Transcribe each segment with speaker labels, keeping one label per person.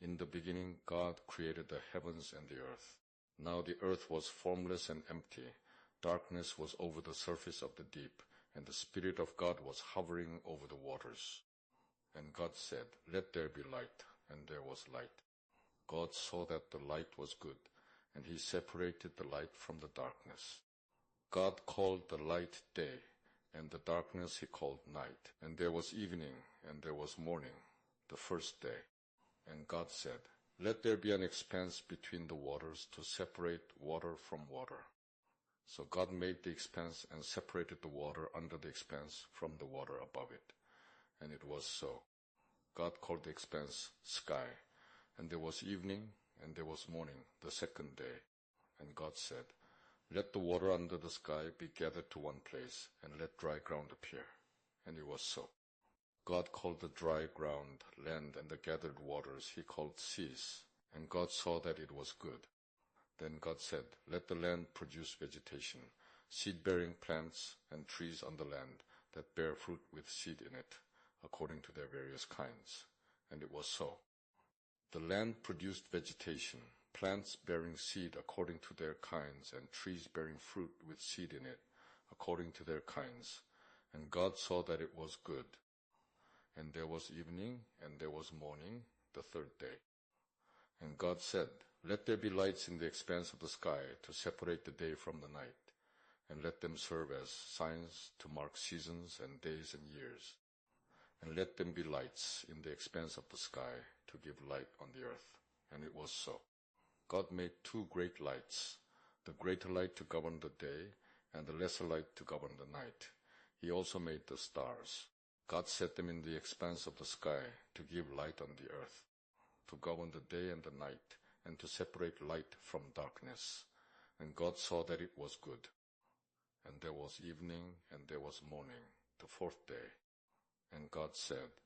Speaker 1: In the beginning God created the heavens and the earth. Now the earth was formless and empty. Darkness was over the surface of the deep, and the Spirit of God was hovering over the waters. And God said, "Let there be light," and there was light. God saw that the light was good, and he separated the light from the darkness. God called the light day, and the darkness he called night. And there was evening, and there was morning, the first day. And God said, "Let there be an expanse between the waters to separate water from water." So God made the expanse and separated the water under the expanse from the water above it. And it was so. God called the expanse sky. And there was evening, and there was morning, the second day. And God said, "Let the water under the sky be gathered to one place, and let dry ground appear." And it was so. God called the dry ground land, and the gathered waters he called seas. And God saw that it was good. Then God said, "Let the land produce vegetation, seed-bearing plants and trees on the land that bear fruit with seed in it, according to their various kinds." And it was so. The land produced vegetation, plants bearing seed according to their kinds, and trees bearing fruit with seed in it, according to their kinds. And God saw that it was good. And there was evening, and there was morning, the third day. And God said, "Let there be lights in the expanse of the sky to separate the day from the night, and let them serve as signs to mark seasons and days and years. And let them be lights in the expanse of the sky to give light on the earth." And it was so. God made two great lights, the greater light to govern the day, and the lesser light to govern the night. He also made the stars. God set them in the expanse of the sky to give light on the earth, to govern the day and the night, and to separate light from darkness. And God saw that it was good. And there was evening, and there was morning, the fourth day. And God said,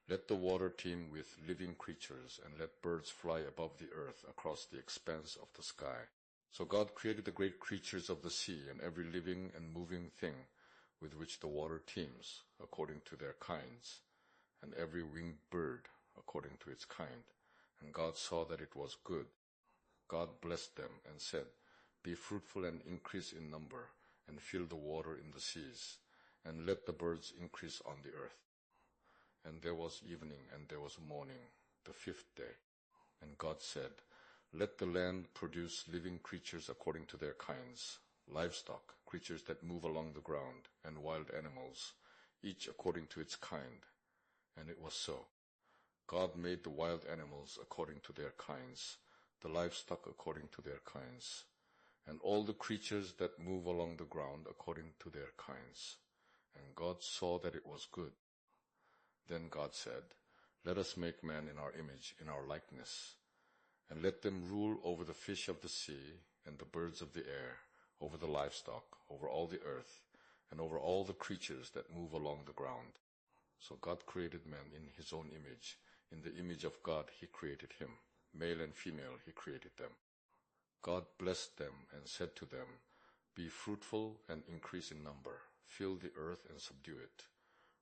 Speaker 1: "Let the water teem with living creatures, and let birds fly above the earth across the expanse of the sky." So God created the great creatures of the sea, and every living and moving thing with which the water teems, according to their kinds, and every winged bird according to its kind. And God saw that it was good. God blessed them and said, "Be fruitful and increase in number, and fill the water in the seas, and let the birds increase on the earth." And there was evening, and there was morning, the fifth day. And God said, "Let the land produce living creatures according to their kinds, livestock, creatures that move along the ground, and wild animals, each according to its kind." And it was so. God made the wild animals according to their kinds, the livestock according to their kinds, and all the creatures that move along the ground according to their kinds. And God saw that it was good. Then God said, "Let us make man in our image, in our likeness, and let them rule over the fish of the sea and the birds of the air, over the livestock, over all the earth, and over all the creatures that move along the ground." So God created man in his own image. In the image of God he created him. Male and female he created them. God blessed them and said to them, "Be fruitful and increase in number. Fill the earth and subdue it.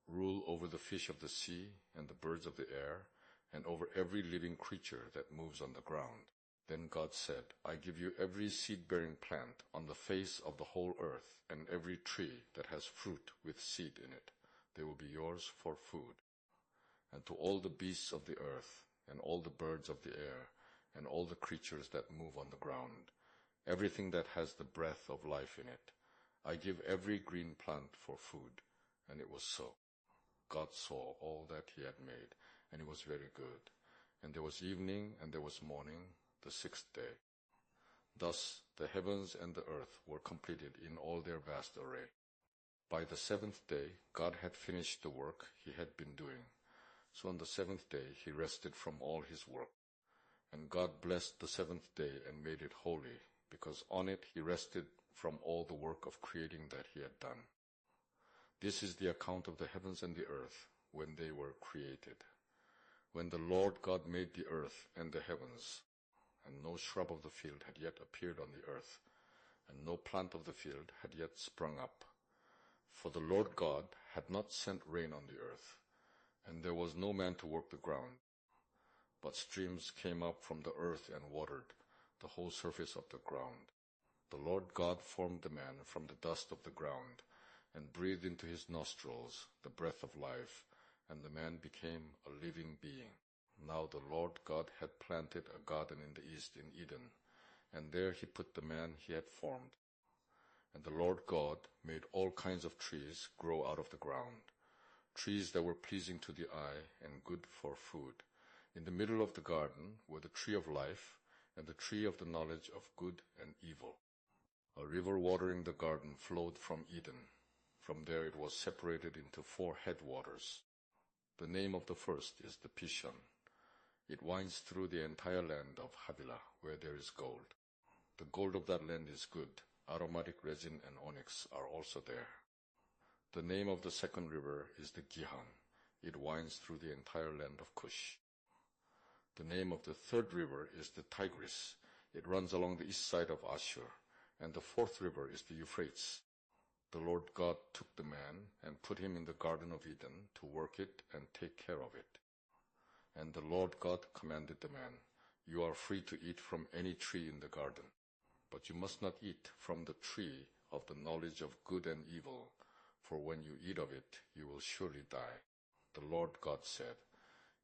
Speaker 1: Rule over the fish of the sea and the birds of the air, and over every living creature that moves on the ground." Then God said, "I give you every seed-bearing plant on the face of the whole earth, and every tree that has fruit with seed in it. They will be yours for food. And to all the beasts of the earth, and all the birds of the air, and all the creatures that move on the ground, everything that has the breath of life in it, I give every green plant for food." And it was so. God saw all that he had made, and it was very good. And there was evening, and there was morning, the sixth day. Thus the heavens and the earth were completed in all their vast array. By the seventh day God had finished the work he had been doing. So on the seventh day he rested from all his work. And God blessed the seventh day and made it holy, because on it he rested from all the work of creating that he had done. This is the account of the heavens and the earth when they were created. When the Lord God made the earth and the heavens, and no shrub of the field had yet appeared on the earth, and no plant of the field had yet sprung up. For the Lord God had not sent rain on the earth, and there was no man to work the ground. but streams came up from the earth and watered the whole surface of the ground. The Lord God formed the man from the dust of the ground and breathed into his nostrils the breath of life, and the man became a living being. Now the Lord God had planted a garden in the east in Eden, and there he put the man he had formed. And the Lord God made all kinds of trees grow out of the ground, trees that were pleasing to the eye and good for food. In the middle of the garden were the tree of life and the tree of the knowledge of good and evil. A river watering the garden flowed from Eden. From there it was separated into 4 headwaters. The name of the first is the Pishon. It winds through the entire land of Havilah, where there is gold. The gold of that land is good. Aromatic resin and onyx are also there. The name of the second river is the Gihon. It winds through the entire land of Cush. The name of the third river is the Tigris. It runs along the east side of Ashur. And the fourth river is the Euphrates. The Lord God took the man and put him in the Garden of Eden to work it and take care of it. And the Lord God commanded the man, "You are free to eat from any tree in the garden, but you must not eat from the tree of the knowledge of good and evil, for when you eat of it, you will surely die." The Lord God said,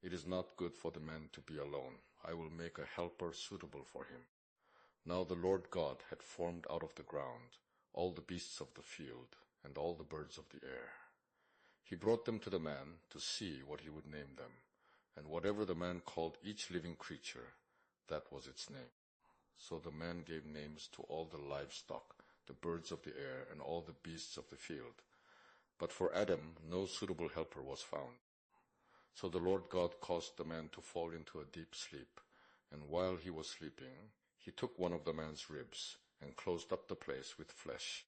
Speaker 1: "It is not good for the man to be alone. I will make a helper suitable for him." Now the Lord God had formed out of the ground all the beasts of the field and all the birds of the air. He brought them to the man to see what he would name them, and whatever the man called each living creature, that was its name. So the man gave names to all the livestock, the birds of the air, and all the beasts of the field. But for Adam no suitable helper was found. So the Lord God caused the man to fall into a deep sleep, and while he was sleeping, he took one of the man's ribs and closed up the place with flesh.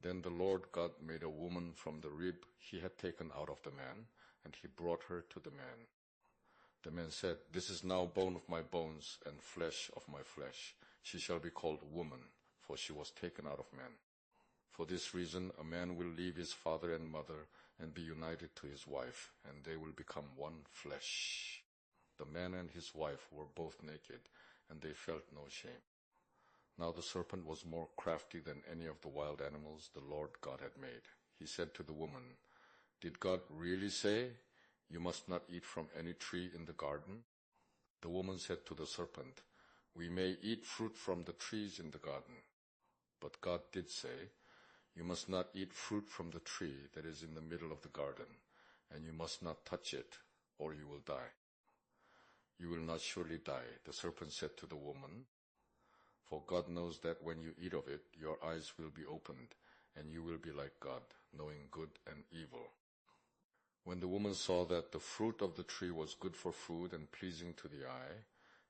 Speaker 1: Then the Lord God made a woman from the rib he had taken out of the man, and he brought her to the man. The man said, "This is now bone of my bones and flesh of my flesh. She shall be called woman, for she was taken out of man. For this reason a man will leave his father and mother and be united to his wife, and they will become one flesh." The man and his wife were both naked, and they felt no shame. Now the serpent was more crafty than any of the wild animals the Lord God had made. He said to the woman, "Did God really say, 'You must not eat from any tree in the garden'?" The woman said to the serpent, "We may eat fruit from the trees in the garden." But God did say, "You must not eat fruit from the tree that is in the middle of the garden, and you must not touch it, or you will die." "You will not surely die," the serpent said to the woman, "for God knows that when you eat of it, your eyes will be opened, and you will be like God, knowing good and evil." When the woman saw that the fruit of the tree was good for food and pleasing to the eye,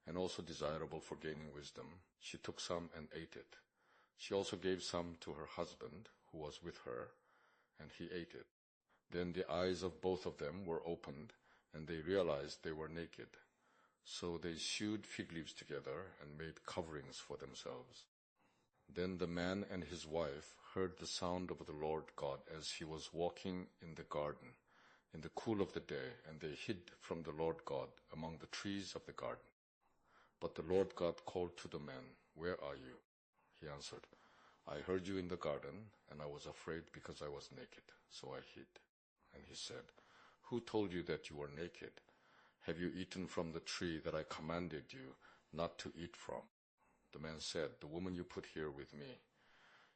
Speaker 1: and also desirable for gaining wisdom, she took some and ate it. She also gave some to her husband, who was with her, and he ate it. Then the eyes of both of them were opened, and they realized they were naked. So they sewed fig leaves together and made coverings for themselves. Then the man and his wife heard the sound of the Lord God as he was walking in the garden in the cool of the day, and they hid from the Lord God among the trees of the garden. But the Lord God called to the man, "Where are you?" He answered, "I heard you in the garden, and I was afraid because I was naked, so I hid." And he said, "Who told you that you were naked? Have you eaten from the tree that I commanded you not to eat from?" The man said, "The woman you put here with me,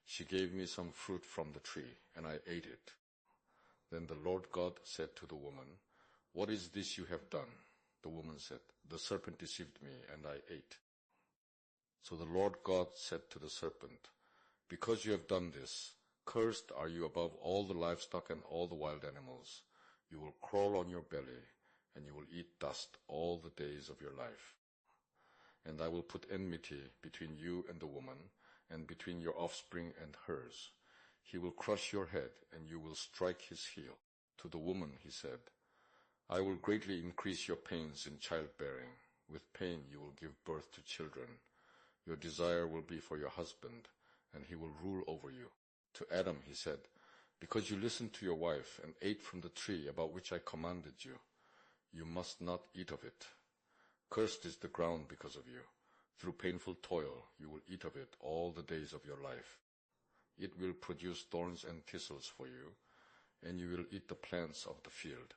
Speaker 1: she gave me some fruit from the tree, and I ate it." Then the Lord God said to the woman, "What is this you have done?" The woman said, "The serpent deceived me, and I ate." So the Lord God said to the serpent, "Because you have done this, cursed are you above all the livestock and all the wild animals. You will crawl on your belly, and you will eat dust all the days of your life. And I will put enmity between you and the woman, and between your offspring and hers. He will crush your head, and you will strike his heel." To the woman he said, "I will greatly increase your pains in childbearing. With pain you will give birth to children. Your desire will be for your husband, and he will rule over you." To Adam he said, "Because you listened to your wife and ate from the tree about which I commanded you, you must not eat of it. Cursed is the ground because of you. Through painful toil you will eat of it all the days of your life. It will produce thorns and thistles for you, and you will eat the plants of the field.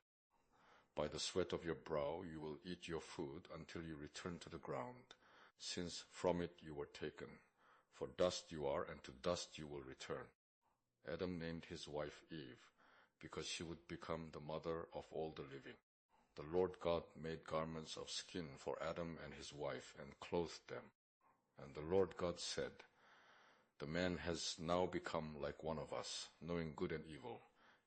Speaker 1: By the sweat of your brow you will eat your food until you return to the ground, since from it you were taken. For dust you are, and to dust you will return. Adam named his wife Eve, because she would become the mother of all the living. The Lord God made garments of skin for Adam and his wife and clothed them. And the Lord God said, "The man has now become like one of us, knowing good and evil.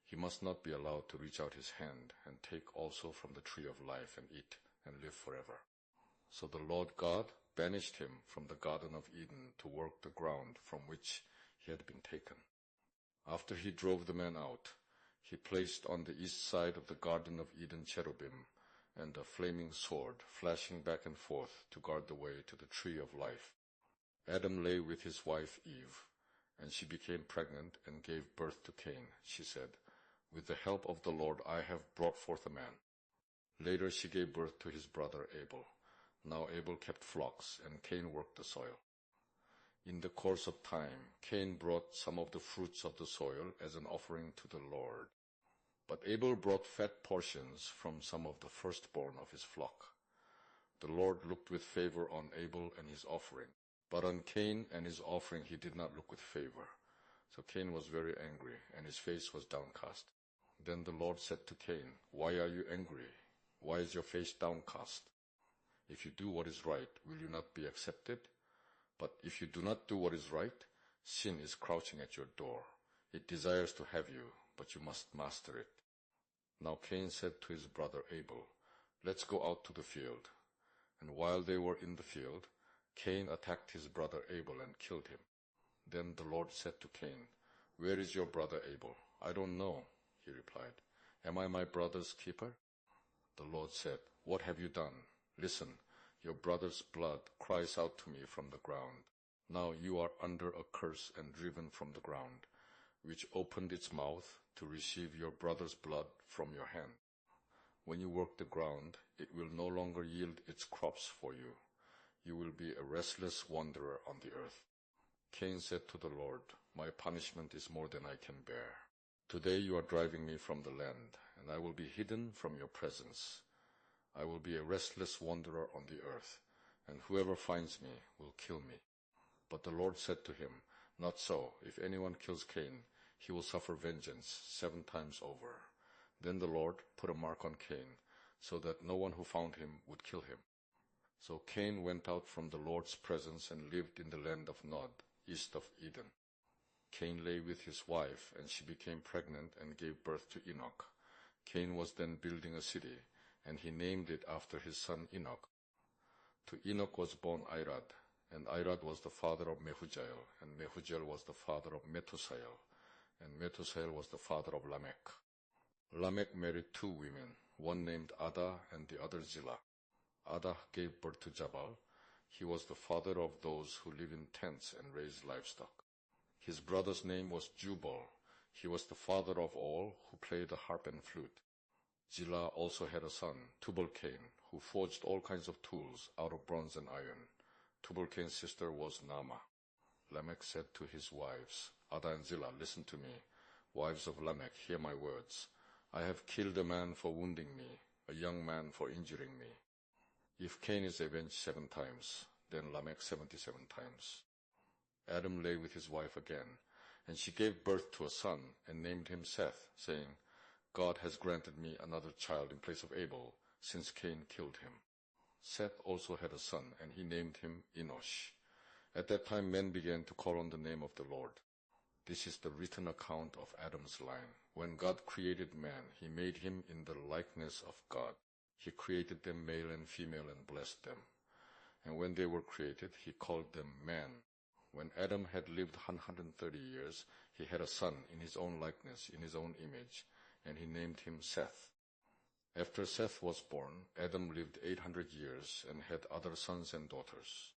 Speaker 1: He must not be allowed to reach out his hand and take also from the tree of life and eat and live forever." So the Lord God banished him from the Garden of Eden to work the ground from which he had been taken. After he drove the man out, he placed on the east side of the Garden of Eden cherubim and a flaming sword flashing back and forth to guard the way to the tree of life. Adam lay with his wife Eve, and she became pregnant and gave birth to Cain. She said, "With the help of the Lord I have brought forth a man." Later she gave birth to his brother Abel. Now Abel kept flocks, and Cain worked the soil. In the course of time, Cain brought some of the fruits of the soil as an offering to the Lord. But Abel brought fat portions from some of the firstborn of his flock. The Lord looked with favor on Abel and his offering, but on Cain and his offering he did not look with favor. So Cain was very angry, and his face was downcast. Then the Lord said to Cain, "Why are you angry? Why is your face downcast? If you do what is right, will you not be accepted? But if you do not do what is right, sin is crouching at your door. It desires to have you, but you must master it." Now Cain said to his brother Abel, "Let's go out to the field." And while they were in the field, Cain attacked his brother Abel and killed him. Then the Lord said to Cain, "Where is your brother Abel?" "I don't know," he replied. "Am I my brother's keeper?" The Lord said, "What have you done? Listen, your brother's blood cries out to me from the ground. Now you are under a curse and driven from the ground, which opened its mouth to receive your brother's blood from your hand. When you work the ground, it will no longer yield its crops for you. You will be a restless wanderer on the earth." Cain said to the Lord, "My punishment is more than I can bear. Today you are driving me from the land, and I will be hidden from your presence. I will be a restless wanderer on the earth, and whoever finds me will kill me." But the Lord said to him, "Not so. If anyone kills Cain, he will suffer vengeance 7 times over." Then the Lord put a mark on Cain, so that no one who found him would kill him. So Cain went out from the Lord's presence and lived in the land of Nod, east of Eden. Cain lay with his wife, and she became pregnant and gave birth to Enoch. Cain was then building a city, and he named it after his son Enoch. To Enoch was born Irad, and Irad was the father of Mehujael, and Mehujael was the father of Methusael, and Methusael was the father of Lamech. Lamech married 2 women, one named Ada and the other Zillah. Ada gave birth to Jabal. He was the father of those who live in tents and raise livestock. His brother's name was Jubal. He was the father of all who play the harp and flute. Zillah also had a son, Tubal-Cain, who forged all kinds of tools out of bronze and iron. Tubal-Cain's sister was Naamah. Lamech said to his wives, Ada and Zillah, "Listen to me. Wives of Lamech, hear my words. I have killed a man for wounding me, a young man for injuring me. If Cain is avenged 7 times, then Lamech 77 times. Adam lay with his wife again, and she gave birth to a son and named him Seth, saying, "God has granted me another child in place of Abel, since Cain killed him." Seth also had a son, and he named him Enosh. At that time men began to call on the name of the Lord. This is the written account of Adam's line. When God created man, he made him in the likeness of God. He created them male and female and blessed them. And when they were created, he called them man. When Adam had lived 130 years, he had a son in his own likeness, in his own image, and he named him Seth. After Seth was born, Adam lived 800 years and had other sons and daughters.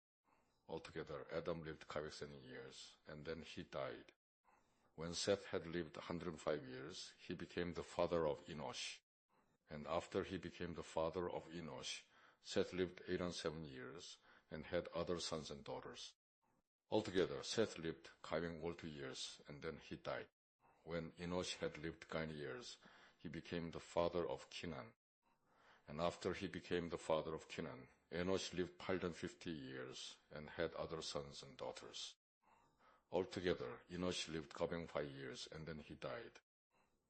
Speaker 1: Altogether, Adam lived 500 years, and then he died. When Seth had lived 105 years, he became the father of Enosh. And after he became the father of Enosh, Seth lived 807 years and had other sons and daughters. Altogether, Seth lived 912 years, and then he died. When Enosh had lived 90 years, he became the father of Kenan. And after he became the father of Kenan, Enosh lived 850 years and had other sons and daughters. Altogether, Enosh lived 5 years, and then he died.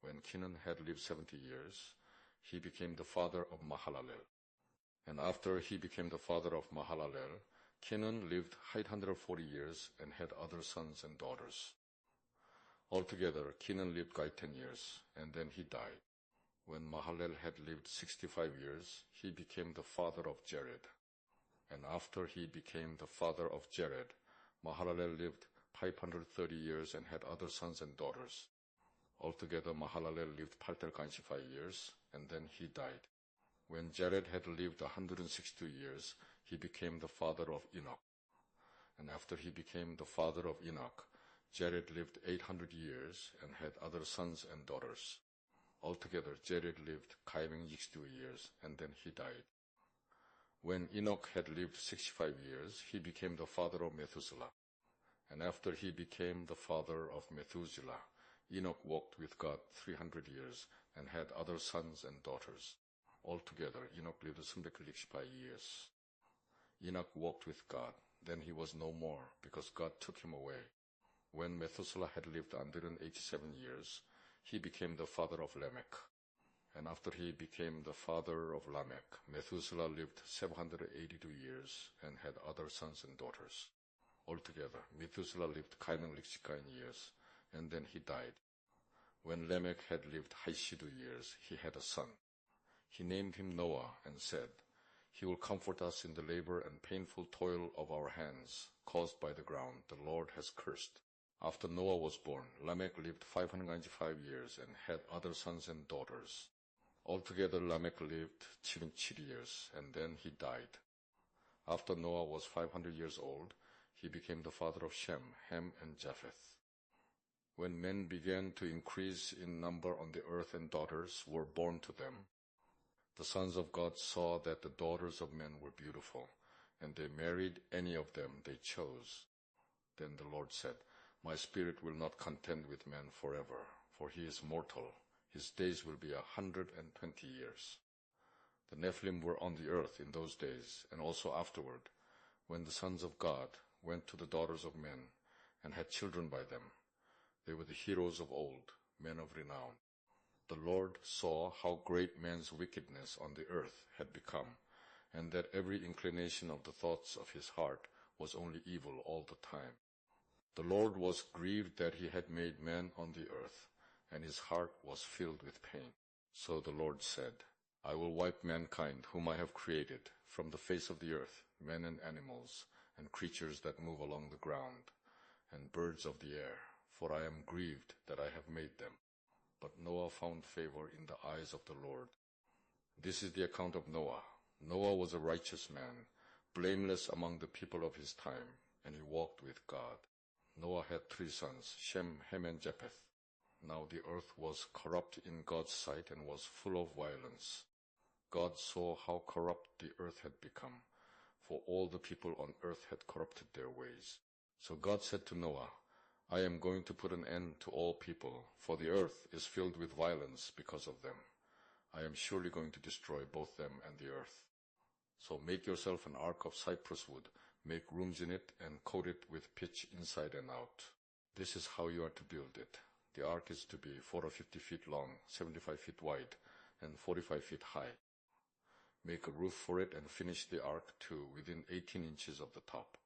Speaker 1: When Kenan had lived 70 years, he became the father of Mahalalel. And after he became the father of Mahalalel, Kenan lived 840 years and had other sons and daughters. Altogether, Kenan lived 10 years, and then he died. When Mahalalel had lived 65 years, he became the father of Jared. And after he became the father of Jared, Mahalalel lived 530 years and had other sons and daughters. Altogether, Mahalalel lived 895 years, and then he died. When Jared had lived 162 years, he became the father of Enoch. And after he became the father of Enoch, Jared lived 800 years and had other sons and daughters. Altogether, Jared lived 962 years, and then he died. When Enoch had lived 65 years, he became the father of Methuselah. And after he became the father of Methuselah, Enoch walked with God 300 years and had other sons and daughters. Altogether, Enoch lived 365 years. Enoch walked with God. Then he was no more, because God took him away. When Methuselah had lived 187 years, he became the father of Lamech. And after he became the father of Lamech, Methuselah lived 782 years and had other sons and daughters. Altogether, Methuselah lived 969 years, and then he died. When Lamech had lived 82 years, he had a son. He named him Noah and said, "He will comfort us in the labor and painful toil of our hands, caused by the ground the Lord has cursed." After Noah was born, Lamech lived 595 years and had other sons and daughters. Altogether, Lamech lived 77 years, and then he died. After Noah was 500 years old, he became the father of Shem, Ham, and Japheth. When men began to increase in number on the earth and daughters were born to them, the sons of God saw that the daughters of men were beautiful, and they married any of them they chose. Then the Lord said, "My spirit will not contend with man forever, for he is mortal. His days will be 120 years. The Nephilim were on the earth in those days, and also afterward, when the sons of God went to the daughters of men and had children by them. They were the heroes of old, men of renown. The Lord saw how great man's wickedness on the earth had become, and that every inclination of the thoughts of his heart was only evil all the time. The Lord was grieved that he had made man on the earth, and his heart was filled with pain. So the Lord said, "I will wipe mankind whom I have created from the face of the earth, men and animals, and creatures that move along the ground, and birds of the air, for I am grieved that I have made them." But Noah found favor in the eyes of the Lord. This is the account of Noah. Noah was a righteous man, blameless among the people of his time, and he walked with God. Noah had 3 sons, Shem, Ham, and Japheth. Now the earth was corrupt in God's sight and was full of violence. God saw how corrupt the earth had become, for all the people on earth had corrupted their ways. So God said to Noah, "I am going to put an end to all people, for the earth is filled with violence because of them. I am surely going to destroy both them and the earth. So make yourself an ark of cypress wood, make rooms in it, and coat it with pitch inside and out. This is how you are to build it. The ark is to be 450 feet long, 75 feet wide, and 45 feet high. Make a roof for it and finish the ark to within 18 inches of the top.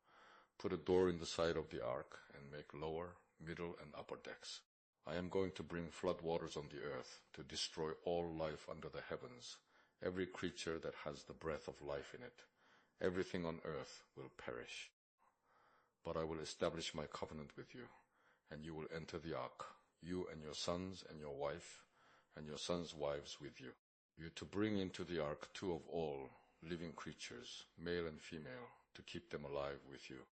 Speaker 1: Put a door in the side of the ark and make lower, middle, and upper decks. I am going to bring flood waters on the earth to destroy all life under the heavens. Every creature that has the breath of life in it, everything on earth will perish. But I will establish my covenant with you, and you will enter the ark, you and your sons and your wife, and your sons' wives with you. You to bring into the ark 2 of all living creatures, male and female, to keep them alive with you.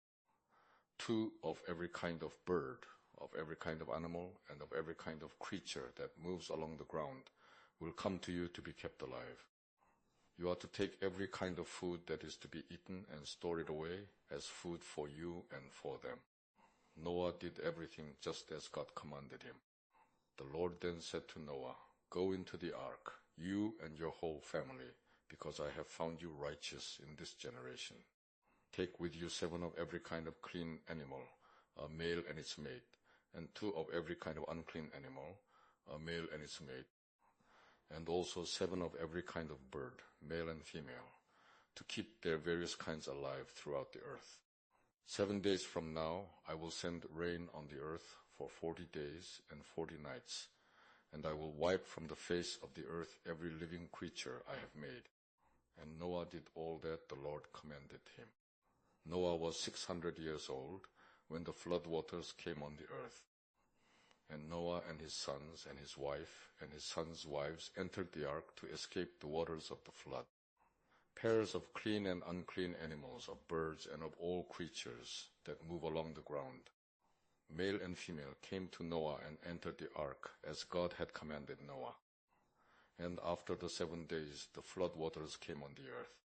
Speaker 1: 2 of every kind of bird, of every kind of animal, and of every kind of creature that moves along the ground will come to you to be kept alive. You are to take every kind of food that is to be eaten and store it away as food for you and for them." Noah did everything just as God commanded him. The Lord then said to Noah, "Go into the ark, you and your whole family, because I have found you righteous in this generation. Take with you 7 of every kind of clean animal, a male and its mate, and 2 of every kind of unclean animal, a male and its mate, and also 7 of every kind of bird, male and female, to keep their various kinds alive throughout the earth. 7 days from now I will send rain on the earth for 40 days and 40 nights, and I will wipe from the face of the earth every living creature I have made." And Noah did all that the Lord commanded him. Noah was 600 years old when the flood waters came on the earth. And Noah and his sons and his wife and his sons' wives entered the ark to escape the waters of the flood. Pairs of clean and unclean animals, of birds, and of all creatures that move along the ground, male and female, came to Noah and entered the ark as God had commanded Noah. And after the 7 days, the flood waters came on the earth.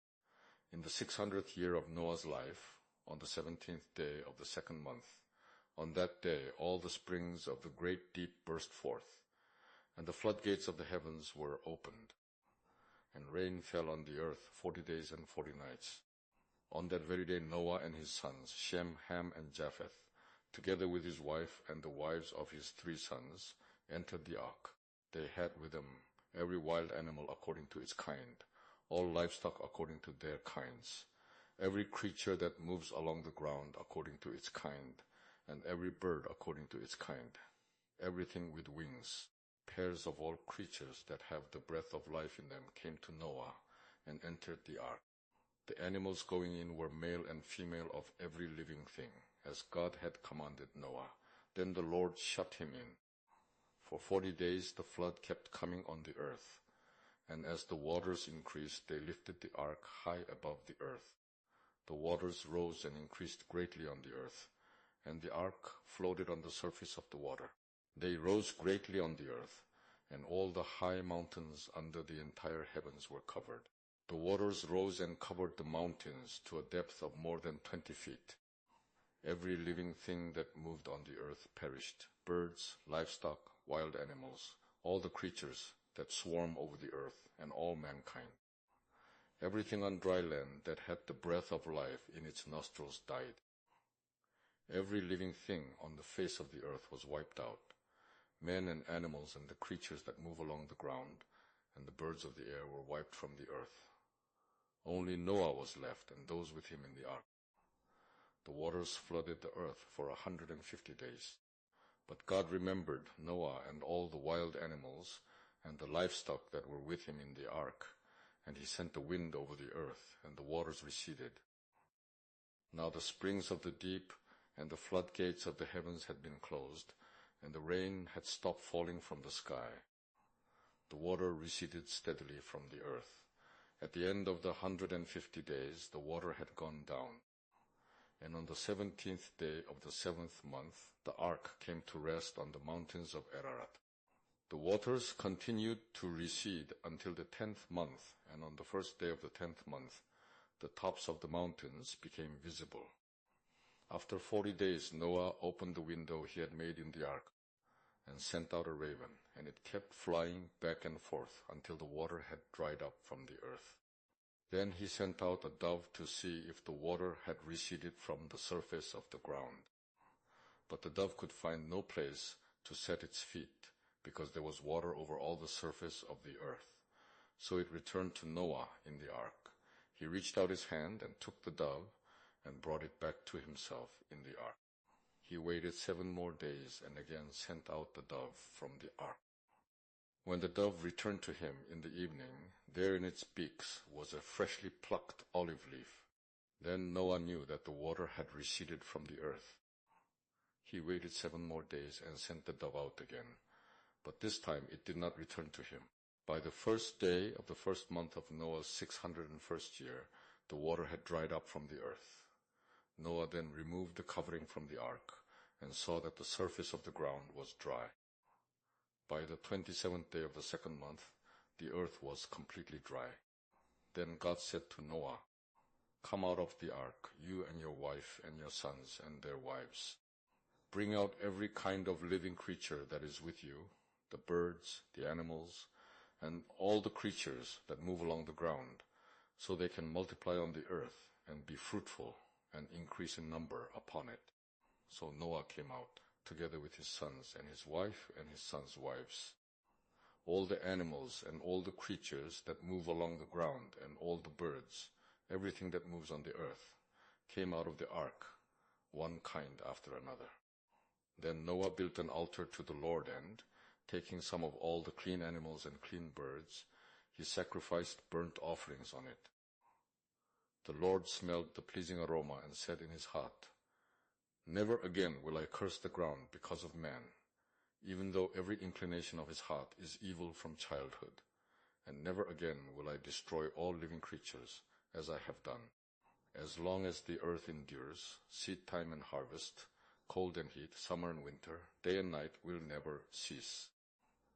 Speaker 1: In the 600th year of Noah's life, on the 17th day of the 2nd month, on that day all the springs of the great deep burst forth, and the floodgates of the heavens were opened, and rain fell on the earth 40 days and 40 nights. On that very day Noah and his sons, Shem, Ham, and Japheth, together with his wife and the wives of his 3 sons, entered the ark. They had with them every wild animal according to its kind, all livestock according to their kinds, every creature that moves along the ground according to its kind, and every bird according to its kind, everything with wings. Pairs of all creatures that have the breath of life in them came to Noah and entered the ark. The animals going in were male and female of every living thing, as God had commanded Noah. Then the Lord shut him in. For 40 days the flood kept coming on the earth, and as the waters increased, they lifted the ark high above the earth. The waters rose and increased greatly on the earth, and the ark floated on the surface of the water. They rose greatly on the earth, and all the high mountains under the entire heavens were covered. The waters rose and covered the mountains to a depth of more than 20 feet. Every living thing that moved on the earth perished, birds, livestock, wild animals, all the creatures that swarm over the earth, and all mankind. Everything on dry land that had the breath of life in its nostrils died. Every living thing on the face of the earth was wiped out, men and animals and the creatures that move along the ground, and the birds of the air were wiped from the earth. Only Noah was left, and those with him in the ark. The waters flooded the earth for 150 days. But God remembered Noah and all the wild animals and the livestock that were with him in the ark, and he sent a wind over the earth, and the waters receded. Now the springs of the deep and the floodgates of the heavens had been closed, and the rain had stopped falling from the sky. The water receded steadily from the earth. At the end of the 150 days, the water had gone down. And on the 17th day of the 7th month, the ark came to rest on the mountains of Ararat. The waters continued to recede until the 10th month, and on the first day of the 10th month, the tops of the mountains became visible. After 40 days, Noah opened the window he had made in the ark and sent out a raven, and it kept flying back and forth until the water had dried up from the earth. Then he sent out a dove to see if the water had receded from the surface of the ground. But the dove could find no place to set its feet, because there was water over all the surface of the earth. So it returned to Noah in the ark. He reached out his hand and took the dove and brought it back to himself in the ark. He waited 7 more days and again sent out the dove from the ark. When the dove returned to him in the evening, there in its beaks was a freshly plucked olive leaf. Then Noah knew that the water had receded from the earth. He waited 7 more days and sent the dove out again, but this time it did not return to him. By the first day of the first month of Noah's 601st year, the water had dried up from the earth. Noah then removed the covering from the ark and saw that the surface of the ground was dry. By the 27th day of the 2nd month, the earth was completely dry. Then God said to Noah, "Come out of the ark, you and your wife and your sons and their wives. Bring out every kind of living creature that is with you, the birds, the animals, and all the creatures that move along the ground, so they can multiply on the earth and be fruitful and increase in number upon it." So Noah came out, together with his sons and his wife and his sons' wives. All the animals and all the creatures that move along the ground and all the birds, everything that moves on the earth, came out of the ark, one kind after another. Then Noah built an altar to the Lord, and, taking some of all the clean animals and clean birds, he sacrificed burnt offerings on it. The Lord smelled the pleasing aroma and said in his heart, "Never again will I curse the ground because of man, even though every inclination of his heart is evil from childhood, and never again will I destroy all living creatures as I have done. As long as the earth endures, seed time and harvest, cold and heat, summer and winter, day and night will never cease."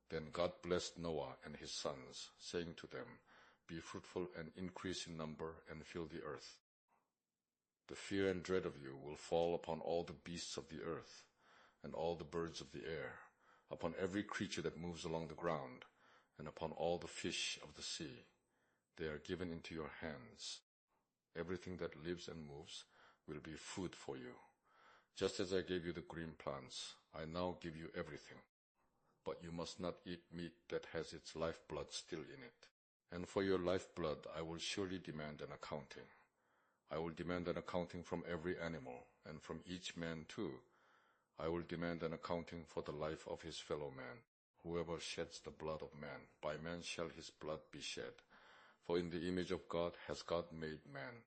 Speaker 1: Then God blessed Noah and his sons, saying to them, "Be fruitful and increase in number and fill the earth. The fear and dread of you will fall upon all the beasts of the earth and all the birds of the air, upon every creature that moves along the ground, and upon all the fish of the sea. They are given into your hands. Everything that lives and moves will be food for you. Just as I gave you the green plants, I now give you everything. But you must not eat meat that has its lifeblood still in it. And for your lifeblood I will surely demand an accounting. I will demand an accounting from every animal, and from each man too. I will demand an accounting for the life of his fellow man. Whoever sheds the blood of man, by man shall his blood be shed. For in the image of God has God made man.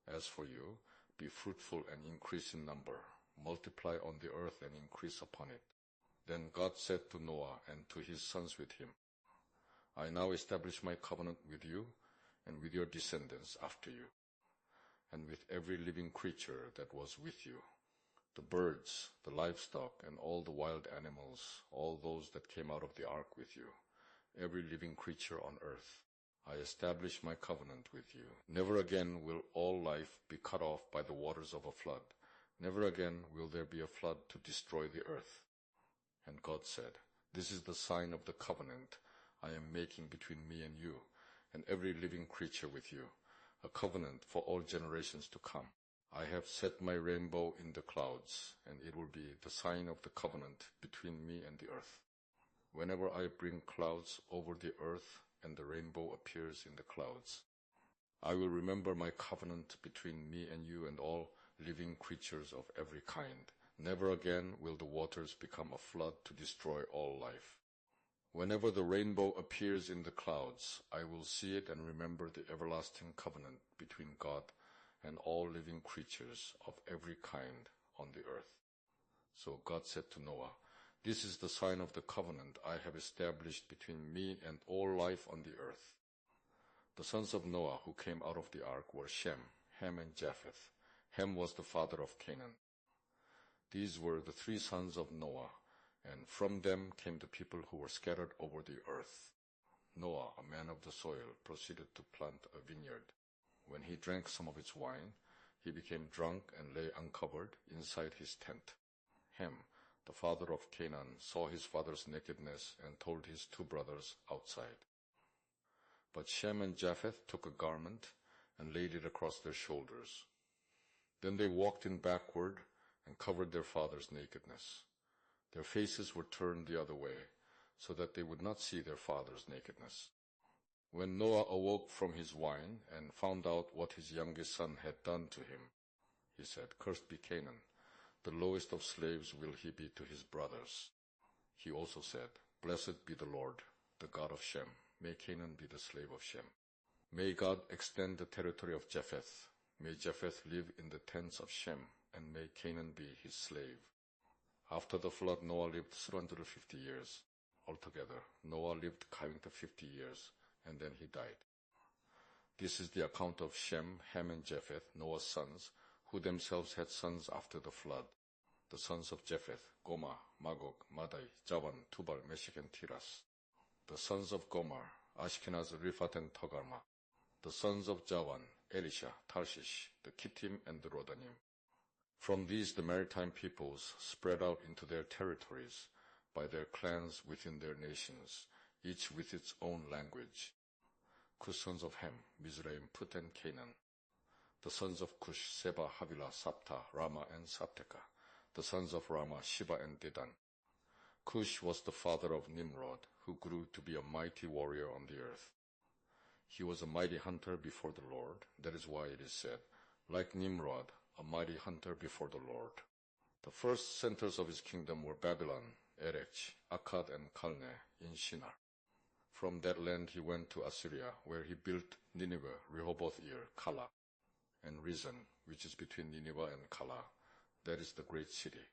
Speaker 1: As for you, be fruitful and increase in number. Multiply on the earth and increase upon it." Then God said to Noah and to his sons with him, "I now establish my covenant with you and with your descendants after you, and with every living creature that was with you, the birds, the livestock, and all the wild animals, all those that came out of the ark with you, every living creature on earth. I establish my covenant with you. Never again will all life be cut off by the waters of a flood. Never again will there be a flood to destroy the earth." And God said, "This is the sign of the covenant I am making between me and you, and every living creature with you, a covenant for all generations to come. I have set my rainbow in the clouds, and it will be the sign of the covenant between me and the earth. Whenever I bring clouds over the earth and the rainbow appears in the clouds, I will remember my covenant between me and you and all living creatures of every kind. Never again will the waters become a flood to destroy all life. Whenever the rainbow appears in the clouds, I will see it and remember the everlasting covenant between God and all living creatures of every kind on the earth." So God said to Noah, "This is the sign of the covenant I have established between me and all life on the earth." The sons of Noah who came out of the ark were Shem, Ham, and Japheth. Ham was the father of Canaan. These were the three sons of Noah, and from them came the people who were scattered over the earth. Noah, a man of the soil, proceeded to plant a vineyard. When he drank some of its wine, he became drunk and lay uncovered inside his tent. Ham, the father of Canaan, saw his father's nakedness and told his two brothers outside. But Shem and Japheth took a garment and laid it across their shoulders. Then they walked in backward and covered their father's nakedness. Their faces were turned the other way, so that they would not see their father's nakedness. When Noah awoke from his wine and found out what his youngest son had done to him, he said, "Cursed be Canaan, the lowest of slaves will he be to his brothers." He also said, "Blessed be the Lord, the God of Shem. May Canaan be the slave of Shem. May God extend the territory of Japheth. May Japheth live in the tents of Shem, and may Canaan be his slave." After the flood, Noah lived 350 years. Altogether, Noah lived 50 years, and then he died. This is the account of Shem, Ham, and Japheth, Noah's sons, who themselves had sons after the flood. The sons of Japheth, Gomer, Magog, Madai, Javan, Tubal, Meshech, and Tiras. The sons of Gomer, Ashkenaz, Riphat, and Togarmah. The sons of Javan, Elisha, Tarshish, the Kittim and the Rodanim. From these the maritime peoples spread out into their territories by their clans within their nations, each with its own language. Cush sons of Ham, Mizraim, Put and Canaan. The sons of Cush, Seba, Havilah, Sapta, Rama and Sabteka. The sons of Rama, Sheba and Dedan. Cush was the father of Nimrod, who grew to be a mighty warrior on the earth. He was a mighty hunter before the Lord. That is why it is said, like Nimrod, a mighty hunter before the Lord. The first centers of his kingdom were Babylon, Erech, Akkad and Calneh in Shinar. From that land he went to Assyria, where he built Nineveh, Rehoboth-ir, Calah, and Rezin, which is between Nineveh and Calah. That is the great city.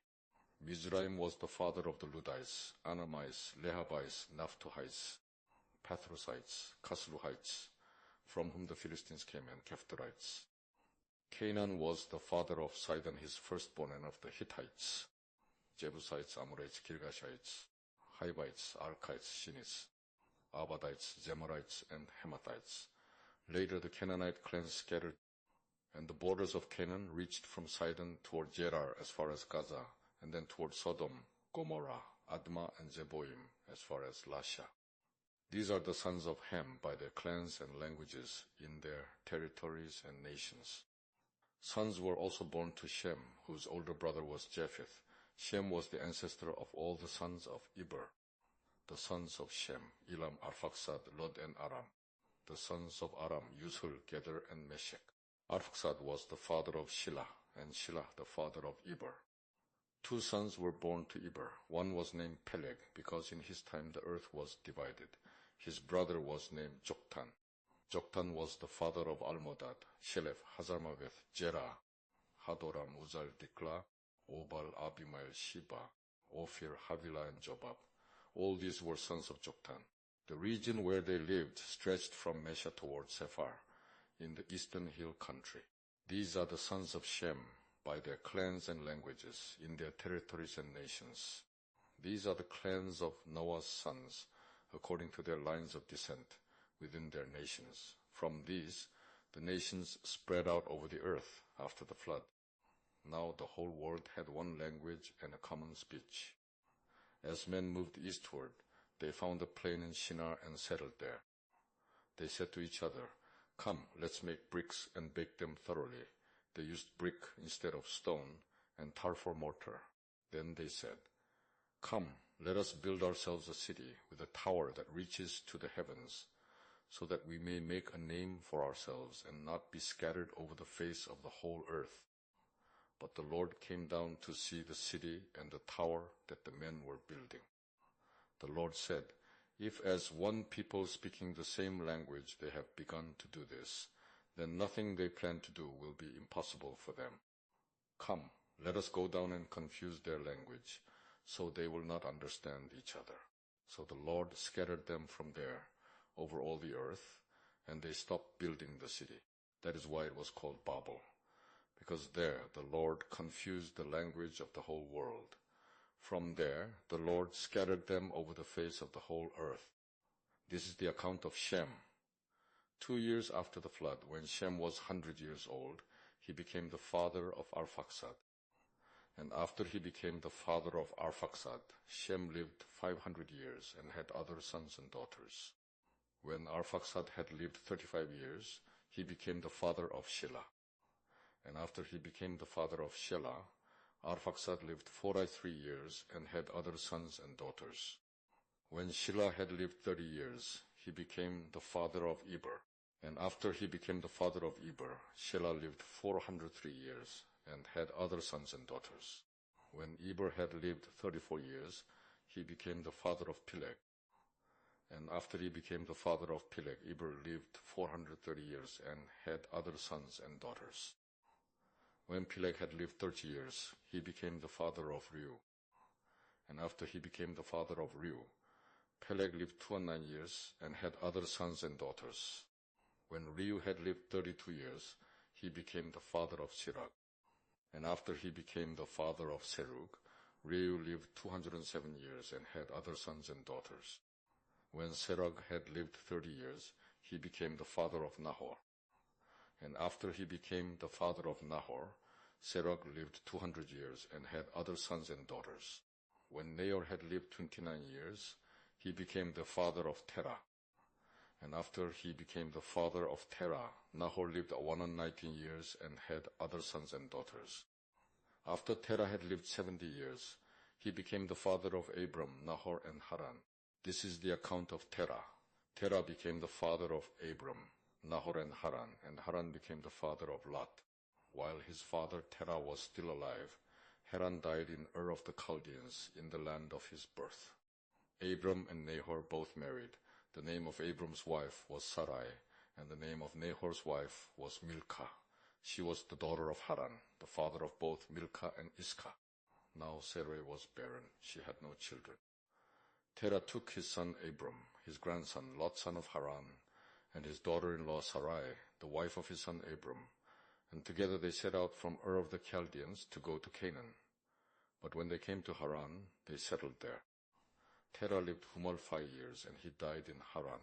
Speaker 1: Mizraim was the father of the Ludites, Anamites, Lehabites, Naphtuhites, Pathrosites, Casluhites, from whom the Philistines came, and Kephtorites. Canaan was the father of Sidon, his firstborn, and of the Hittites, Jebusites, Amorites, Girgashites, Hivites, Arkites, Shinites, Abadites, Zemorites, and Hamathites. Later the Canaanite clans scattered, and the borders of Canaan reached from Sidon toward Gerar as far as Gaza, and then toward Sodom, Gomorrah, Admah, and Zeboim as far as Lasha. These are the sons of Ham by their clans and languages in their territories and nations. Sons were also born to Shem, whose older brother was Japheth. Shem was the ancestor of all the sons of Eber. The sons of Shem, Elam, Arphaxad, Lod, and Aram. The sons of Aram, Uzhul, Geder, and Meshech. Arphaxad was the father of Shelah, and Shelah the father of Eber. 2 sons were born to Eber. One was named Peleg, because in his time the earth was divided. His brother was named Joktan. Joktan was the father of Almodad, Shelef, Hazarmaveth, Jerah, Hadoram, Uzal, Dikla, Obal, Abimael, Sheba, Ophir, Havilah, and Jobab. All these were sons of Joktan. The region where they lived stretched from Mesha toward Sephar, in the eastern hill country. These are the sons of Shem, by their clans and languages, in their territories and nations. These are the clans of Noah's sons, according to their lines of descent, within their nations. From these, the nations spread out over the earth after the flood. Now the whole world had one language and a common speech. As men moved eastward, they found a plain in Shinar and settled there. They said to each other, "Come, let's make bricks and bake them thoroughly." They used brick instead of stone and tar for mortar. Then they said, "Come, let us build ourselves a city with a tower that reaches to the heavens, so that we may make a name for ourselves and not be scattered over the face of the whole earth." But the Lord came down to see the city and the tower that the men were building. The Lord said, "If as one people speaking the same language they have begun to do this, then nothing they plan to do will be impossible for them. Come, let us go down and confuse their language, so they will not understand each other." So the Lord scattered them from there over all the earth, and they stopped building the city. That is why it was called Babel, because there the Lord confused the language of the whole world. From there the Lord scattered them over the face of the whole earth. This is the account of Shem. 2 years after the flood, when Shem was 100 years old, he became the father of Arphaxad. And after he became the father of Arphaxad, Shem lived 500 years and had other sons and daughters. When Arphaxad had lived 35 years, he became the father of Shelah. And after he became the father of Shelah, Arphaxad lived 43 years and had other sons and daughters. When Shelah had lived 30 years, he became the father of Eber. And after he became the father of Eber, Shelah lived 403 years and had other sons and daughters. When Eber had lived 34 years, he became the father of Peleg. And after he became the father of Peleg, Eber lived 430 years and had other sons and daughters. When Peleg had lived 30 years, he became the father of Reu. And after he became the father of Reu, Peleg lived 209 years and had other sons and daughters. When Reu had lived 32 years, he became the father of Sirach. And after he became the father of Serug, Reu lived 207 years and had other sons and daughters. When Serug had lived 30 years, he became the father of Nahor. And after he became the father of Nahor, Serug lived 200 years and had other sons and daughters. When Nahor had lived 29 years, he became the father of Terah. And after he became the father of Terah, Nahor lived 119 years and had other sons and daughters. After Terah had lived 70 years, he became the father of Abram, Nahor, and Haran. This is the account of Terah. Terah became the father of Abram, Nahor, and Haran became the father of Lot. While his father Terah was still alive, Haran died in Ur of the Chaldeans, in the land of his birth. Abram and Nahor both married. The name of Abram's wife was Sarai, and the name of Nahor's wife was Milcah. She was the daughter of Haran, the father of both Milcah and Iscah. Now Sarai was barren. She had no children. Terah took his son Abram, his grandson Lot son of Haran, and his daughter-in-law Sarai, the wife of his son Abram, and together they set out from Ur of the Chaldeans to go to Canaan. But when they came to Haran, they settled there. Terah lived 5 years, and he died in Haran.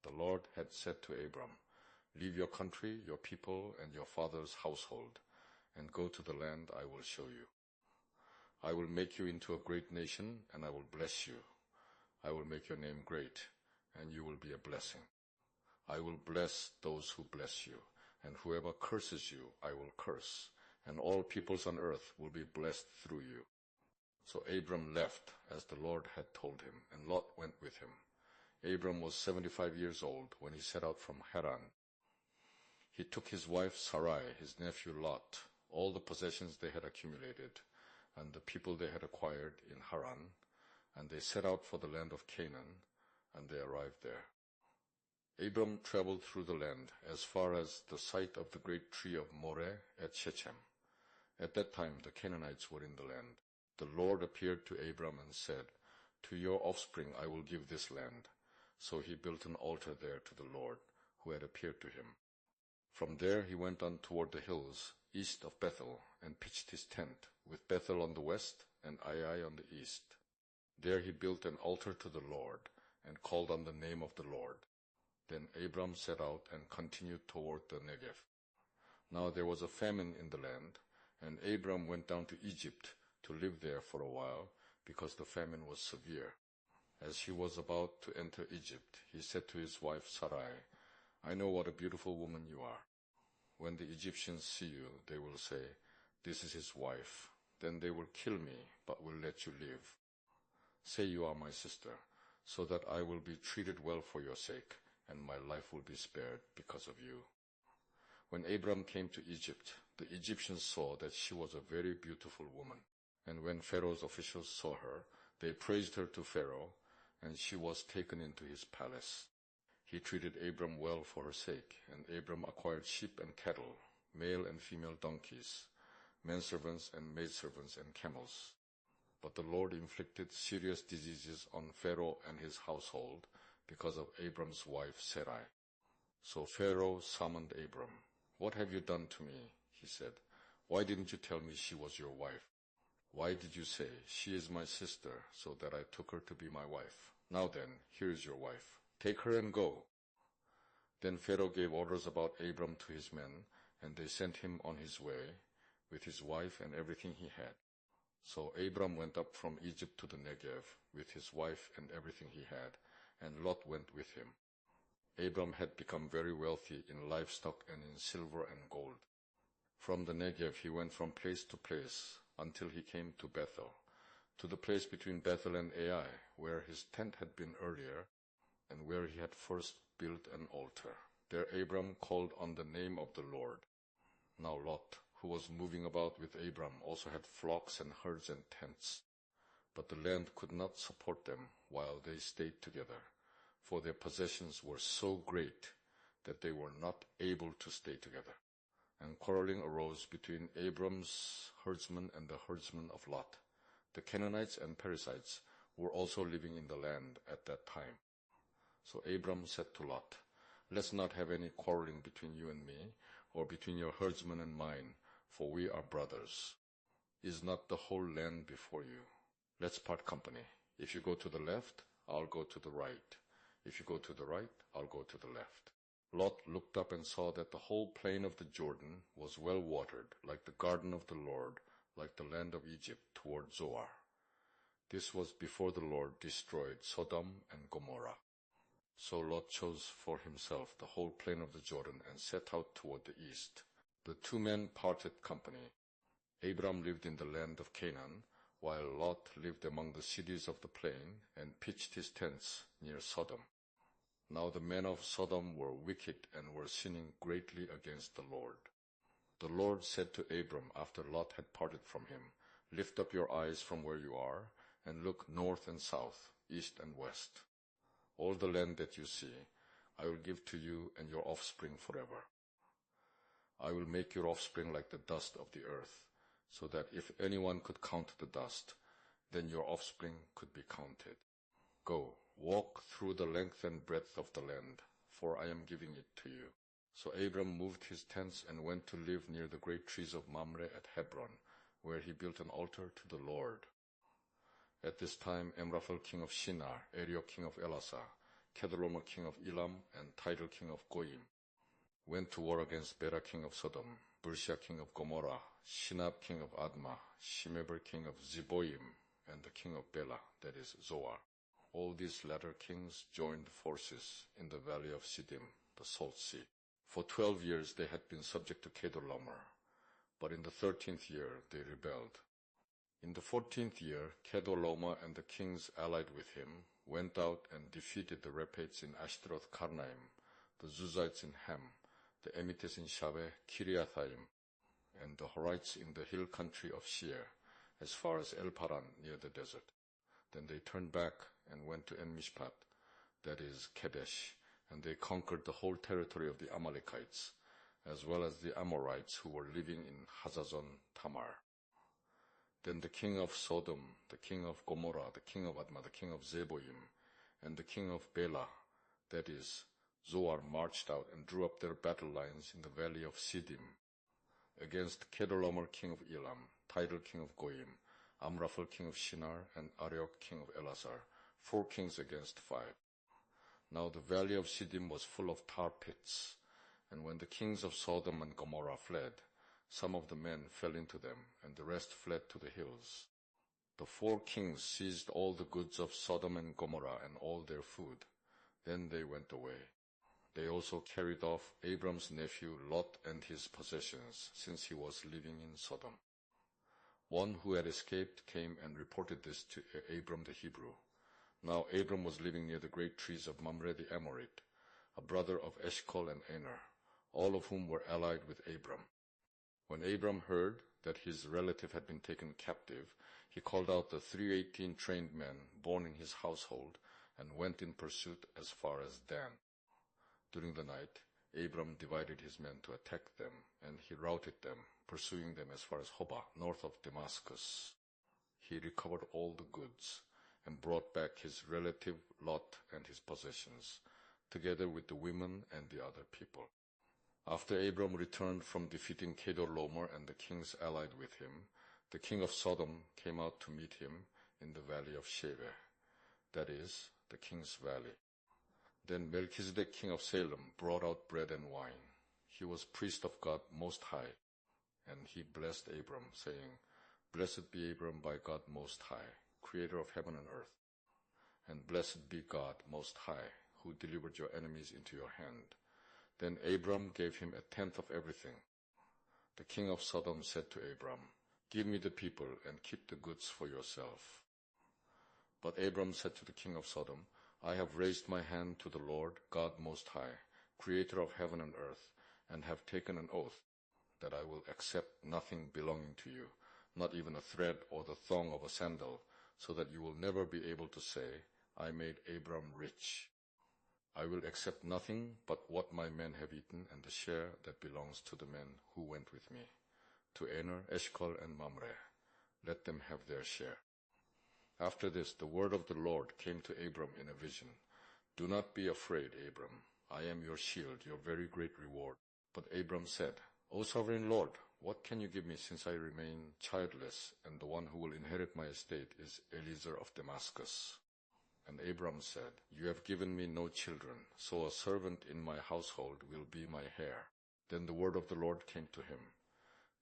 Speaker 1: The Lord had said to Abram, "Leave your country, your people, and your father's household, and go to the land I will show you. I will make you into a great nation, and I will bless you. I will make your name great, and you will be a blessing. I will bless those who bless you, and whoever curses you I will curse, and all peoples on earth will be blessed through you." So Abram left, as the Lord had told him, and Lot went with him. Abram was 75 years old when he set out from Haran. He took his wife Sarai, his nephew Lot, all the possessions they had accumulated, and the people they had acquired in Haran, and they set out for the land of Canaan, and they arrived there. Abram traveled through the land as far as the site of the great tree of Moreh at Shechem. At that time the Canaanites were in the land. The Lord appeared to Abram and said, "To your offspring I will give this land." So he built an altar there to the Lord, who had appeared to him. From there he went on toward the hills, east of Bethel, and pitched his tent, with Bethel on the west and Ai on the east. There he built an altar to the Lord, and called on the name of the Lord. Then Abram set out and continued toward the Negev. Now there was a famine in the land, and Abram went down to Egypt to live there for a while, because the famine was severe. As he was about to enter Egypt, he said to his wife Sarai, "I know what a beautiful woman you are. When the Egyptians see you, they will say, 'This is his wife.' Then they will kill me, but will let you live. Say you are my sister, so that I will be treated well for your sake, and my life will be spared because of you." When Abram came to Egypt, the Egyptians saw that she was a very beautiful woman. And when Pharaoh's officials saw her, they praised her to Pharaoh, and she was taken into his palace. He treated Abram well for her sake, and Abram acquired sheep and cattle, male and female donkeys, menservants and maidservants, and camels. But the Lord inflicted serious diseases on Pharaoh and his household because of Abram's wife Sarai. So Pharaoh summoned Abram. "What have you done to me?" he said. "Why didn't you tell me she was your wife? Why did you say, 'She is my sister,' so that I took her to be my wife? Now then, here is your wife. Take her and go." Then Pharaoh gave orders about Abram to his men, and they sent him on his way with his wife and everything he had. So Abram went up from Egypt to the Negev with his wife and everything he had, and Lot went with him. Abram had become very wealthy in livestock and in silver and gold. From the Negev he went from place to place until he came to Bethel, to the place between Bethel and Ai, where his tent had been earlier, and where he had first built an altar. There Abram called on the name of the Lord. Now Lot, who was moving about with Abram, also had flocks and herds and tents. But the land could not support them while they stayed together, for their possessions were so great that they were not able to stay together. And quarreling arose between Abram's herdsmen and the herdsmen of Lot. The Canaanites and Perizzites were also living in the land at that time. So Abram said to Lot, "Let's not have any quarreling between you and me, or between your herdsmen and mine, for we are brothers. Is not the whole land before you? Let's part company. If you go to the left, I'll go to the right. If you go to the right, I'll go to the left." Lot looked up and saw that the whole plain of the Jordan was well watered, like the garden of the Lord, like the land of Egypt toward Zoar. This was before the Lord destroyed Sodom and Gomorrah. So Lot chose for himself the whole plain of the Jordan and set out toward the east. The two men parted company. Abram lived in the land of Canaan, while Lot lived among the cities of the plain and pitched his tents near Sodom. Now the men of Sodom were wicked and were sinning greatly against the Lord. The Lord said to Abram after Lot had parted from him, "Lift up your eyes from where you are and look north and south, east and west. All the land that you see, I will give to you and your offspring forever. I will make your offspring like the dust of the earth, so that if anyone could count the dust, then your offspring could be counted. Go, walk through the length and breadth of the land, for I am giving it to you." So Abram moved his tents and went to live near the great trees of Mamre at Hebron, where he built an altar to the Lord. At this time Amraphel king of Shinar, Arioch king of Elasah, Kedorlaomer king of Elam, and Tidal king of Goyim went to war against Bera king of Sodom, Birsha king of Gomorrah, Shinab king of Admah, Shemeber king of Zeboim, and the king of Bela, that is Zoar. All these latter kings joined forces in the valley of Siddim, the Salt Sea. For 12 years they had been subject to Kedorlaomer, but in the 13th year they rebelled. In the 14th year, Kedorlaomer and the kings allied with him went out and defeated the Rephaites in Ashtaroth Karnaim, the Zuzites in Ham, the Emites in Shaveh Kiriathaim, and the Horites in the hill country of Shear, as far as El Paran near the desert. Then they turned back and went to En-Mishpat, that is Kadesh, and they conquered the whole territory of the Amalekites, as well as the Amorites who were living in Hazazon Tamar. Then the king of Sodom, the king of Gomorrah, the king of Admah, the king of Zeboim, and the king of Bela, that is Zoar, marched out and drew up their battle lines in the valley of Siddim against Kedorlaomer king of Elam, Tidal king of Goyim, Amraphel king of Shinar, and Arioch king of Elasar, 4 kings against 5. Now the valley of Siddim was full of tar pits, and when the kings of Sodom and Gomorrah fled, some of the men fell into them, and the rest fled to the hills. The 4 kings seized all the goods of Sodom and Gomorrah and all their food. Then they went away. They also carried off Abram's nephew Lot and his possessions, since he was living in Sodom. One who had escaped came and reported this to Abram the Hebrew. Now Abram was living near the great trees of Mamre the Amorite, a brother of Eshcol and Aner, all of whom were allied with Abram. When Abram heard that his relative had been taken captive, he called out the 318 trained men born in his household and went in pursuit as far as Dan. During the night, Abram divided his men to attack them, and he routed them, pursuing them as far as Hobah, north of Damascus. He recovered all the goods and brought back his relative Lot and his possessions, together with the women and the other people. After Abram returned from defeating Kedorlaomer and the kings allied with him, the king of Sodom came out to meet him in the valley of Sheveh, that is, the king's valley. Then Melchizedek king of Salem brought out bread and wine. He was priest of God Most High, and he blessed Abram, saying, "Blessed be Abram by God Most High, creator of heaven and earth. And blessed be God Most High, who delivered your enemies into your hand." Then Abram gave him 1/10 of everything. The king of Sodom said to Abram, "Give me the people and keep the goods for yourself." But Abram said to the king of Sodom, "I have raised my hand to the Lord, God Most High, creator of heaven and earth, and have taken an oath that I will accept nothing belonging to you, not even a thread or the thong of a sandal, so that you will never be able to say, 'I made Abram rich.' I will accept nothing but what my men have eaten and the share that belongs to the men who went with me, to Aner, Eshcol, and Mamre. Let them have their share." After this, the word of the Lord came to Abram in a vision. "Do not be afraid, Abram. I am your shield, your very great reward." But Abram said, "O sovereign Lord, what can you give me since I remain childless, and the one who will inherit my estate is Eliezer of Damascus?" And Abram said, "You have given me no children, so a servant in my household will be my heir." Then the word of the Lord came to him,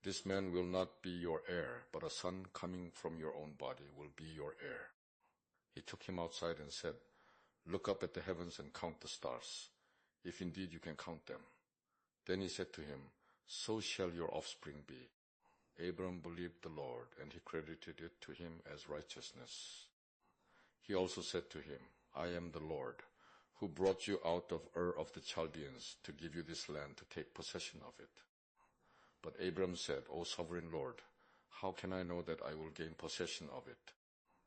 Speaker 1: "This man will not be your heir, but a son coming from your own body will be your heir." He took him outside and said, "Look up at the heavens and count the stars, if indeed you can count them." Then he said to him, "So shall your offspring be." Abram believed the Lord, and he credited it to him as righteousness. He also said to him, "I am the Lord, who brought you out of Ur of the Chaldeans to give you this land to take possession of it." But Abram said, "O sovereign Lord, how can I know that I will gain possession of it?"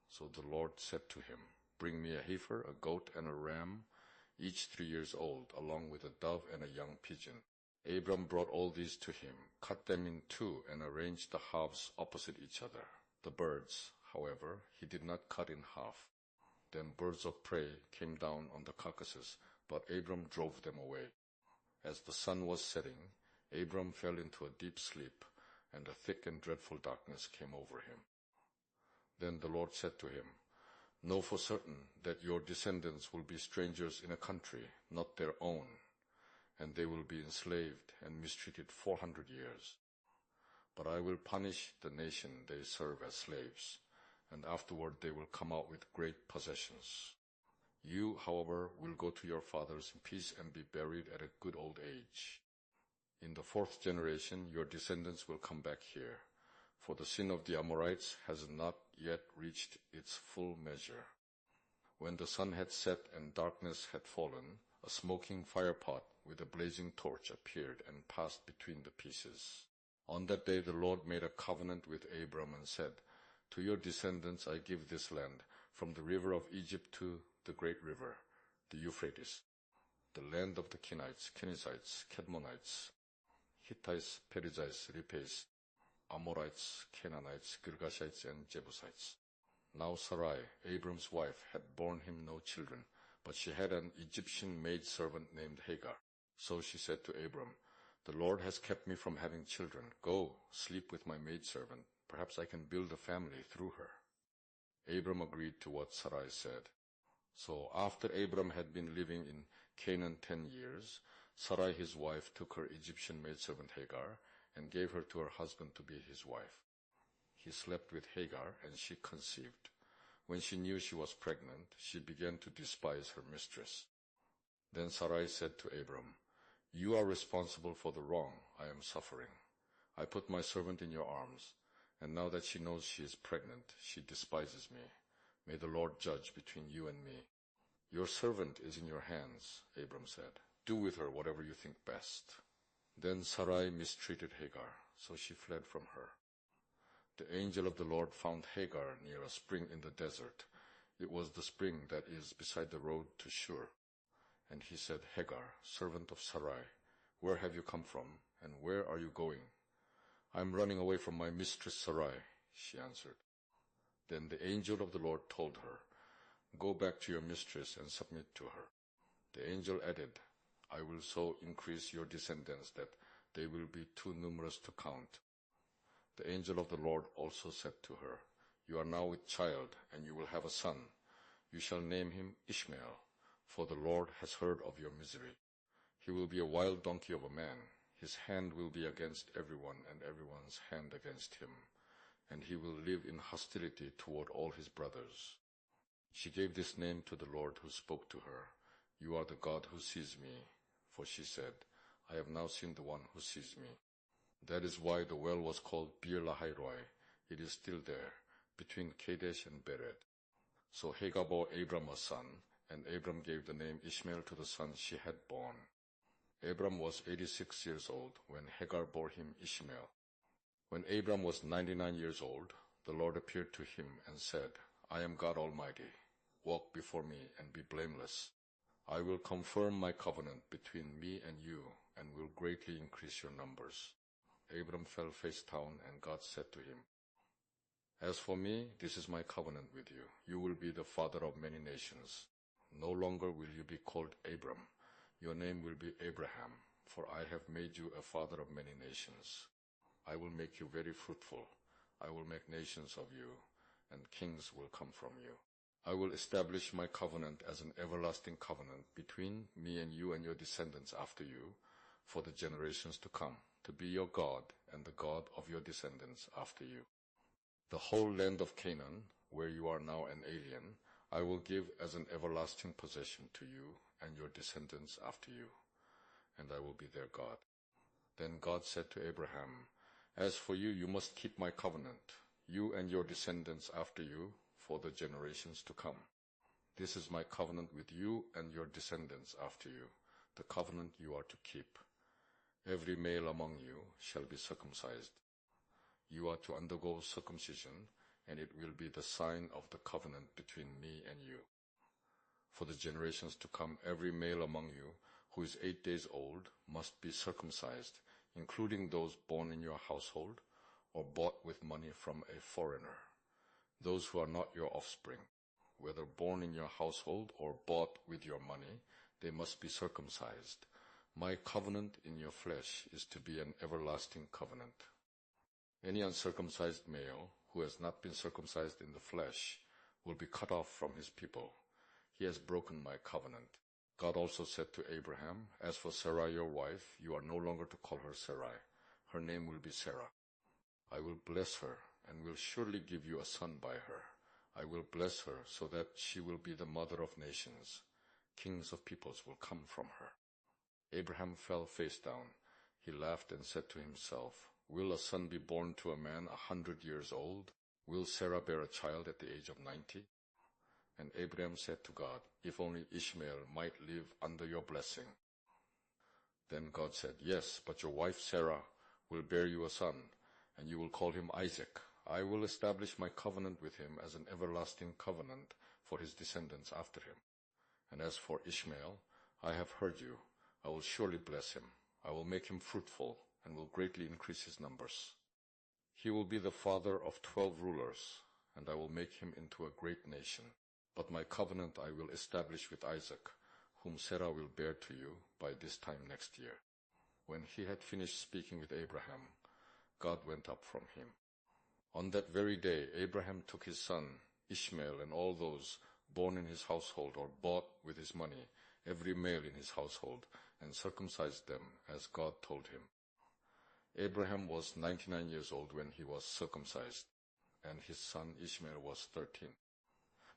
Speaker 1: So the Lord said to him, "Bring me a heifer, a goat, and a ram, each 3 years old, along with a dove and a young pigeon." Abram brought all these to him, cut them in two, and arranged the halves opposite each other. The birds, however, he did not cut in half. Then birds of prey came down on the carcasses, but Abram drove them away. As the sun was setting, Abram fell into a deep sleep, and a thick and dreadful darkness came over him. Then the Lord said to him, "Know for certain that your descendants will be strangers in a country not their own, and they will be enslaved and mistreated 400 years. But I will punish the nation they serve as slaves, and afterward they will come out with great possessions. You, however, will go to your fathers in peace and be buried at a good old age. In the 4th generation your descendants will come back here, for the sin of the Amorites has not yet reached its full measure." When the sun had set and darkness had fallen, a smoking firepot with a blazing torch appeared and passed between the pieces. On that day the Lord made a covenant with Abram and said, "To your descendants I give this land, from the river of Egypt to the great river, the Euphrates, the land of the Kenites, Kenizzites, Kadmonites, Hittites, Perizzites, Rephaites, Amorites, Canaanites, Girgashites, and Jebusites." Now Sarai, Abram's wife, had borne him no children, but she had an Egyptian maidservant named Hagar. So she said to Abram, "The Lord has kept me from having children. Go, sleep with my maidservant. Perhaps I can build a family through her." Abram agreed to what Sarai said. So after Abram had been living in Canaan 10 years, Sarai his wife took her Egyptian maidservant Hagar and gave her to her husband to be his wife. He slept with Hagar, and she conceived. When she knew she was pregnant, she began to despise her mistress. Then Sarai said to Abram, "You are responsible for the wrong I am suffering. I put my servant in your arms, and now that she knows she is pregnant, she despises me. May the Lord judge between you and me." "Your servant is in your hands," Abram said. "Do with her whatever you think best." Then Sarai mistreated Hagar, so she fled from her. The angel of the Lord found Hagar near a spring in the desert. It was the spring that is beside the road to Shur. And he said, "Hagar, servant of Sarai, where have you come from, and where are you going?" "I am running away from my mistress Sarai," she answered. Then the angel of the Lord told her, "Go back to your mistress and submit to her." The angel added, "I will so increase your descendants that they will be too numerous to count." The angel of the Lord also said to her, "You are now with child, and you will have a son. You shall name him Ishmael, for the Lord has heard of your misery. He will be a wild donkey of a man. His hand will be against everyone, and everyone's hand against him, and he will live in hostility toward all his brothers." She gave this name to the Lord who spoke to her, "You are the God who sees me," for she said, "I have now seen the one who sees me." That is why the well was called Bir Lahairoi. It is still there, between Kadesh and Bered. So Hagar bore Abram a son, and Abram gave the name Ishmael to the son she had born. Abram was 86 years old when Hagar bore him Ishmael. When Abram was 99 years old, the Lord appeared to him and said, "I am God Almighty. Walk before me and be blameless. I will confirm my covenant between me and you, and will greatly increase your numbers." Abram fell face down, and God said to him, "As for me, this is my covenant with you. You will be the father of many nations. No longer will you be called Abram. Your name will be Abraham, for I have made you a father of many nations. I will make you very fruitful. I will make nations of you, and kings will come from you." I will establish my covenant as an everlasting covenant between me and you and your descendants after you for the generations to come, to be your God and the God of your descendants after you. The whole land of Canaan, where you are now an alien, I will give as an everlasting possession to you and your descendants after you, and I will be their God. Then God said to Abraham, As for you, you must keep my covenant, you and your descendants after you, for the generations to come. This is my covenant with you and your descendants after you, the covenant you are to keep. Every male among you shall be circumcised. You are to undergo circumcision, and it will be the sign of the covenant between me and you. For the generations to come, every male among you who is 8 days old must be circumcised, including those born in your household or bought with money from a foreigner. Those who are not your offspring, whether born in your household or bought with your money, they must be circumcised. My covenant in your flesh is to be an everlasting covenant. Any uncircumcised male who has not been circumcised in the flesh will be cut off from his people. He has broken my covenant. God also said to Abraham, As for Sarai your wife, you are no longer to call her Sarai. Her name will be Sarah. I will bless her and will surely give you a son by her. I will bless her so that she will be the mother of nations. Kings of peoples will come from her. Abraham fell face down. He laughed and said to himself, Will a son be born to a man 100 years old? Will Sarah bear a child at the age of 90? And Abraham said to God, If only Ishmael might live under your blessing. Then God said, Yes, but your wife Sarah will bear you a son, and you will call him Isaac. I will establish my covenant with him as an everlasting covenant for his descendants after him. And as for Ishmael, I have heard you. I will surely bless him. I will make him fruitful and will greatly increase his numbers. He will be the father of 12 rulers, and I will make him into a great nation. But my covenant I will establish with Isaac, whom Sarah will bear to you by this time next year. When he had finished speaking with Abraham, God went up from him. On that very day, Abraham took his son Ishmael and all those born in his household or bought with his money, every male in his household, and circumcised them as God told him. Abraham was 99 years old when he was circumcised, and his son Ishmael was 13.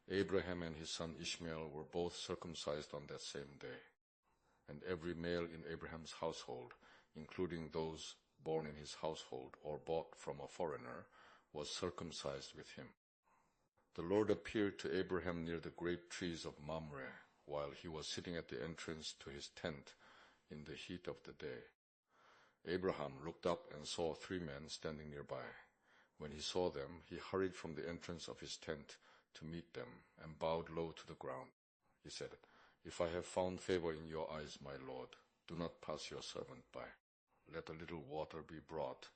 Speaker 1: Abraham and his son Ishmael were both circumcised on that same day, and every male in Abraham's household, including those born in his household or bought from a foreigner, was circumcised with him. The Lord appeared to Abraham near the great trees of Mamre, while he was sitting at the entrance to his tent in the heat of the day. Abraham looked up and saw 3 men standing nearby. When he saw them, he hurried from the entrance of his tent to meet them and bowed low to the ground. He said, If I have found favor in your eyes, my Lord, do not pass your servant by. Let a little water be brought,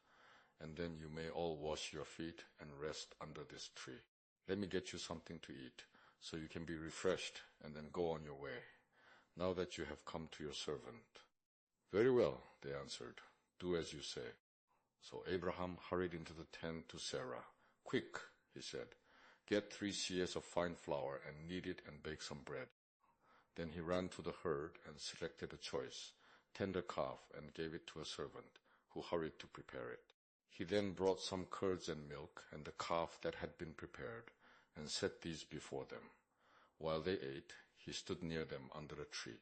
Speaker 1: and then you may all wash your feet and rest under this tree. Let me get you something to eat, so you can be refreshed and then go on your way, now that you have come to your servant. Very well, they answered. Do as you say. So Abraham hurried into the tent to Sarah. Quick, he said, get 3 seahs of fine flour and knead it and bake some bread. Then he ran to the herd and selected a choice, tender calf, and gave it to a servant, who hurried to prepare it. He then brought some curds and milk and the calf that had been prepared, and set these before them. While they ate, he stood near them under a tree.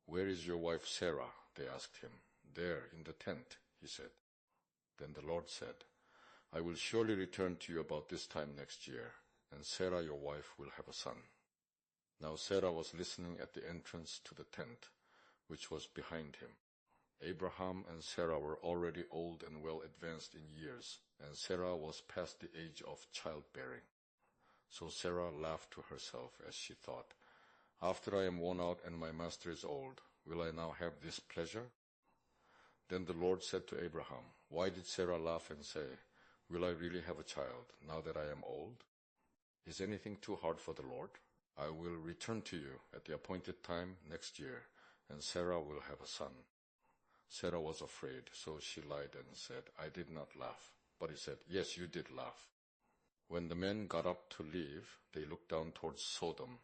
Speaker 1: Where is your wife Sarah? They asked him. There, in the tent, he said. Then the Lord said, I will surely return to you about this time next year, and Sarah your wife will have a son. Now Sarah was listening at the entrance to the tent, which was behind him. Abraham and Sarah were already old and well advanced in years, and Sarah was past the age of childbearing. So Sarah laughed to herself as she thought, After I am worn out and my master is old, will I now have this pleasure? Then the Lord said to Abraham, Why did Sarah laugh and say, Will I really have a child now that I am old? Is anything too hard for the Lord? I will return to you at the appointed time next year, and Sarah will have a son. Sarah was afraid, so she lied and said, I did not laugh. But he said, Yes, you did laugh. When the men got up to leave, they looked down towards Sodom,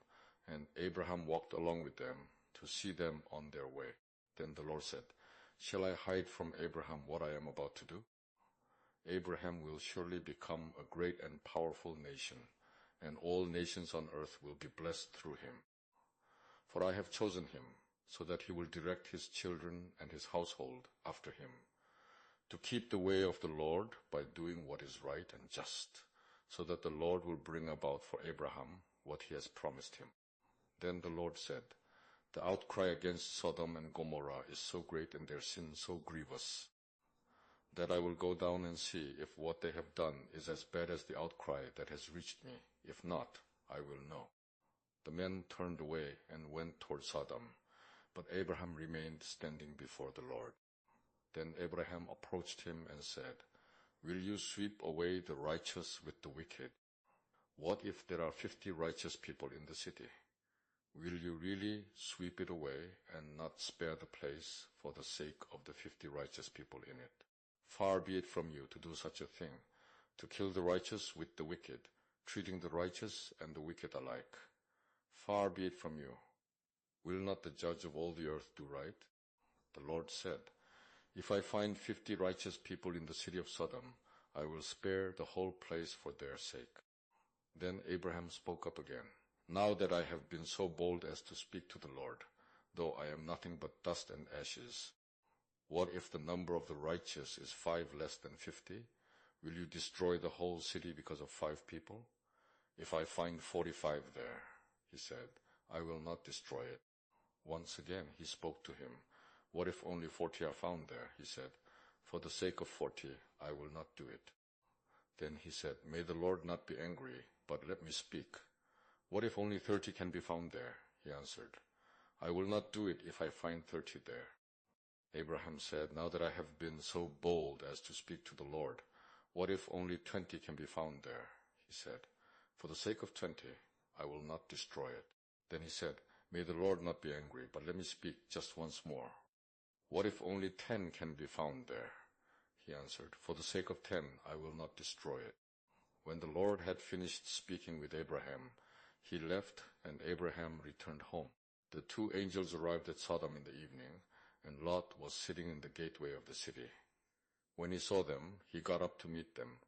Speaker 1: and Abraham walked along with them to see them on their way. Then the Lord said, "Shall I hide from Abraham what I am about to do? Abraham will surely become a great and powerful nation, and all nations on earth will be blessed through him. For I have chosen him, so that he will direct his children and his household after him, to keep the way of the Lord by doing what is right and just, so that the Lord will bring about for Abraham what he has promised him." Then the Lord said, "The outcry against Sodom and Gomorrah is so great and their sin so grievous, that I will go down and see if what they have done is as bad as the outcry that has reached me. If not, I will know." The men turned away and went toward Sodom, but Abraham remained standing before the Lord. Then Abraham approached him and said, "Will you sweep away the righteous with the wicked? What if there are 50 righteous people in the city? Will you really sweep it away and not spare the place for the sake of the 50 righteous people in it? Far be it from you to do such a thing, to kill the righteous with the wicked, treating the righteous and the wicked alike. Far be it from you. Will not the judge of all the earth do right?" The Lord said, "If I find 50 righteous people in the city of Sodom, I will spare the whole place for their sake." Then Abraham spoke up again, "Now that I have been so bold as to speak to the Lord, though I am nothing but dust and ashes, what if the number of the righteous is 5 less than 50? Will you destroy the whole city because of 5 people? If I find 45 there," he said, "I will not destroy it." Once again he spoke to him. "What if only 40 are found there?" he said. "For the sake of 40, I will not do it." Then he said, "May the Lord not be angry, but let me speak. What if only 30 can be found there?" He answered, "I will not do it if I find 30 there." Abraham said, "Now that I have been so bold as to speak to the Lord, what if only 20 can be found there?" He said, "For the sake of 20, I will not destroy it." Then he said, "May the Lord not be angry, but let me speak just once more. What if only 10 can be found there?" He answered, "For the sake of 10, I will not destroy it." When the Lord had finished speaking with Abraham, he left, and Abraham returned home. The 2 angels arrived at Sodom in the evening, and Lot was sitting in the gateway of the city. When he saw them, he got up to meet them,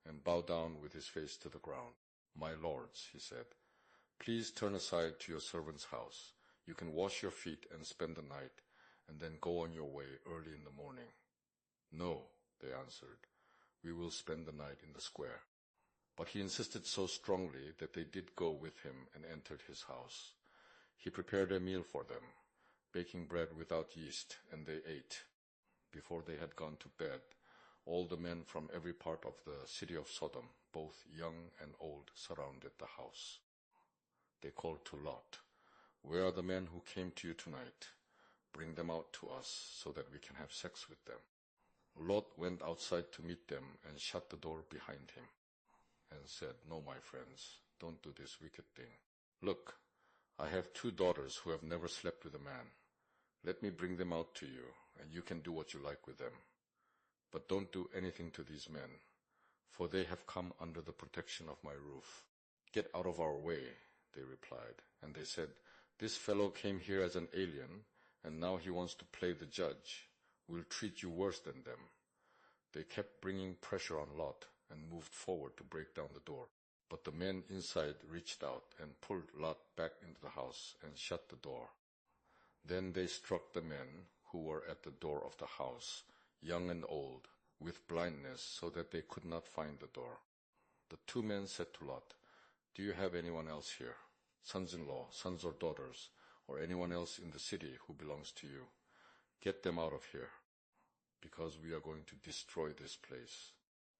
Speaker 1: and bowed down with his face to the ground. "My lords," he said, "please turn aside to your servant's house. You can wash your feet and spend the night, and then go on your way early in the morning." "No," they answered, "we will spend the night in the square." But he insisted so strongly that they did go with him and entered his house. He prepared a meal for them, baking bread without yeast, and they ate. Before they had gone to bed, all the men from every part of the city of Sodom, both young and old, surrounded the house. They called to Lot, "Where are the men who came to you tonight? Bring them out to us so that we can have sex with them." Lot went outside to meet them and shut the door behind him and said, "No, my friends, don't do this wicked thing. Look, I have 2 daughters who have never slept with a man. Let me bring them out to you, and you can do what you like with them. But don't do anything to these men, for they have come under the protection of my roof." "Get out of our way," they replied. And they said, "This fellow came here as an alien, and now he wants to play the judge. We'll treat you worse than them." They kept bringing pressure on Lot and moved forward to break down the door. But the men inside reached out and pulled Lot back into the house and shut the door. Then they struck the men who were at the door of the house, young and old, with blindness, so that they could not find the door. The 2 men said to Lot, "Do you have anyone else here, sons-in-law, sons or daughters, or anyone else in the city who belongs to you? Get them out of here, because we are going to destroy this place.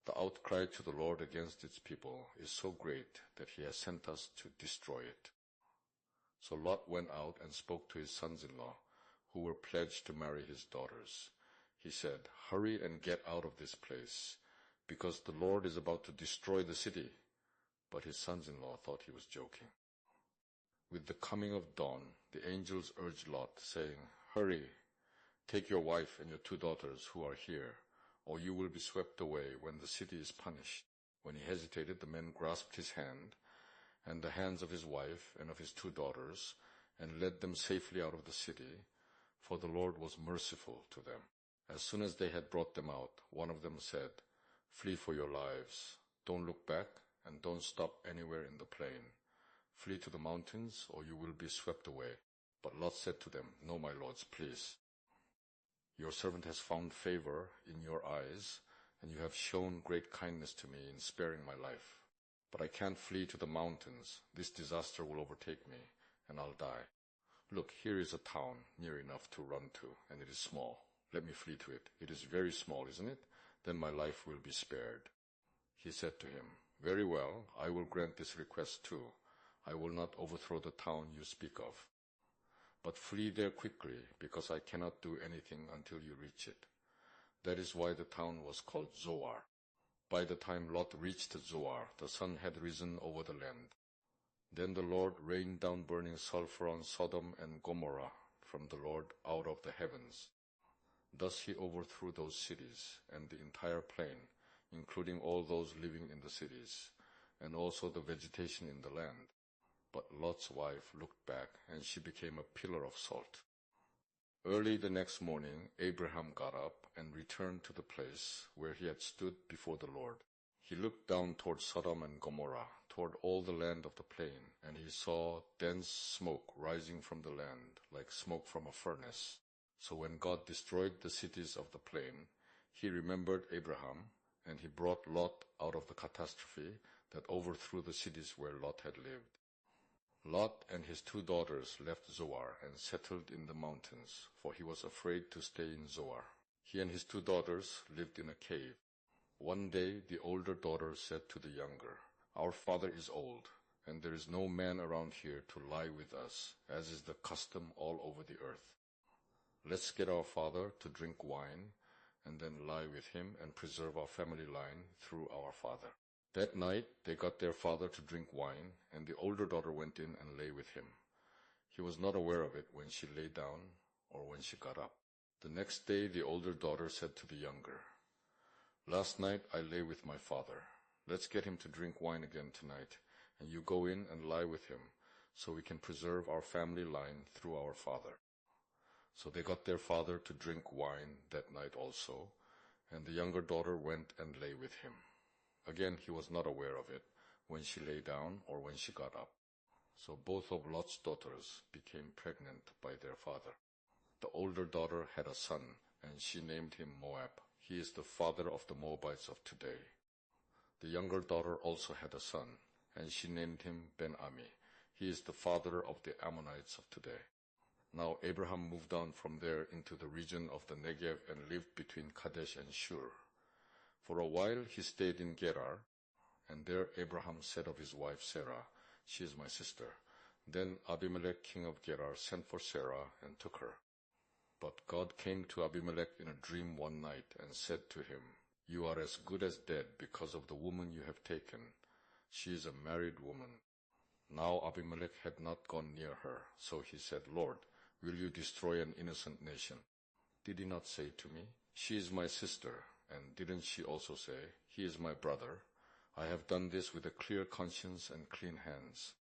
Speaker 1: The outcry to the Lord against its people is so great that he has sent us to destroy it." So Lot went out and spoke to his sons-in-law, who were pledged to marry his daughters. He said, "Hurry and get out of this place, because the Lord is about to destroy the city." But his sons-in-law thought he was joking. With the coming of dawn, the angels urged Lot, saying, "Hurry, take your wife and your 2 daughters who are here, or you will be swept away when the city is punished." When he hesitated, the men grasped his hand and the hands of his wife and of his 2 daughters, and led them safely out of the city, for the Lord was merciful to them. As soon as they had brought them out, one of them said, "Flee for your lives. Don't look back, and don't stop anywhere in the plain. Flee to the mountains, or you will be swept away." But Lot said to them, "No, my lords, please. Your servant has found favor in your eyes, and you have shown great kindness to me in sparing my life. But I can't flee to the mountains. This disaster will overtake me, and I'll die. Look, here is a town near enough to run to, and it is small. Let me flee to it. It is very small, isn't it? Then my life will be spared." He said to him, "Very well, I will grant this request too. I will not overthrow the town you speak of. But flee there quickly, because I cannot do anything until you reach it." That is why the town was called Zoar. By the time Lot reached Zoar, the sun had risen over the land. Then the Lord rained down burning sulfur on Sodom and Gomorrah from the Lord out of the heavens. Thus he overthrew those cities and the entire plain, including all those living in the cities, and also the vegetation in the land. But Lot's wife looked back, and she became a pillar of salt. Early the next morning, Abraham got up and returned to the place where he had stood before the Lord. He looked down toward Sodom and Gomorrah, toward all the land of the plain, and he saw dense smoke rising from the land, like smoke from a furnace. So when God destroyed the cities of the plain, he remembered Abraham, and he brought Lot out of the catastrophe that overthrew the cities where Lot had lived. Lot and his 2 daughters left Zoar and settled in the mountains, for he was afraid to stay in Zoar. He and his 2 daughters lived in a cave. One day the older daughter said to the younger, "Our father is old, and there is no man around here to lie with us, as is the custom all over the earth. Let's get our father to drink wine, and then lie with him and preserve our family line through our father." That night they got their father to drink wine, and the older daughter went in and lay with him. He was not aware of it when she lay down or when she got up. The next day the older daughter said to the younger, "Last night I lay with my father. Let's get him to drink wine again tonight, and you go in and lie with him, so we can preserve our family line through our father." So they got their father to drink wine that night also, and the younger daughter went and lay with him. Again he was not aware of it when she lay down or when she got up. So both of Lot's daughters became pregnant by their father. The older daughter had a son, and she named him Moab. He is the father of the Moabites of today. The younger daughter also had a son, and she named him Ben-Ami. He is the father of the Ammonites of today. Now Abraham moved on from there into the region of the Negev and lived between Kadesh and Shur. For a while he stayed in Gerar, and there Abraham said of his wife Sarah, "She is my sister." Then Abimelech king of Gerar sent for Sarah and took her. But God came to Abimelech in a dream one night and said to him, "You are as good as dead because of the woman you have taken. She is a married woman." Now Abimelech had not gone near her, so he said, "Lord, will you destroy an innocent nation? Did he not say to me, 'She is my sister'? And didn't she also say, 'He is my brother'? I have done this with a clear conscience and clean hands."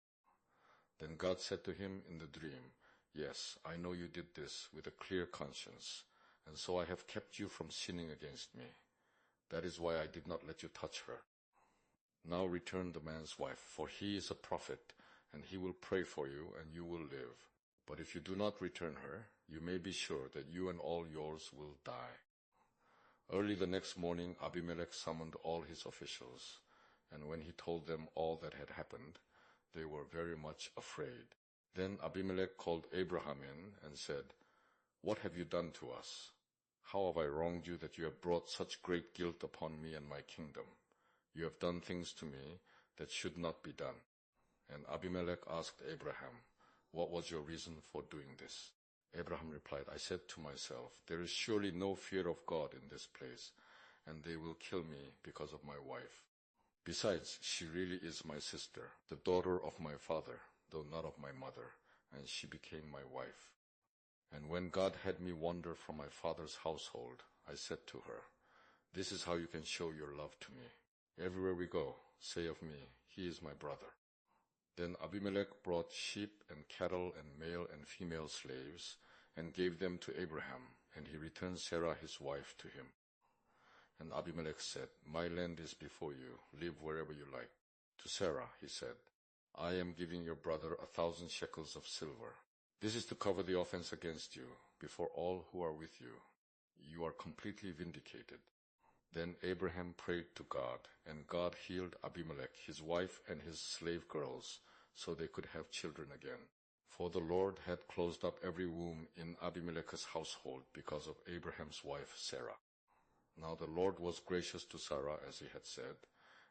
Speaker 1: Then God said to him in the dream, "Yes, I know you did this with a clear conscience, and so I have kept you from sinning against me. That is why I did not let you touch her. Now return the man's wife, for he is a prophet, and he will pray for you, and you will live. But if you do not return her, you may be sure that you and all yours will die." Early the next morning Abimelech summoned all his officials, and when he told them all that had happened, they were very much afraid. Then Abimelech called Abraham in and said, "What have you done to us? How have I wronged you that you have brought such great guilt upon me and my kingdom? You have done things to me that should not be done." And Abimelech asked Abraham, "What was your reason for doing this?" Abraham replied, "I said to myself, there is surely no fear of God in this place, and they will kill me because of my wife. Besides, she really is my sister, the daughter of my father, though not of my mother, and she became my wife. And when God had me wander from my father's household, I said to her, 'This is how you can show your love to me. Everywhere we go, say of me, he is my brother." Then Abimelech brought sheep and cattle and male and female slaves and gave them to Abraham, and he returned Sarah his wife to him. And Abimelech said, "My land is before you, live wherever you like." To Sarah he said, "I am giving your brother 1,000 shekels of silver. This is to cover the offense against you before all who are with you. You are completely vindicated." Then Abraham prayed to God, and God healed Abimelech, his wife, and his slave girls, so they could have children again. For the Lord had closed up every womb in Abimelech's household because of Abraham's wife Sarah. Now the Lord was gracious to Sarah as he had said,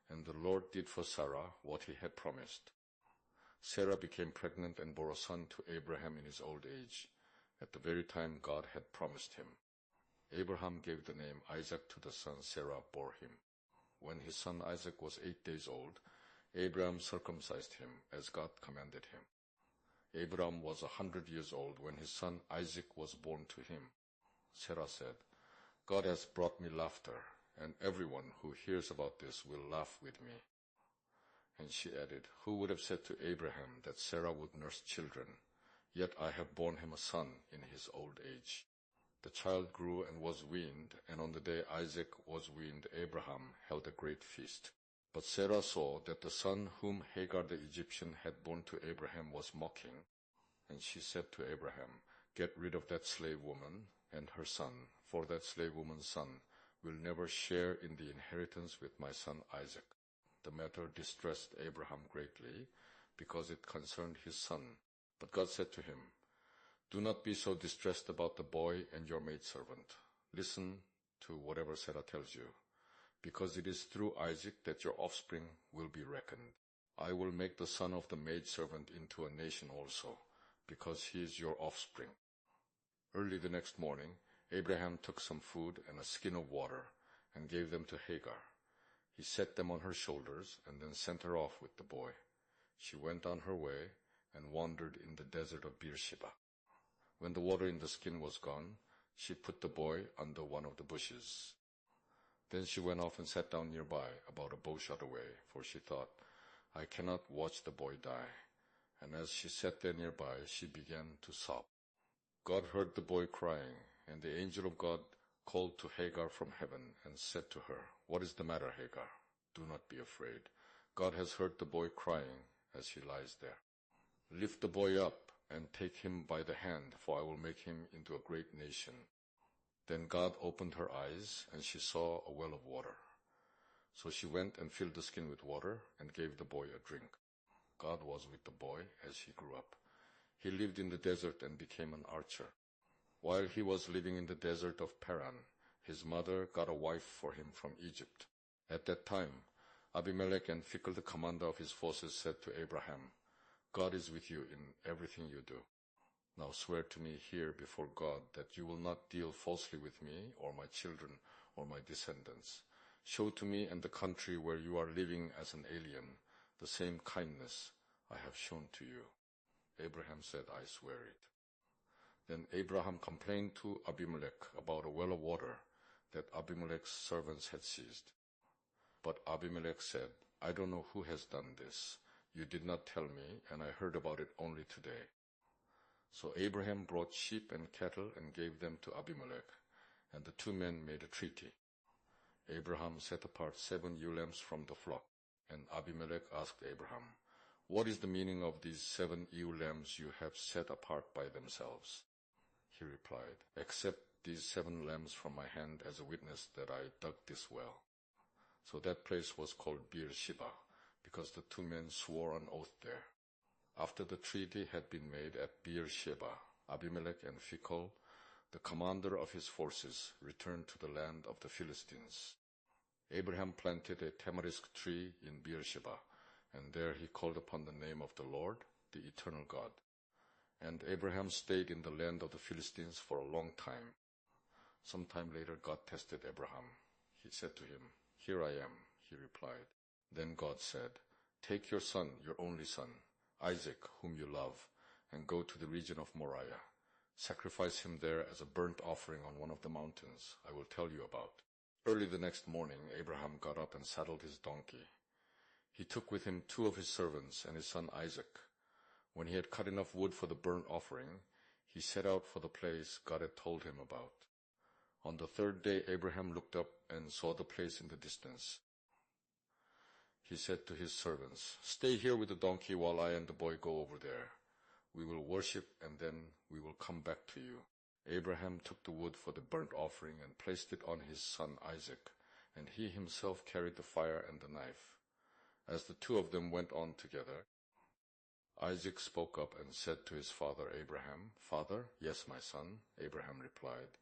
Speaker 1: and the Lord did for Sarah what he had promised. Sarah became pregnant and bore a son to Abraham in his old age, at the very time God had promised him. Abraham gave the name Isaac to the son Sarah bore him. When his son Isaac was 8 days old, Abraham circumcised him as God commanded him. Abraham was 100 years old when his son Isaac was born to him. Sarah said, "God has brought me laughter, and everyone who hears about this will laugh with me." And she added, "Who would have said to Abraham that Sarah would nurse children? Yet I have borne him a son in his old age." The child grew and was weaned, and on the day Isaac was weaned, Abraham held a great feast. But Sarah saw that the son whom Hagar the Egyptian had borne to Abraham was mocking, and she said to Abraham, "Get rid of that slave woman and her son, for that slave woman's son will never share in the inheritance with my son Isaac." The matter distressed Abraham greatly, because it concerned his son. But God said to him, "Do not be so distressed about the boy and your maidservant. Listen to whatever Sarah tells you, because it is through Isaac that your offspring will be reckoned. I will make the son of the maidservant into a nation also, because he is your offspring." Early the next morning, Abraham took some food and a skin of water and gave them to Hagar. He set them on her shoulders and then sent her off with the boy. She went on her way and wandered in the desert of Beersheba. When the water in the skin was gone, she put the boy under one of the bushes. Then she went off and sat down nearby, about a bowshot away, for she thought, "I cannot watch the boy die." And as she sat there nearby, she began to sob. God heard the boy crying, and the angel of God called to Hagar from heaven and said to her, "What is the matter, Hagar? Do not be afraid. God has heard the boy crying as he lies there. Lift the boy up and take him by the hand, for I will make him into a great nation." Then God opened her eyes, and she saw a well of water. So she went and filled the skin with water and gave the boy a drink. God was with the boy as he grew up. He lived in the desert and became an archer. While he was living in the desert of Paran, his mother got a wife for him from Egypt. At that time, Abimelech and Phicol, the commander of his forces, said to Abraham, "God is with you in everything you do. Now swear to me here before God that you will not deal falsely with me or my children or my descendants. Show to me and the country where you are living as an alien the same kindness I have shown to you." Abraham said, "I swear it." Then Abraham complained to Abimelech about a well of water that Abimelech's servants had seized. But Abimelech said, "I don't know who has done this. You did not tell me, and I heard about it only today." So Abraham brought sheep and cattle and gave them to Abimelech, and the two men made a treaty. Abraham set apart 7 ewe lambs from the flock, and Abimelech asked Abraham, "What is the meaning of these 7 ewe lambs you have set apart by themselves?" He replied, "Accept these 7 lambs from my hand as a witness that I dug this well." So that place was called Beersheba, because the two men swore an oath there. After the treaty had been made at Beersheba, Abimelech and Phicol, the commander of his forces, returned to the land of the Philistines. Abraham planted a tamarisk tree in Beersheba, and there he called upon the name of the Lord, the eternal God. And Abraham stayed in the land of the Philistines for a long time. Some time later God tested Abraham. He said to him, "Here I am," he replied. Then God said, "Take your son, your only son, Isaac, whom you love, and go to the region of Moriah. Sacrifice him there as a burnt offering on one of the mountains I will tell you about." Early the next morning, Abraham got up and saddled his donkey. He took with him 2 of his servants and his son Isaac. When he had cut enough wood for the burnt offering, he set out for the place God had told him about. On the 3rd day, Abraham looked up and saw the place in the distance. He said to his servants, "Stay here with the donkey while I and the boy go over there. We will worship and then we will come back to you." Abraham took the wood for the burnt offering and placed it on his son Isaac, and he himself carried the fire and the knife. As the 2 of them went on together, Isaac spoke up and said to his father Abraham, "Father?" "Yes, my son," Abraham replied.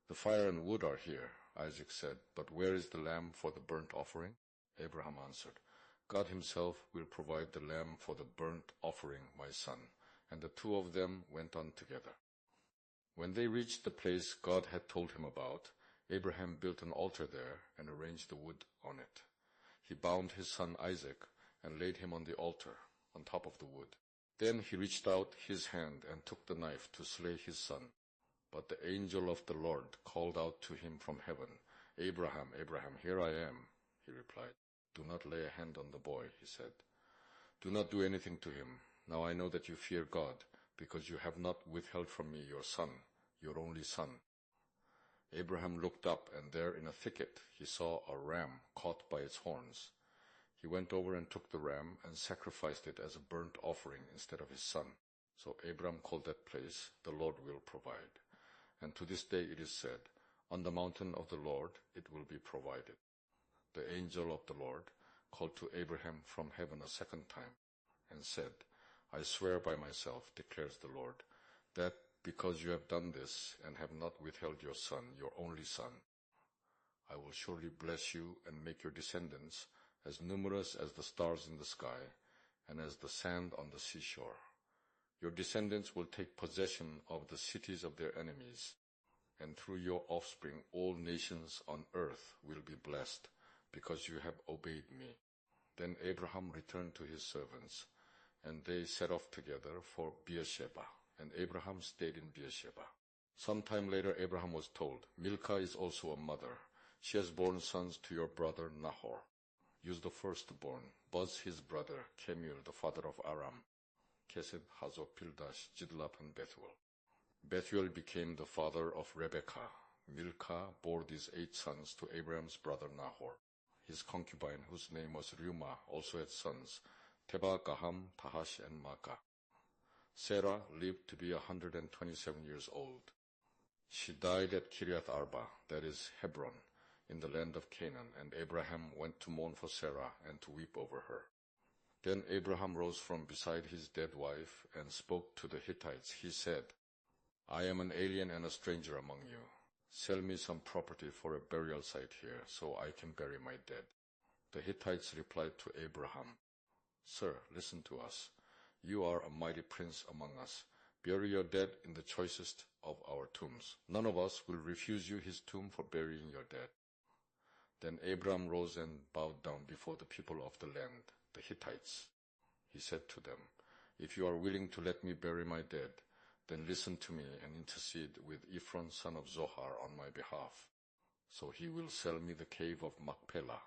Speaker 1: "The fire and wood are here," Isaac said, "but where is the lamb for the burnt offering?" Abraham answered, "God himself will provide the lamb for the burnt offering, my son." And the 2 of them went on together. When they reached the place God had told him about, Abraham built an altar there and arranged the wood on it. He bound his son Isaac and laid him on the altar, on top of the wood. Then he reached out his hand and took the knife to slay his son. But the angel of the Lord called out to him from heaven, "Abraham, Abraham, here I am." He replied, "Do not lay a hand on the boy," he said. "Do not do anything to him. Now I know that you fear God, because you have not withheld from me your son, your only son." Abraham looked up, and there in a thicket he saw a ram caught by its horns. He went over and took the ram and sacrificed it as a burnt offering instead of his son. So Abraham called that place, "The Lord will provide." And to this day it is said, "On the mountain of the Lord it will be provided." The angel of the Lord called to Abraham from heaven a second time and said, "I swear by myself, declares the Lord, that because you have done this and have not withheld your son, your only son, I will surely bless you and make your descendants as numerous as the stars in the sky and as the sand on the seashore. Your descendants will take possession of the cities of their enemies, and through your offspring all nations on earth will be blessed, because you have obeyed me." Then Abraham returned to his servants, and they set off together for Beersheba, and Abraham stayed in Beersheba. Some time later Abraham was told, "Milcah is also a mother. She has borne sons to your brother Nahor. Use the firstborn, Buz his brother, Kemuel the father of Aram, Kesed, Hazor, Pildash, Jidlaph, and Bethuel." Bethuel became the father of Rebekah. Milcah bore these 8 sons to Abraham's brother Nahor. His concubine, whose name was Reumah, also had sons, Tebah, Gaham, Tahash, and Maacah. Sarah lived to be 127 years old. She died at Kiriath Arba, that is Hebron, in the land of Canaan, and Abraham went to mourn for Sarah and to weep over her. Then Abraham rose from beside his dead wife and spoke to the Hittites. He said, "I am an alien and a stranger among you. Sell me some property for a burial site here, so I can bury my dead." The Hittites replied to Abraham, "Sir, listen to us. You are a mighty prince among us. Bury your dead in the choicest of our tombs. None of us will refuse you his tomb for burying your dead." Then Abraham rose and bowed down before the people of the land, the Hittites. He said to them, "If you are willing to let me bury my dead, then listen to me and intercede with Ephron son of Zohar on my behalf. So he will sell me the cave of Machpelah,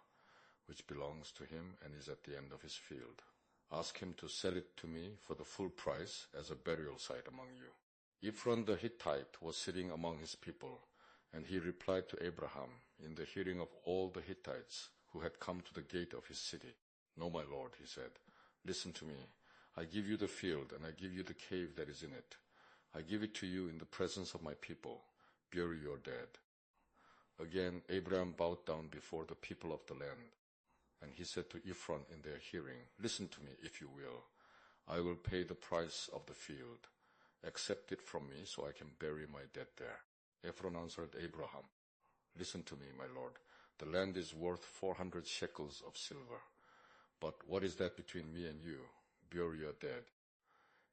Speaker 1: which belongs to him and is at the end of his field. Ask him to sell it to me for the full price as a burial site among you." Ephron the Hittite was sitting among his people, and he replied to Abraham in the hearing of all the Hittites who had come to the gate of his city. "No, my lord," he said, "listen to me. I give you the field, and I give you the cave that is in it. I give it to you in the presence of my people. Bury your dead." Again Abraham bowed down before the people of the land, and he said to Ephron in their hearing, "Listen to me, if you will. I will pay the price of the field. Accept it from me so I can bury my dead there." Ephron answered Abraham, "Listen to me, my lord. The land is worth 400 shekels of silver. But what is that between me and you? Bury your dead."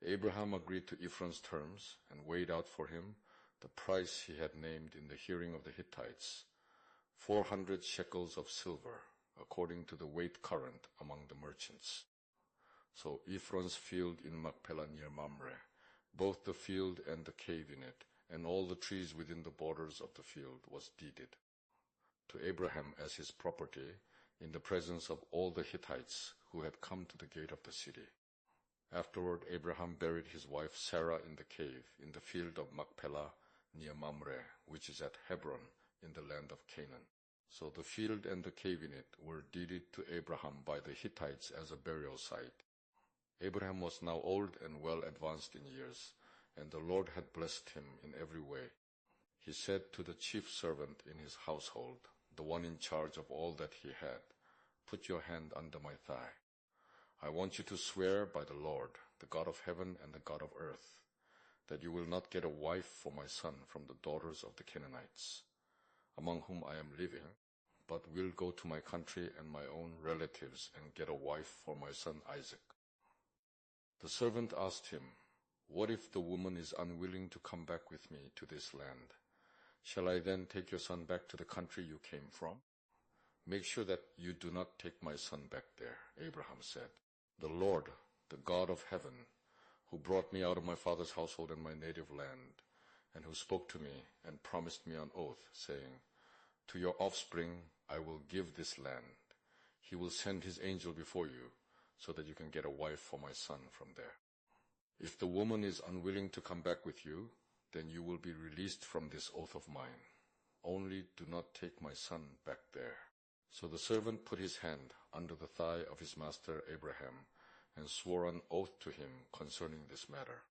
Speaker 1: Abraham agreed to Ephron's terms and weighed out for him the price he had named in the hearing of the Hittites, 400 shekels of silver, according to the weight current among the merchants. So Ephron's field in Machpelah near Mamre, both the field and the cave in it, and all the trees within the borders of the field, was deeded. to Abraham as his property in the presence of all the Hittites who had come to the gate of the city. Afterward, Abraham buried his wife Sarah in the cave in the field of Machpelah near Mamre, which is at Hebron in the land of Canaan. So the field and the cave in it were deeded to Abraham by the Hittites as a burial site. Abraham was now old and well advanced in years, and the Lord had blessed him in every way. He said to the chief servant in his household, the one in charge of all that he had, "Put your hand under my thigh. I want you to swear by the Lord, the God of heaven and the God of earth, that you will not get a wife for my son from the daughters of the Canaanites, among whom I am living, but will go to my country and my own relatives and get a wife for my son Isaac." The servant asked him, "What if the woman is unwilling to come back with me to this land? Shall I then take your son back to the country you came from?" "Make sure that you do not take my son back there," Abraham said. "The Lord, the God of heaven, who brought me out of my father's household and my native land, and who spoke to me and promised me on oath, saying, 'To your offspring I will give this land,' he will send his angel before you, so that you can get a wife for my son from there. If the woman is unwilling to come back with you, then you will be released from this oath of mine. Only do not take my son back there." So the servant put his hand under the thigh of his master Abraham and swore an oath to him concerning this matter.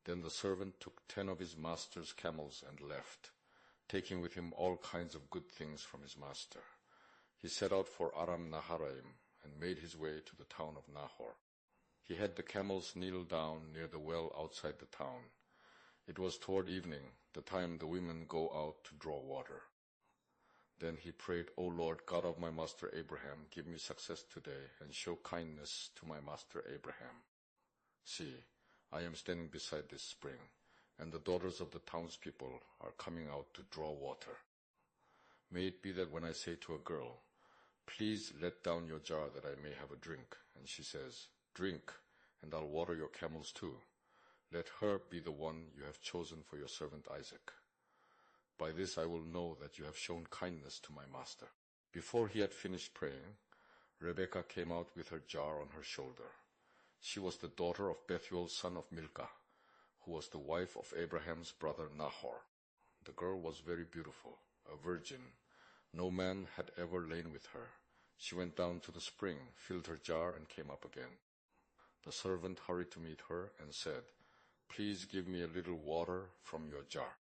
Speaker 1: Then the servant took 10 of his master's camels and left, taking with him all kinds of good things from his master. He set out for Aram Naharaim and made his way to the town of Nahor. He had the camels kneel down near the well outside the town. It was toward evening, the time the women go out to draw water. Then he prayed, "O Lord, God of my master Abraham, give me success today and show kindness to my master Abraham. See, I am standing beside this spring, and the daughters of the townspeople are coming out to draw water. May it be that when I say to a girl, 'Please let down your jar that I may have a drink,' and she says, 'Drink, and I'll water your camels too,' let her be the one you have chosen for your servant Isaac. By this I will know that you have shown kindness to my master." Before he had finished praying, Rebekah came out with her jar on her shoulder. She was the daughter of Bethuel son of Milcah, who was the wife of Abraham's brother Nahor. The girl was very beautiful, a virgin. No man had ever lain with her. She went down to the spring, filled her jar, and came up again. The servant hurried to meet her and said, "Please give me a little water from your jar."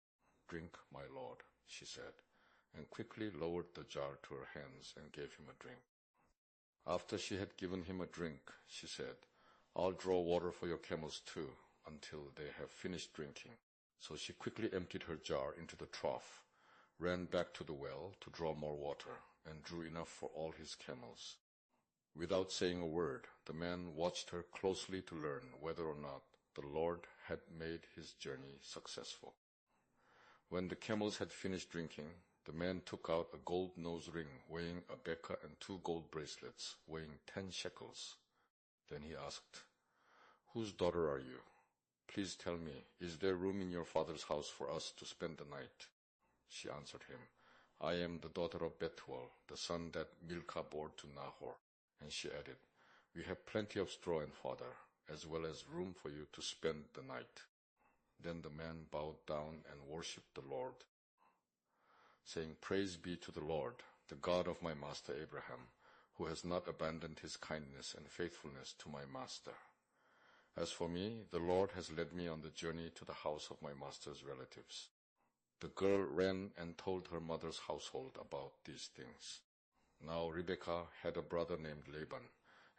Speaker 1: "Drink, my lord," she said, and quickly lowered the jar to her hands and gave him a drink. After she had given him a drink, she said, "I'll draw water for your camels too, until they have finished drinking." So she quickly emptied her jar into the trough, ran back to the well to draw more water, and drew enough for all his camels. Without saying a word, the man watched her closely to learn whether or not the Lord had made his journey successful. When the camels had finished drinking, the man took out a gold nose ring weighing a beka and 2 gold bracelets weighing 10 shekels. Then he asked, "Whose daughter are you? Please tell me, is there room in your father's house for us to spend the night?" She answered him, "I am the daughter of Bethuel, the son that Milcah bore to Nahor." And she added, "We have plenty of straw and fodder, as well as room for you to spend the night." Then the man bowed down and worshipped the Lord, saying, "Praise be to the Lord, the God of my master Abraham, who has not abandoned his kindness and faithfulness to my master. As for me, the Lord has led me on the journey to the house of my master's relatives." The girl ran and told her mother's household about these things. Now Rebekah had a brother named Laban,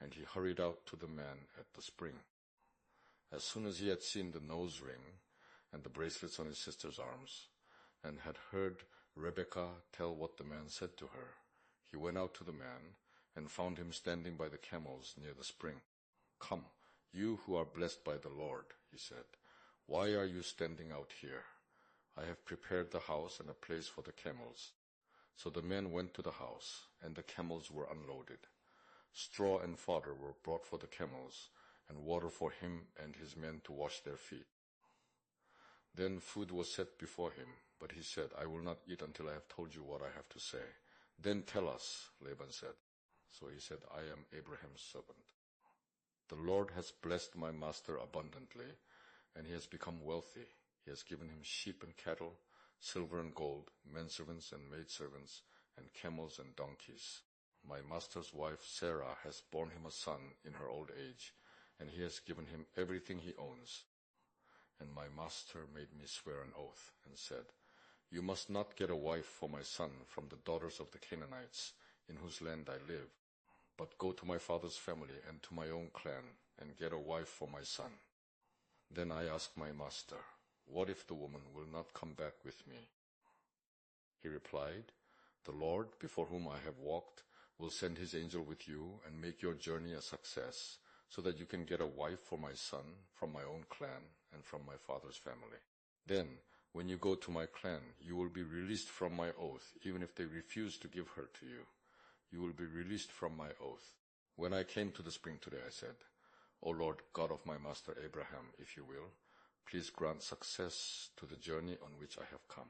Speaker 1: and he hurried out to the man at the spring. As soon as he had seen the nose ring and the bracelets on his sister's arms, and had heard Rebekah tell what the man said to her, he went out to the man and found him standing by the camels near the spring. "Come, you who are blessed by the Lord," he said, "why are you standing out here? I have prepared the house and a place for the camels." So the men went to the house, and the camels were unloaded. Straw and fodder were brought for the camels, and water for him and his men to wash their feet. Then food was set before him, but he said, "I will not eat until I have told you what I have to say." Then tell us, Laban said. So he said, I am Abraham's servant. The Lord has blessed my master abundantly, and he has become wealthy. He has given him sheep and cattle, silver and gold, menservants and maidservants, and camels and donkeys. My master's wife Sarah has borne him a son in her old age, and he has given him everything he owns. And my master made me swear an oath, and said, You must not get a wife for my son from the daughters of the Canaanites, in whose land I live, but go to my father's family and to my own clan, and get a wife for my son. Then I asked my master, What if the woman will not come back with me? He replied, The Lord, before whom I have walked, will send his angel with you and make your journey a success, so that you can get a wife for my son from my own clan and from my father's family. Then, when you go to my clan, you will be released from my oath, even if they refuse to give her to you. You will be released from my oath. When I came to the spring today, I said, O Lord, God of my master Abraham, if you will, please grant success to the journey on which I have come.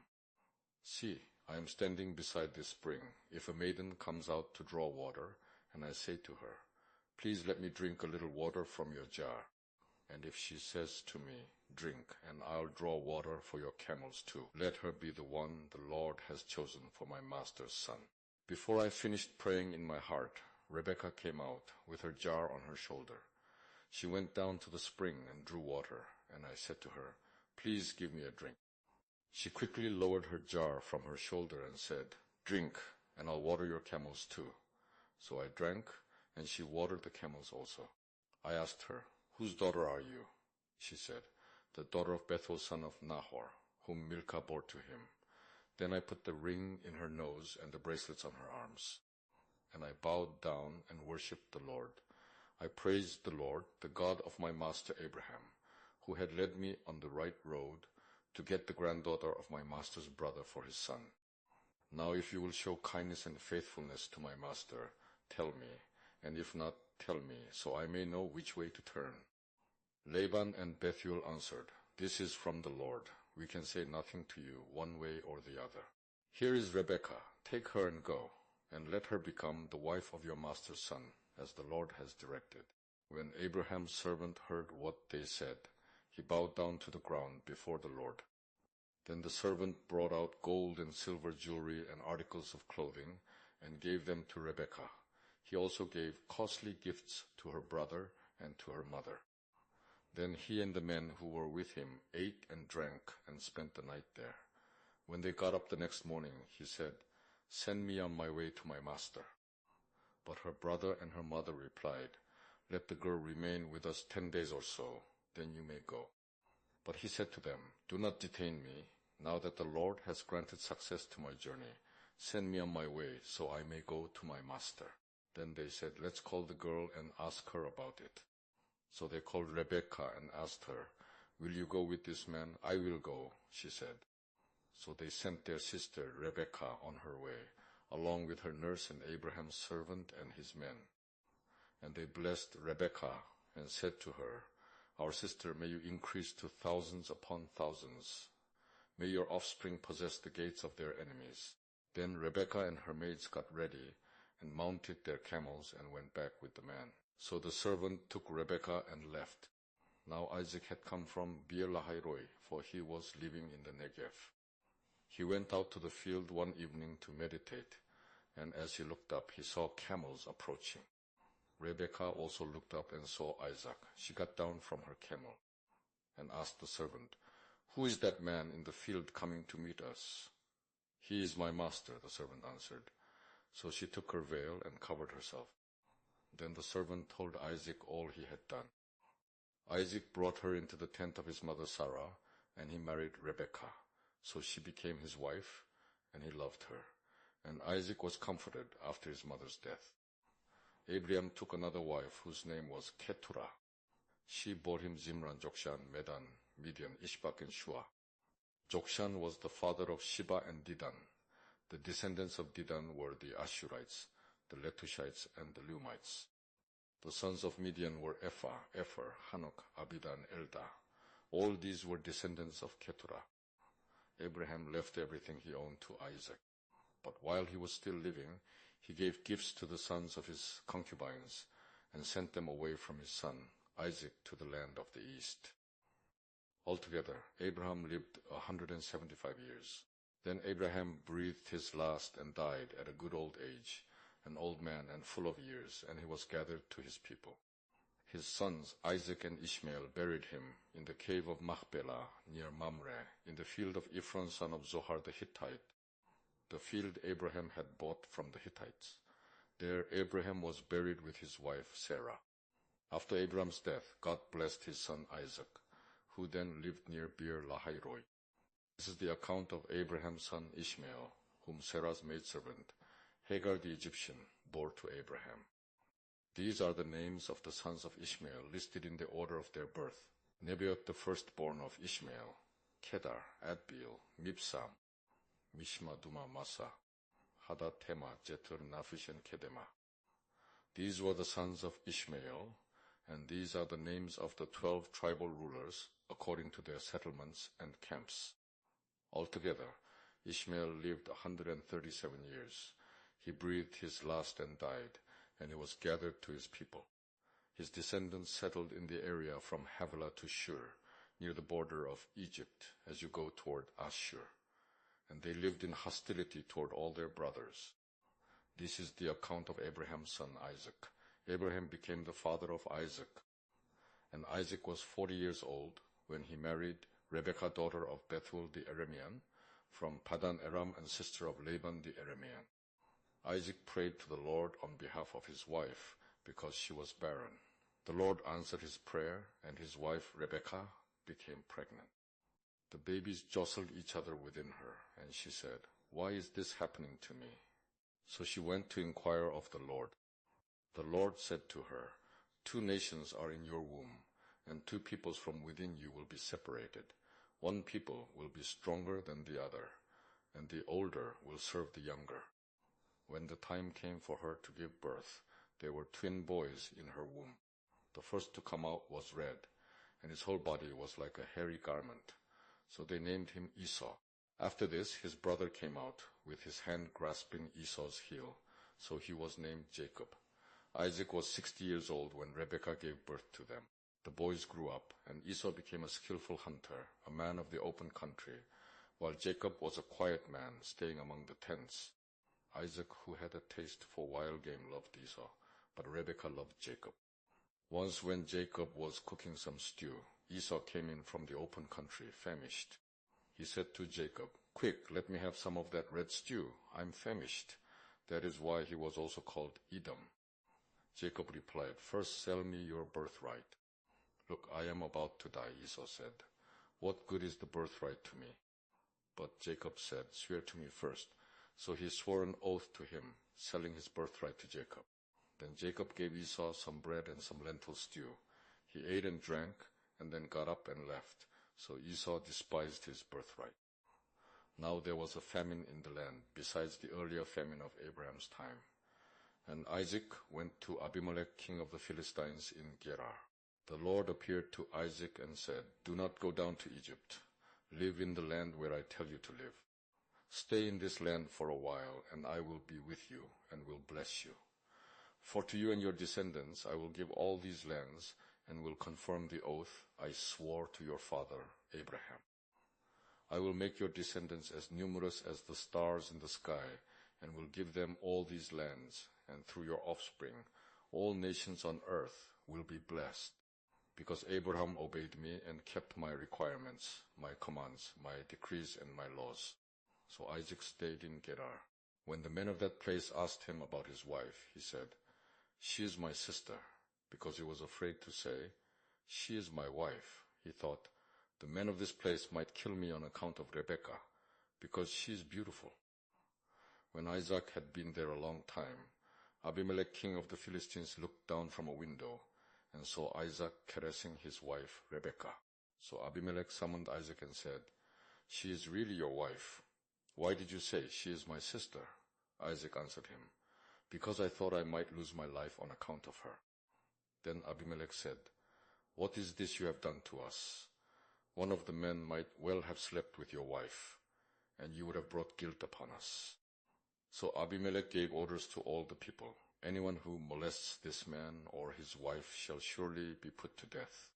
Speaker 1: See, I am standing beside this spring. If a maiden comes out to draw water, and I say to her, Please let me drink a little water from your jar. And if she says to me, Drink, and I'll draw water for your camels too, let her be the one the Lord has chosen for my master's son. Before I finished praying in my heart, Rebekah came out with her jar on her shoulder. She went down to the spring and drew water, and I said to her, Please give me a drink. She quickly lowered her jar from her shoulder and said, Drink, and I'll water your camels too. So I drank, and she watered the camels also. I asked her, Whose daughter are you? She said, The daughter of Bethuel son of Nahor, whom Milcah bore to him. Then I put the ring in her nose and the bracelets on her arms. And I bowed down and worshipped the Lord. I praised the Lord, the God of my master Abraham, who had led me on the right road to get the granddaughter of my master's brother for his son. Now if you will show kindness and faithfulness to my master, tell me, and if not, tell me, so I may know which way to turn. Laban and Bethuel answered, This is from the Lord. We can say nothing to you one way or the other. Here is Rebekah. Take her and go, and let her become the wife of your master's son, as the Lord has directed. When Abraham's servant heard what they said, he bowed down to the ground before the Lord. Then the servant brought out gold and silver jewelry and articles of clothing, and gave them to Rebekah. He also gave costly gifts to her brother and to her mother. Then he and the men who were with him ate and drank and spent the night there. When they got up the next morning, he said, Send me on my way to my master. But her brother and her mother replied, Let the girl remain with us 10 days or so, then you may go. But he said to them, Do not detain me. Now that the Lord has granted success to my journey, send me on my way so I may go to my master. Then they said, Let's call the girl and ask her about it. So they called Rebekah and asked her, Will you go with this man? I will go, she said. So they sent their sister Rebekah on her way, along with her nurse and Abraham's servant and his men. And they blessed Rebekah and said to her, Our sister, may you increase to thousands upon thousands. May your offspring possess the gates of their enemies. Then Rebekah and her maids got ready and mounted their camels and went back with the man. So the servant took Rebekah and left. Now Isaac had come from Beer-lahai-roi, for he was living in the Negev. He went out to the field one evening to meditate, and as he looked up, he saw camels approaching. Rebekah also looked up and saw Isaac. She got down from her camel and asked the servant, Who is that man in the field coming to meet us? He is my master, the servant answered. So she took her veil and covered herself. Then the servant told Isaac all he had done. Isaac brought her into the tent of his mother Sarah, and he married Rebekah. So she became his wife, and he loved her. And Isaac was comforted after his mother's death. Abraham took another wife, whose name was Keturah. She bore him Zimran, Jokshan, Medan, Midian, Ishbak, and Shua. Jokshan was the father of Sheba and Dedan. The descendants of Dedan were the Ashurites, the Letushites, and the Lumites. The sons of Midian were Ephah, Epher, Hanok, Abidan, Eldah. All these were descendants of Keturah. Abraham left everything he owned to Isaac. But while he was still living, he gave gifts to the sons of his concubines and sent them away from his son, Isaac, to the land of the east. Altogether, Abraham lived 175 years. Then Abraham breathed his last and died at a good old age, an old man and full of years, and he was gathered to his people. His sons Isaac and Ishmael buried him in the cave of Machpelah near Mamre, in the field of Ephron son of Zohar the Hittite, the field Abraham had bought from the Hittites. There Abraham was buried with his wife Sarah. After Abraham's death, God blessed his son Isaac, who then lived near Beer Lahairoi. This is the account of Abraham's son Ishmael, whom Sarah's maidservant, Hagar the Egyptian, bore to Abraham. These are the names of the sons of Ishmael listed in the order of their birth. Nebaioth the firstborn of Ishmael, Kedar, Adbeel, Mibsam, Mishma, Duma, Massa, Hadad, Tema, Jetur, Naphish, and Kedema. These were the sons of Ishmael, and these are the names of the 12 tribal rulers according to their settlements and camps. Altogether, Ishmael lived 137 years. He breathed his last and died, and he was gathered to his people. His descendants settled in the area from Havilah to Shur, near the border of Egypt, as you go toward Ashur. And they lived in hostility toward all their brothers. This is the account of Abraham's son Isaac. Abraham became the father of Isaac. And Isaac was 40 years old when he married Rebekah, daughter of Bethuel the Aramean, from Padan Aram and sister of Laban the Aramean. Isaac prayed to the Lord on behalf of his wife because she was barren. The Lord answered his prayer, and his wife Rebekah became pregnant. The babies jostled each other within her, and she said, "Why is this happening to me?" So she went to inquire of the Lord. The Lord said to her, "Two nations are in your womb, and two peoples from within you will be separated. One people will be stronger than the other, and the older will serve the younger." When the time came for her to give birth, there were twin boys in her womb. The first to come out was red, and his whole body was like a hairy garment. So they named him Esau. After this, his brother came out, with his hand grasping Esau's heel, so he was named Jacob. Isaac was 60 years old when Rebekah gave birth to them. The boys grew up, and Esau became a skillful hunter, a man of the open country, while Jacob was a quiet man, staying among the tents. Isaac, who had a taste for wild game, loved Esau, but Rebekah loved Jacob. Once when Jacob was cooking some stew, Esau came in from the open country, famished. He said to Jacob, "Quick, let me have some of that red stew. I'm famished." That is why he was also called Edom. Jacob replied, "First sell me your birthright." "Look, I am about to die," Esau said. "What good is the birthright to me?" But Jacob said, "Swear to me first." So he swore an oath to him, selling his birthright to Jacob. Then Jacob gave Esau some bread and some lentil stew. He ate and drank, and then got up and left. So Esau despised his birthright. Now there was a famine in the land, besides the earlier famine of Abraham's time. And Isaac went to Abimelech, king of the Philistines, in Gerar. The Lord appeared to Isaac and said, "Do not go down to Egypt. Live in the land where I tell you to live. Stay in this land for a while, and I will be with you and will bless you. For to you and your descendants I will give all these lands, and will confirm the oath I swore to your father Abraham. I will make your descendants as numerous as the stars in the sky, and will give them all these lands, and through your offspring all nations on earth will be blessed, because Abraham obeyed me and kept my requirements, my commands, my decrees, and my laws." So Isaac stayed in Gerar. When the men of that place asked him about his wife, he said, "She is my sister," because he was afraid to say, "She is my wife." He thought, "The men of this place might kill me on account of Rebekah, because she is beautiful." When Isaac had been there a long time, Abimelech, king of the Philistines, looked down from a window and saw Isaac caressing his wife Rebekah. So Abimelech summoned Isaac and said, "She is really your wife. Why did you say, 'She is my sister'?" Isaac answered him, "Because I thought I might lose my life on account of her." Then Abimelech said, "What is this you have done to us? One of the men might well have slept with your wife, and you would have brought guilt upon us." So Abimelech gave orders to all the people, "Anyone who molests this man or his wife shall surely be put to death."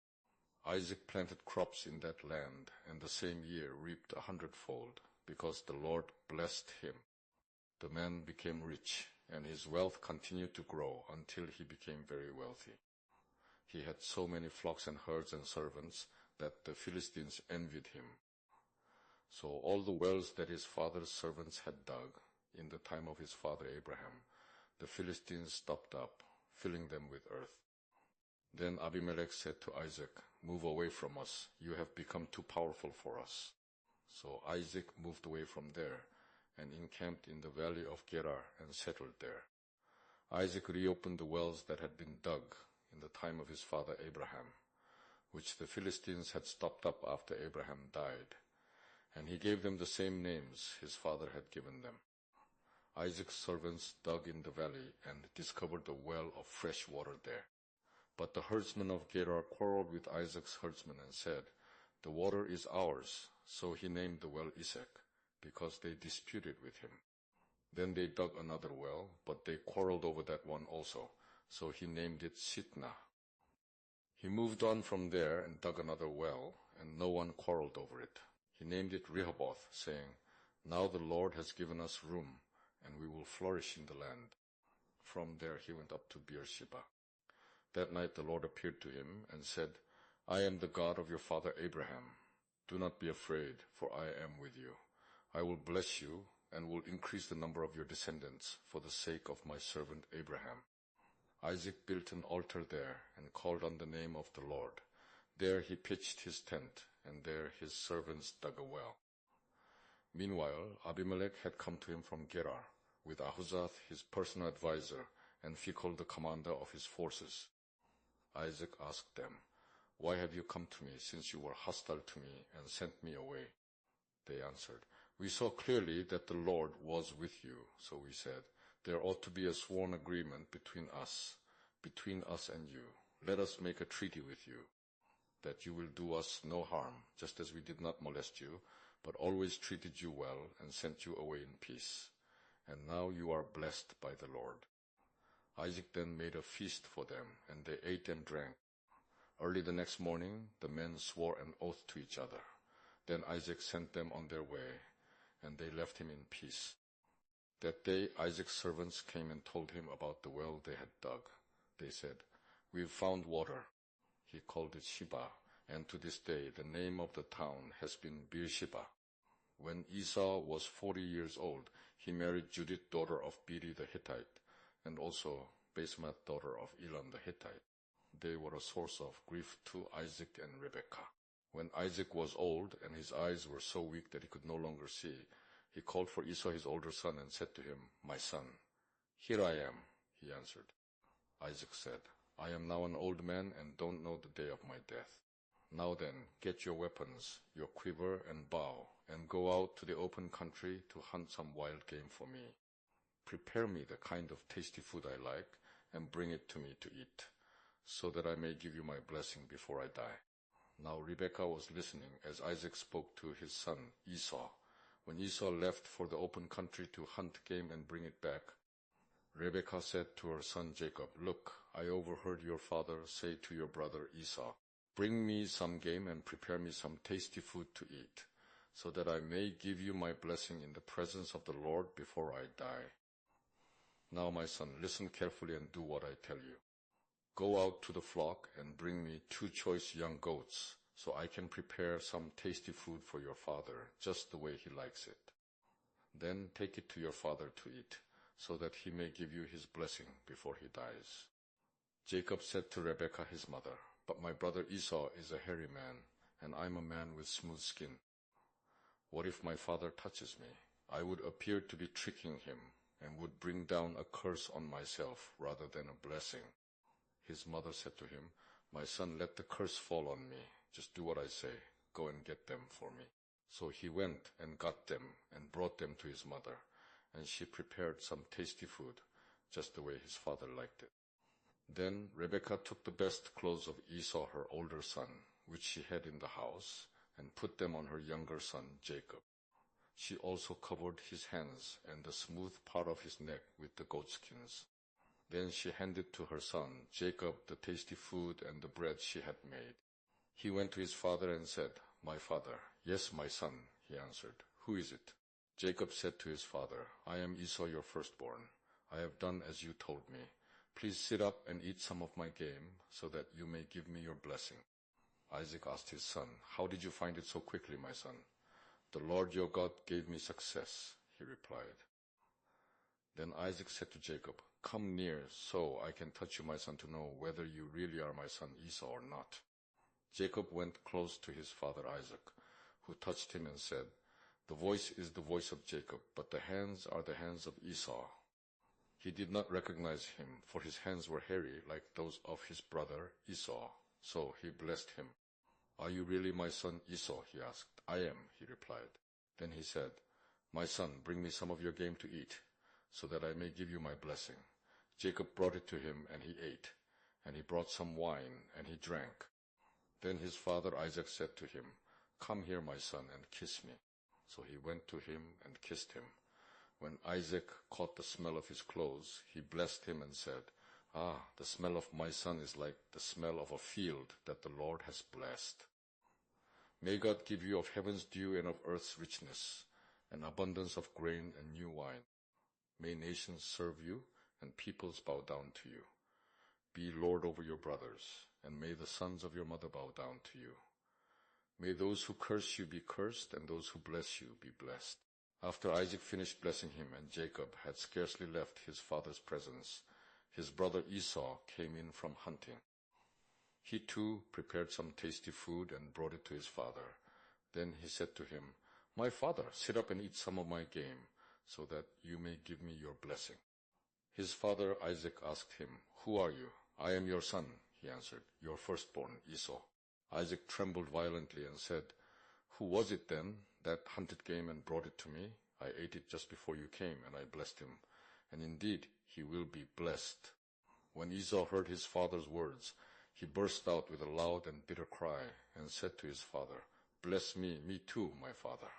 Speaker 1: Isaac planted crops in that land, and the same year reaped 100-fold, because the Lord blessed him. The man became rich, and his wealth continued to grow until he became very wealthy. He had so many flocks and herds and servants that the Philistines envied him. So all the wells that his father's servants had dug in the time of his father Abraham, the Philistines stopped up, filling them with earth. Then Abimelech said to Isaac, "Move away from us. You have become too powerful for us." So Isaac moved away from there and encamped in the valley of Gerar and settled there. Isaac reopened the wells that had been dug in the time of his father Abraham, which the Philistines had stopped up after Abraham died, and he gave them the same names his father had given them. Isaac's servants dug in the valley and discovered a well of fresh water there. But the herdsmen of Gerar quarreled with Isaac's herdsmen and said, "The water is ours." So he named the well Esek, because they disputed with him. Then they dug another well, but they quarreled over that one also, so he named it Sitnah. He moved on from there and dug another well, and no one quarreled over it. He named it Rehoboth, saying, "Now the Lord has given us room, and we will flourish in the land." From there he went up to Beersheba. That night the Lord appeared to him and said, "I am the God of your father Abraham. Do not be afraid, for I am with you. I will bless you and will increase the number of your descendants for the sake of my servant Abraham." Isaac built an altar there and called on the name of the Lord. There he pitched his tent, and there his servants dug a well. Meanwhile, Abimelech had come to him from Gerar, with Ahuzath his personal advisor, and Phicol the commander of his forces. Isaac asked them, "Why have you come to me, since you were hostile to me and sent me away?" They answered, "We saw clearly that the Lord was with you, so we said, 'There ought to be a sworn agreement between us and you. Let us make a treaty with you, that you will do us no harm, just as we did not molest you, but always treated you well and sent you away in peace. And now you are blessed by the Lord.'" Isaac then made a feast for them, and they ate and drank. Early the next morning, the men swore an oath to each other. Then Isaac sent them on their way, and they left him in peace. That day Isaac's servants came and told him about the well they had dug. They said, "We've found water." He called it Sheba, and to this day the name of the town has been Beersheba. When Esau was 40 years old, he married Judith, daughter of Beri the Hittite, and also Basemath, daughter of Elon the Hittite. They were a source of grief to Isaac and Rebekah. When Isaac was old and his eyes were so weak that he could no longer see, he called for Esau his older son and said to him, "My son." "Here I am," he answered. Isaac said, "I am now an old man and don't know the day of my death. Now then, get your weapons, your quiver and bow, and go out to the open country to hunt some wild game for me. Prepare me the kind of tasty food I like and bring it to me to eat, so that I may give you my blessing before I die." Now Rebekah was listening as Isaac spoke to his son Esau. When Esau left for the open country to hunt game and bring it back, Rebekah said to her son Jacob, "Look, I overheard your father say to your brother Esau, 'Bring me some game and prepare me some tasty food to eat, so that I may give you my blessing in the presence of the Lord before I die.' Now, my son, listen carefully and do what I tell you. Go out to the flock and bring me 2 choice young goats, so I can prepare some tasty food for your father, just the way he likes it. Then take it to your father to eat, so that he may give you his blessing before he dies." Jacob said to Rebekah his mother, "But my brother Esau is a hairy man, and I'm a man with smooth skin. What if my father touches me? I would appear to be tricking him, and would bring down a curse on myself rather than a blessing." His mother said to him, "My son, let the curse fall on me. Just do what I say. Go and get them for me." So he went and got them and brought them to his mother, and she prepared some tasty food, just the way his father liked it. Then Rebekah took the best clothes of Esau, her older son, which she had in the house, and put them on her younger son Jacob. She also covered his hands and the smooth part of his neck with the goatskins. Then she handed to her son, Jacob, the tasty food and the bread she had made. He went to his father and said, "My father." "Yes, my son," he answered. "Who is it?" Jacob said to his father, "I am Esau, your firstborn. I have done as you told me. Please sit up and eat some of my game, so that you may give me your blessing." Isaac asked his son, "How did you find it so quickly, my son?" "The Lord your God gave me success," he replied. Then Isaac said to Jacob, "Come near, so I can touch you, my son, to know whether you really are my son Esau or not." Jacob went close to his father Isaac, who touched him and said, "The voice is the voice of Jacob, but the hands are the hands of Esau." He did not recognize him, for his hands were hairy like those of his brother Esau, so he blessed him. "Are you really my son Esau?" he asked. "I am," he replied. Then he said, "My son, bring me some of your game to eat, so that I may give you my blessing." Jacob brought it to him, and he ate, and he brought some wine, and he drank. Then his father Isaac said to him, "Come here, my son, and kiss me." So he went to him and kissed him. When Isaac caught the smell of his clothes, he blessed him and said, "Ah, the smell of my son is like the smell of a field that the Lord has blessed." May God give you of heaven's dew and of earth's richness, an abundance of grain and new wine. May nations serve you, and peoples bow down to you. Be Lord over your brothers, and may the sons of your mother bow down to you. May those who curse you be cursed, and those who bless you be blessed. After Isaac finished blessing him, and Jacob had scarcely left his father's presence, his brother Esau came in from hunting. He too prepared some tasty food and brought it to his father. Then he said to him, "My father, sit up and eat some of my game, so that you may give me your blessing." His father Isaac asked him, "Who are you?" "I am your son," he answered, "your firstborn, Esau." Isaac trembled violently and said, "Who was it then that hunted game and brought it to me? I ate it just before you came, and I blessed him, and indeed he will be blessed." When Esau heard his father's words, he burst out with a loud and bitter cry and said to his father, "Bless me, me too, my father."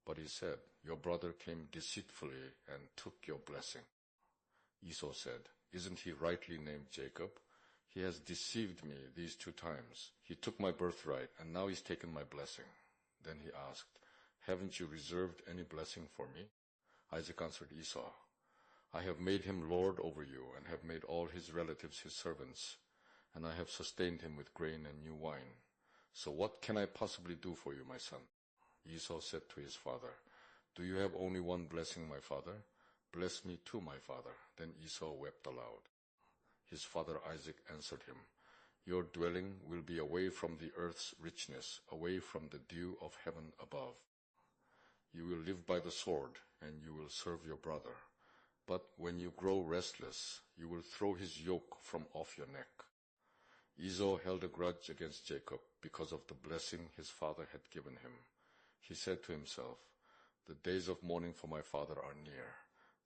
Speaker 1: But he said, "Your brother came deceitfully and took your blessing." Esau said, "Isn't he rightly named Jacob? He has deceived me these 2 times. He took my birthright, and now he's taken my blessing." Then he asked, "Haven't you reserved any blessing for me?" Isaac answered Esau, "I have made him lord over you, and have made all his relatives his servants, and I have sustained him with grain and new wine. So what can I possibly do for you, my son?" Esau said to his father, "Do you have only one blessing, my father? Bless me too, my father." Then Esau wept aloud. His father Isaac answered him, "Your dwelling will be away from the earth's richness, away from the dew of heaven above. You will live by the sword, and you will serve your brother. But when you grow restless, you will throw his yoke from off your neck." Esau held a grudge against Jacob because of the blessing his father had given him. He said to himself, "The days of mourning for my father are near.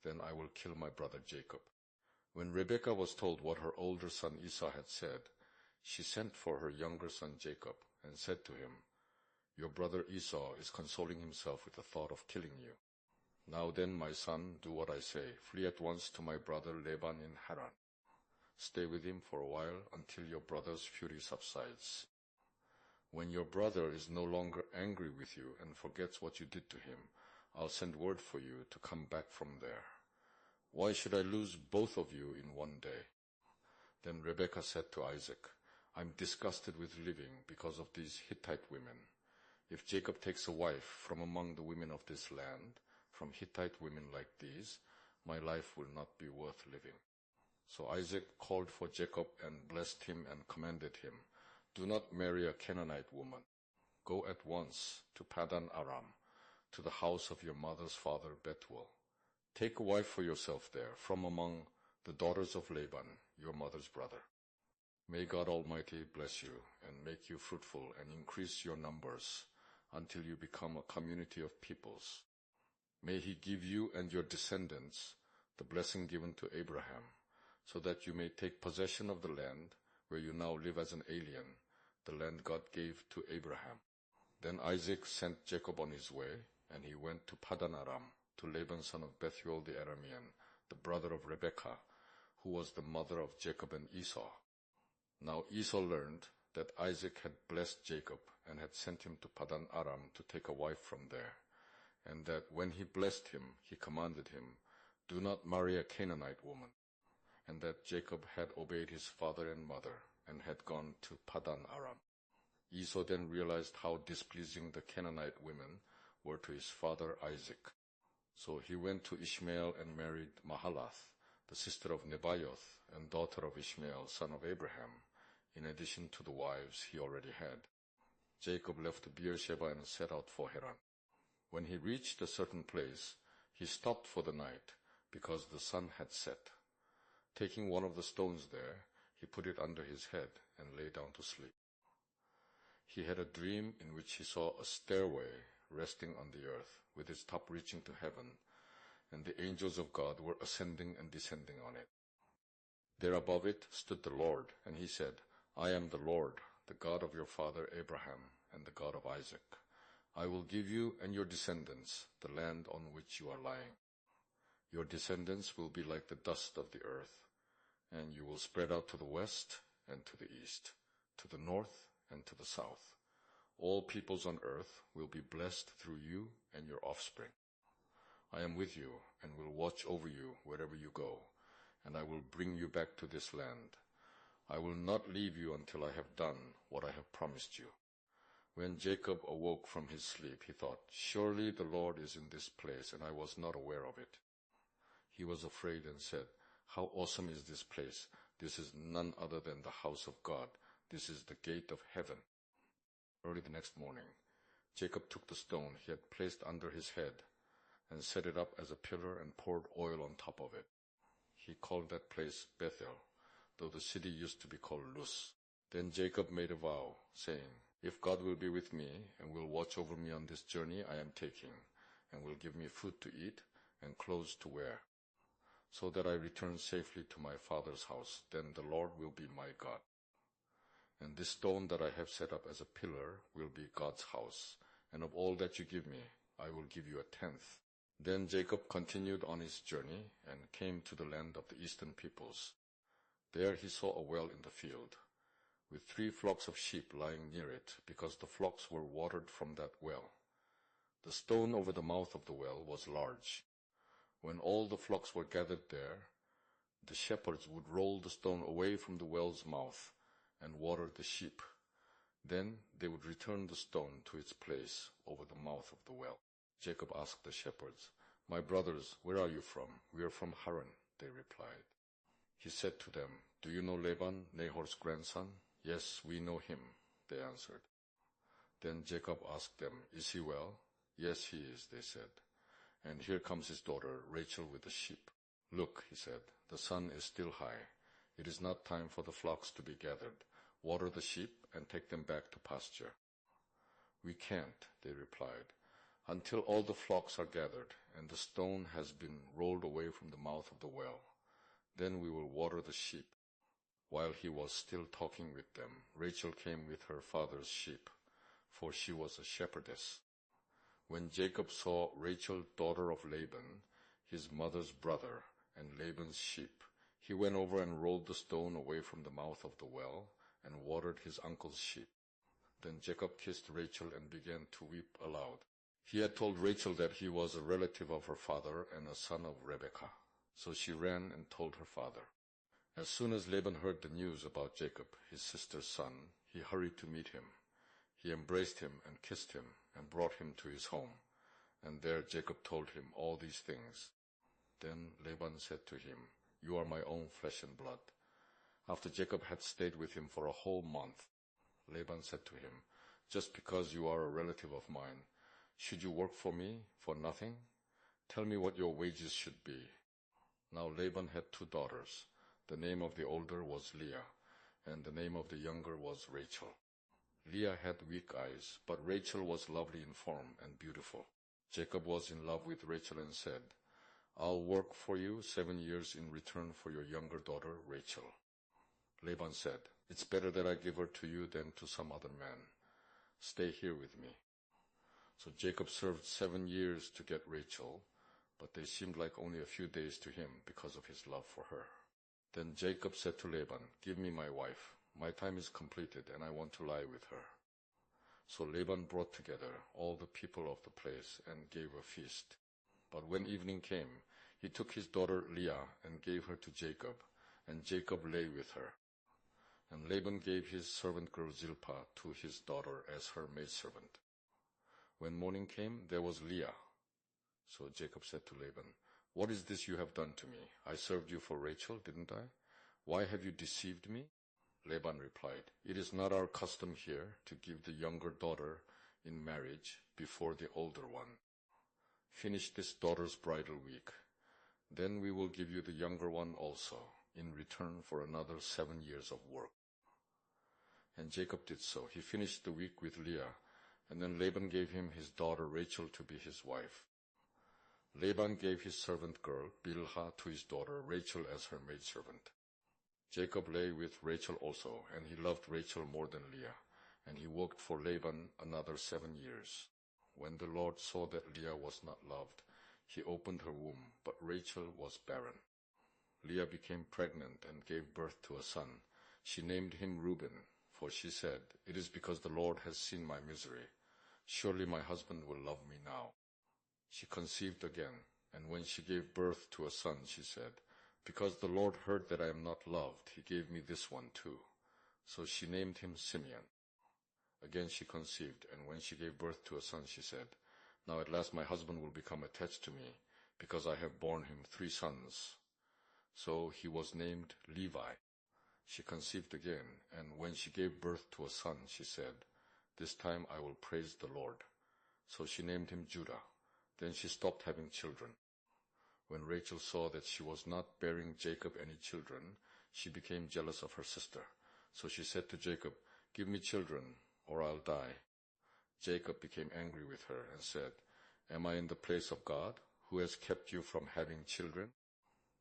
Speaker 1: Then I will kill my brother Jacob." When Rebekah was told what her older son Esau had said, she sent for her younger son Jacob and said to him, "Your brother Esau is consoling himself with the thought of killing you. Now then, my son, do what I say. Flee at once to my brother Laban in Haran. Stay with him for a while until your brother's fury subsides. When your brother is no longer angry with you and forgets what you did to him, I'll send word for you to come back from there. Why should I lose both of you in one day?" Then Rebekah said to Isaac, "I'm disgusted with living because of these Hittite women. If Jacob takes a wife from among the women of this land, from Hittite women like these, my life will not be worth living." So Isaac called for Jacob and blessed him and commanded him, "Do not marry a Canaanite woman. Go at once to Padan Aram, to the house of your mother's father Bethuel. Take a wife for yourself there from among the daughters of Laban, your mother's brother. May God Almighty bless you and make you fruitful and increase your numbers until you become a community of peoples. May he give you and your descendants the blessing given to Abraham, so that you may take possession of the land where you now live as an alien, the land God gave to Abraham." Then Isaac sent Jacob on his way, and he went to Padan Aram, to Laban son of Bethuel the Aramean, the brother of Rebekah, who was the mother of Jacob and Esau. Now Esau learned that Isaac had blessed Jacob and had sent him to Padan Aram to take a wife from there, and that when he blessed him, he commanded him, "Do not marry a Canaanite woman," and that Jacob had obeyed his father and mother and had gone to Padan Aram. Esau then realized how displeasing the Canaanite women were to his father Isaac. So he went to Ishmael and married Mahalath, the sister of Nebaioth and daughter of Ishmael, son of Abraham, in addition to the wives he already had. Jacob left Beersheba and set out for Haran. When he reached a certain place, he stopped for the night because the sun had set. Taking one of the stones there, he put it under his head and lay down to sleep. He had a dream in which he saw a stairway resting on the earth, with its top reaching to heaven, and the angels of God were ascending and descending on it. There above it stood the Lord, and he said, "I am the Lord, the God of your father Abraham and the God of Isaac. I will give you and your descendants the land on which you are lying. Your descendants will be like the dust of the earth, and you will spread out to the west and to the east, to the north and to the south. All peoples on earth will be blessed through you and your offspring. I am with you and will watch over you wherever you go, and I will bring you back to this land. I will not leave you until I have done what I have promised you." When Jacob awoke from his sleep, he thought, "Surely the Lord is in this place, and I was not aware of it." He was afraid and said, "How awesome is this place! This is none other than the house of God. This is the gate of heaven." Early the next morning, Jacob took the stone he had placed under his head and set it up as a pillar and poured oil on top of it. He called that place Bethel, though the city used to be called Luz. Then Jacob made a vow, saying, "If God will be with me and will watch over me on this journey I am taking, and will give me food to eat and clothes to wear, so that I return safely to my father's house, then the Lord will be my God. And this stone that I have set up as a pillar will be God's house, and of all that you give me, I will give you a tenth." Then Jacob continued on his journey and came to the land of the eastern peoples. There he saw a well in the field, with 3 flocks of sheep lying near it, because the flocks were watered from that well. The stone over the mouth of the well was large. When all the flocks were gathered there, the shepherds would roll the stone away from the well's mouth and water the sheep. Then they would return the stone to its place over the mouth of the well. Jacob asked the shepherds, "My brothers, where are you from?" "We are from Haran," they replied. He said to them, "Do you know Laban, Nahor's grandson?" "Yes, we know him," they answered. Then Jacob asked them, "Is he well?" "Yes, he is," they said. "And here comes his daughter, Rachel, with the sheep." "Look," he said, "the sun is still high. It is not time for the flocks to be gathered. Water the sheep and take them back to pasture." "We can't," they replied, "until all the flocks are gathered and the stone has been rolled away from the mouth of the well. Then we will water the sheep." While he was still talking with them, Rachel came with her father's sheep, for she was a shepherdess. When Jacob saw Rachel, daughter of Laban, his mother's brother, and Laban's sheep, he went over and rolled the stone away from the mouth of the well and watered his uncle's sheep. Then Jacob kissed Rachel and began to weep aloud. He had told Rachel that he was a relative of her father and a son of Rebekah. So she ran and told her father. As soon as Laban heard the news about Jacob, his sister's son, he hurried to meet him. He embraced him and kissed him and brought him to his home. And there Jacob told him all these things. Then Laban said to him, "You are my own flesh and blood." After Jacob had stayed with him for a whole month, Laban said to him, "Just because you are a relative of mine, should you work for me for nothing? Tell me what your wages should be." Now Laban had 2 daughters. The name of the older was Leah, and the name of the younger was Rachel. Leah had weak eyes, but Rachel was lovely in form and beautiful. Jacob was in love with Rachel and said, "I'll work for you 7 years in return for your younger daughter, Rachel." Laban said, "It's better that I give her to you than to some other man. Stay here with me." So Jacob served 7 years to get Rachel, but they seemed like only a few days to him because of his love for her. Then Jacob said to Laban, "Give me my wife. My time is completed, and I want to lie with her." So Laban brought together all the people of the place and gave a feast. But when evening came, he took his daughter Leah and gave her to Jacob, and Jacob lay with her. And Laban gave his servant girl Zilpah to his daughter as her maidservant. When morning came, there was Leah. So Jacob said to Laban, "What is this you have done to me? I served you for Rachel, didn't I? Why have you deceived me?" Laban replied, "It is not our custom here to give the younger daughter in marriage before the older one. Finish this daughter's bridal week. Then we will give you the younger one also, in return for another 7 years of work." And Jacob did so. He finished the week with Leah, and then Laban gave him his daughter Rachel to be his wife. Laban gave his servant girl Bilhah to his daughter Rachel as her maidservant. Jacob lay with Rachel also, and he loved Rachel more than Leah, and he worked for Laban another 7 years. When the Lord saw that Leah was not loved, he opened her womb, but Rachel was barren. Leah became pregnant and gave birth to a son. She named him Reuben, for she said, "It is because the Lord has seen my misery. Surely my husband will love me now." She conceived again, and when she gave birth to a son, she said, "Because the Lord heard that I am not loved, he gave me this one too." So she named him Simeon. Again she conceived, and when she gave birth to a son, she said, "Now at last my husband will become attached to me, because I have borne him 3 sons. So he was named Levi. She conceived again, and when she gave birth to a son, she said, "This time I will praise the Lord." So she named him Judah. Then she stopped having children. When Rachel saw that she was not bearing Jacob any children, she became jealous of her sister. So she said to Jacob, "Give me children, or I'll die." Jacob became angry with her and said, "Am I in the place of God, who has kept you from having children?"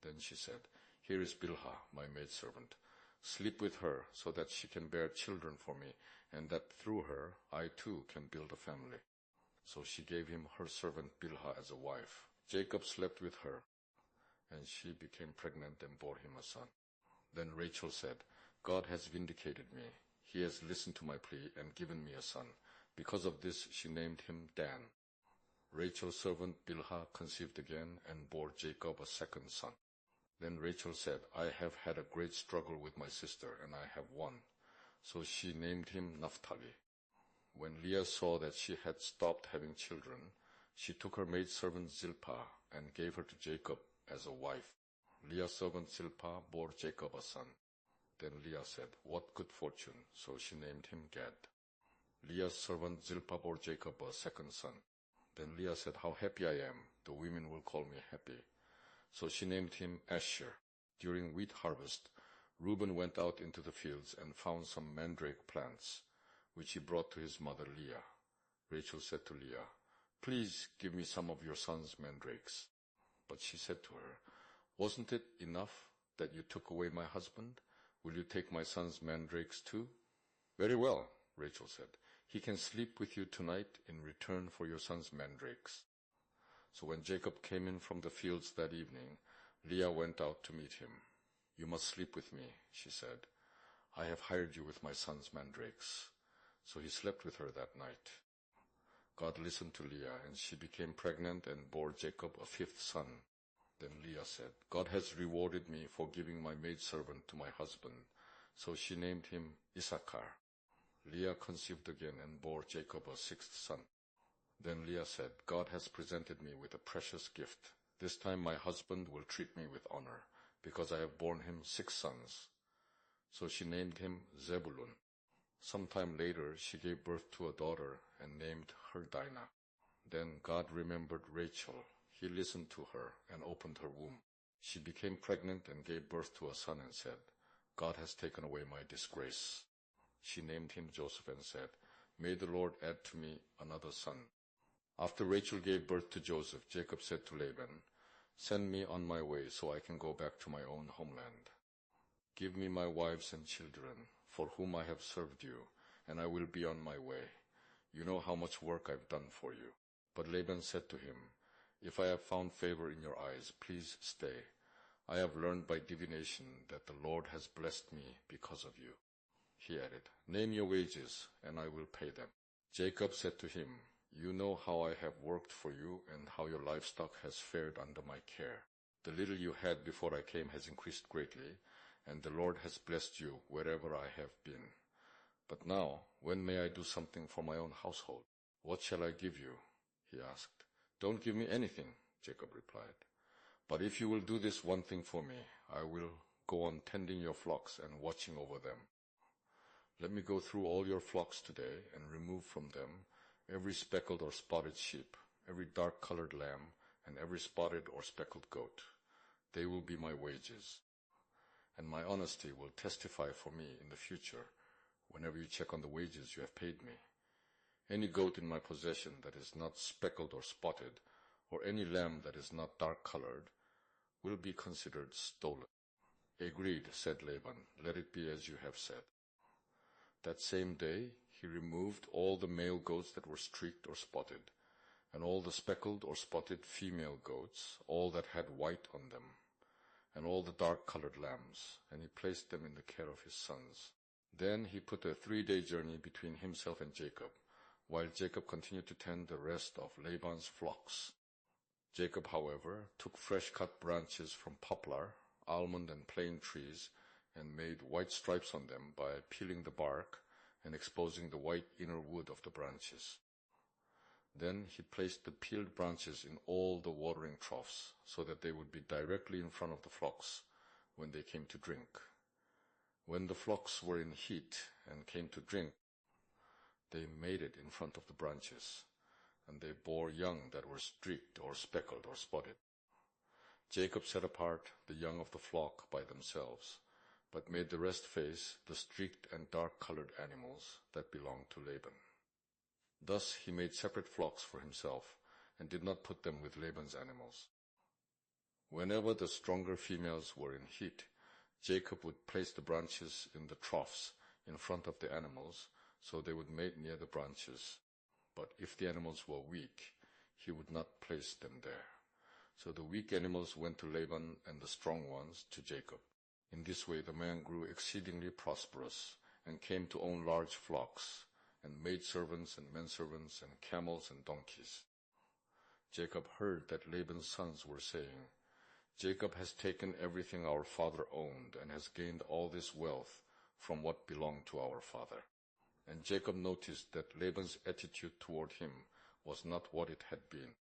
Speaker 1: Then she said, "Here is Bilhah, my maidservant. Sleep with her so that she can bear children for me, and that through her I too can build a family." So she gave him her servant Bilhah as a wife. Jacob slept with her, and she became pregnant and bore him a son. Then Rachel said, "God has vindicated me. He has listened to my plea and given me a son." Because of this she named him Dan. Rachel's servant Bilhah conceived again and bore Jacob a second son. Then Rachel said, "I have had a great struggle with my sister, and I have won." So she named him Naphtali. When Leah saw that she had stopped having children, she took her maidservant Zilpah and gave her to Jacob as a wife. Leah's servant Zilpah bore Jacob a son. Then Leah said, "What good fortune!" So she named him Gad. Leah's servant Zilpah bore Jacob a second son. Then Leah said, "How happy I am! The women will call me happy." So she named him Asher. During wheat harvest, Reuben went out into the fields and found some mandrake plants, which he brought to his mother Leah. Rachel said to Leah, "Please give me some of your son's mandrakes." But she said to her, "Wasn't it enough that you took away my husband? Will you take my son's mandrakes too?" "Very well," Rachel said. "He can sleep with you tonight in return for your son's mandrakes." So when Jacob came in from the fields that evening, Leah went out to meet him. "You must sleep with me," she said. "I have hired you with my son's mandrakes." So he slept with her that night. God listened to Leah, and she became pregnant and bore Jacob a 5th son. Then Leah said, "God has rewarded me for giving my maidservant to my husband." So she named him Issachar. Leah conceived again and bore Jacob a 6th son. Then Leah said, "God has presented me with a precious gift. This time my husband will treat me with honor, because I have borne him 6 sons. So she named him Zebulun. Sometime later she gave birth to a daughter and named her Dinah. Then God remembered Rachel. He listened to her and opened her womb. She became pregnant and gave birth to a son and said, "God has taken away my disgrace." She named him Joseph and said, "May the Lord add to me another son." After Rachel gave birth to Joseph, Jacob said to Laban, "Send me on my way so I can go back to my own homeland. Give me my wives and children, for whom I have served you, and I will be on my way. You know how much work I've done for you." But Laban said to him, "If I have found favor in your eyes, please stay. I have learned by divination that the Lord has blessed me because of you." He added, "Name your wages, and I will pay them." Jacob said to him, "You know how I have worked for you and how your livestock has fared under my care. The little you had before I came has increased greatly, and the Lord has blessed you wherever I have been. But now, when may I do something for my own household?" "What shall I give you?" he asked. "Don't give me anything," Jacob replied. "But if you will do this one thing for me, I will go on tending your flocks and watching over them. Let me go through all your flocks today and remove from them every speckled or spotted sheep, every dark-colored lamb, and every spotted or speckled goat. They will be my wages. And my honesty will testify for me in the future whenever you check on the wages you have paid me. Any goat in my possession that is not speckled or spotted, or any lamb that is not dark-colored, will be considered stolen." "Agreed," said Laban. "Let it be as you have said." That same day he removed all the male goats that were streaked or spotted, and all the speckled or spotted female goats, all that had white on them, and all the dark-colored lambs, and he placed them in the care of his sons. Then he put a 3-day journey between himself and Jacob, while Jacob continued to tend the rest of Laban's flocks. Jacob, however, took fresh-cut branches from poplar, almond, and plane trees, and made white stripes on them by peeling the bark and exposing the white inner wood of the branches. Then he placed the peeled branches in all the watering troughs, so that they would be directly in front of the flocks when they came to drink. When the flocks were in heat and came to drink, they made it in front of the branches, and they bore young that were streaked or speckled or spotted. Jacob set apart the young of the flock by themselves, but made the rest face the streaked and dark-colored animals that belonged to Laban. Thus he made separate flocks for himself, and did not put them with Laban's animals. Whenever the stronger females were in heat, Jacob would place the branches in the troughs in front of the animals, so they would mate near the branches. But if the animals were weak, he would not place them there. So the weak animals went to Laban, and the strong ones to Jacob. In this way the man grew exceedingly prosperous, and came to own large flocks, and maidservants and menservants, and camels and donkeys. Jacob heard that Laban's sons were saying, "Jacob has taken everything our father owned, and has gained all this wealth from what belonged to our father." And Jacob noticed that Laban's attitude toward him was not what it had been.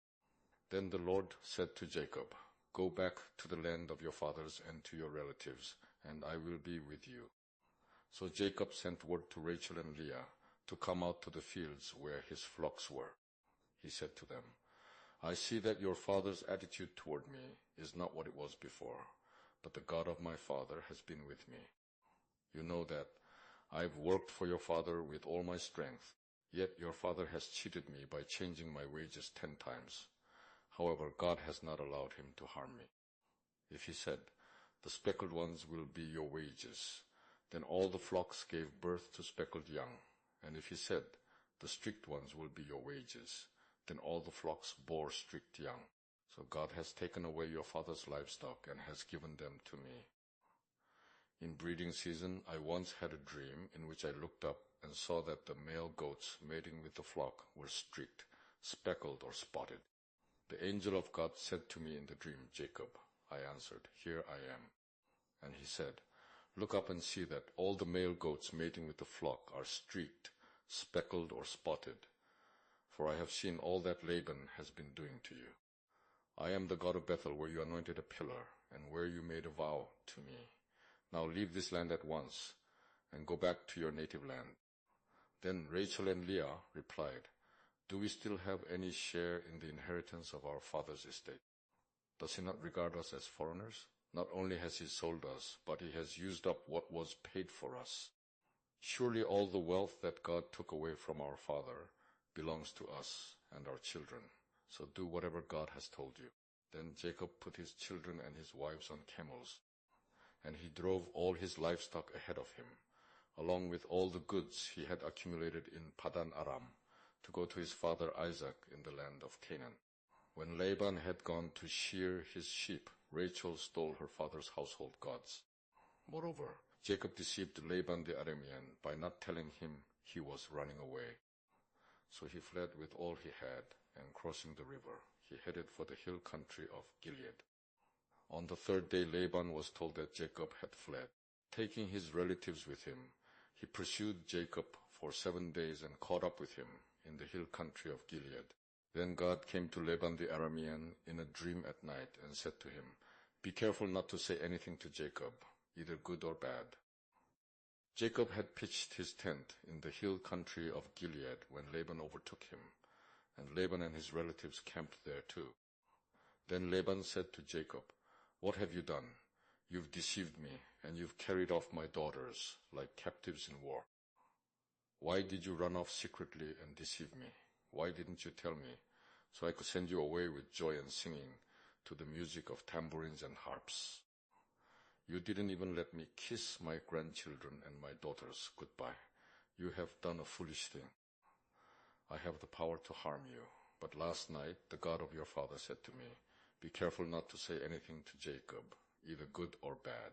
Speaker 1: Then the Lord said to Jacob, "Go back to the land of your fathers and to your relatives, and I will be with you." So Jacob sent word to Rachel and Leah to come out to the fields where his flocks were. He said to them, "I see that your father's attitude toward me is not what it was before, but the God of my father has been with me. You know that I've worked for your father with all my strength, yet your father has cheated me by changing my wages 10 times. However, God has not allowed him to harm me. If he said, 'The speckled ones will be your wages,' then all the flocks gave birth to speckled young. And if he said, 'The streaked ones will be your wages,' then all the flocks bore streaked young. So God has taken away your father's livestock and has given them to me. In breeding season, I once had a dream in which I looked up and saw that the male goats mating with the flock were streaked, speckled, or spotted. The angel of God said to me in the dream, 'Jacob.' I answered, 'Here I am.' And he said, 'Look up and see that all the male goats mating with the flock are streaked, speckled, or spotted. For I have seen all that Laban has been doing to you. I am the God of Bethel, where you anointed a pillar, and where you made a vow to me. Now leave this land at once, and go back to your native land.' Then Rachel and Leah replied, 'Do we still have any share in the inheritance of our father's estate? Does he not regard us as foreigners? Not only has he sold us, but he has used up what was paid for us. Surely all the wealth that God took away from our father belongs to us and our children. So do whatever God has told you.' Then Jacob put his children and his wives on camels, and he drove all his livestock ahead of him, along with all the goods he had accumulated in Padan Aram, to go to his father Isaac in the land of Canaan. When Laban had gone to shear his sheep, Rachel stole her father's household gods. Moreover, Jacob deceived Laban the Aramean by not telling him he was running away. So he fled with all he had, and crossing the river, he headed for the hill country of Gilead. On the third day Laban was told that Jacob had fled. Taking his relatives with him, he pursued Jacob for 7 days and caught up with him in the hill country of Gilead. Then God came to Laban the Aramean in a dream at night and said to him, "Be careful not to say anything to Jacob, either good or bad." Jacob had pitched his tent in the hill country of Gilead when Laban overtook him, and Laban and his relatives camped there too. Then Laban said to Jacob, "What have you done? You've deceived me, and you've carried off my daughters like captives in war. Why did you run off secretly and deceive me? Why didn't you tell me, so I could send you away with joy and singing to the music of tambourines and harps? You didn't even let me kiss my grandchildren and my daughters goodbye. You have done a foolish thing. I have the power to harm you, but last night the God of your father said to me, 'Be careful not to say anything to Jacob, either good or bad.'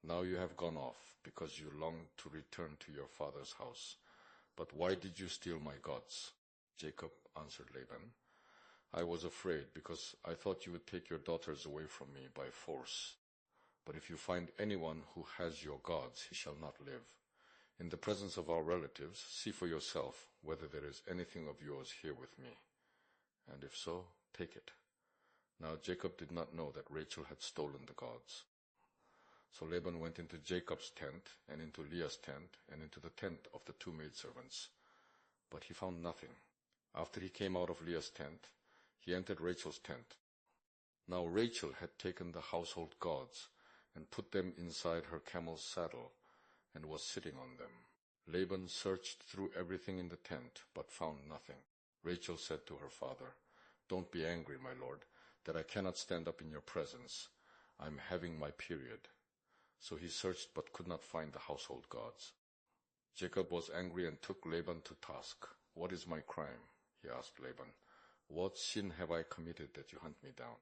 Speaker 1: Now you have gone off because you long to return to your father's house. But why did you steal my gods?" Jacob answered Laban, "I was afraid because I thought you would take your daughters away from me by force. But if you find anyone who has your gods, he shall not live. In the presence of our relatives, see for yourself whether there is anything of yours here with me. And if so, take it." Now Jacob did not know that Rachel had stolen the gods. So Laban went into Jacob's tent, and into Leah's tent, and into the tent of the 2 maidservants. But he found nothing. After he came out of Leah's tent, he entered Rachel's tent. Now Rachel had taken the household gods and put them inside her camel's saddle, and was sitting on them. Laban searched through everything in the tent, but found nothing. Rachel said to her father, "Don't be angry, my lord, that I cannot stand up in your presence. I'm having my period." So he searched but could not find the household gods. Jacob was angry and took Laban to task. "What is my crime?" he asked Laban. "What sin have I committed that you hunt me down?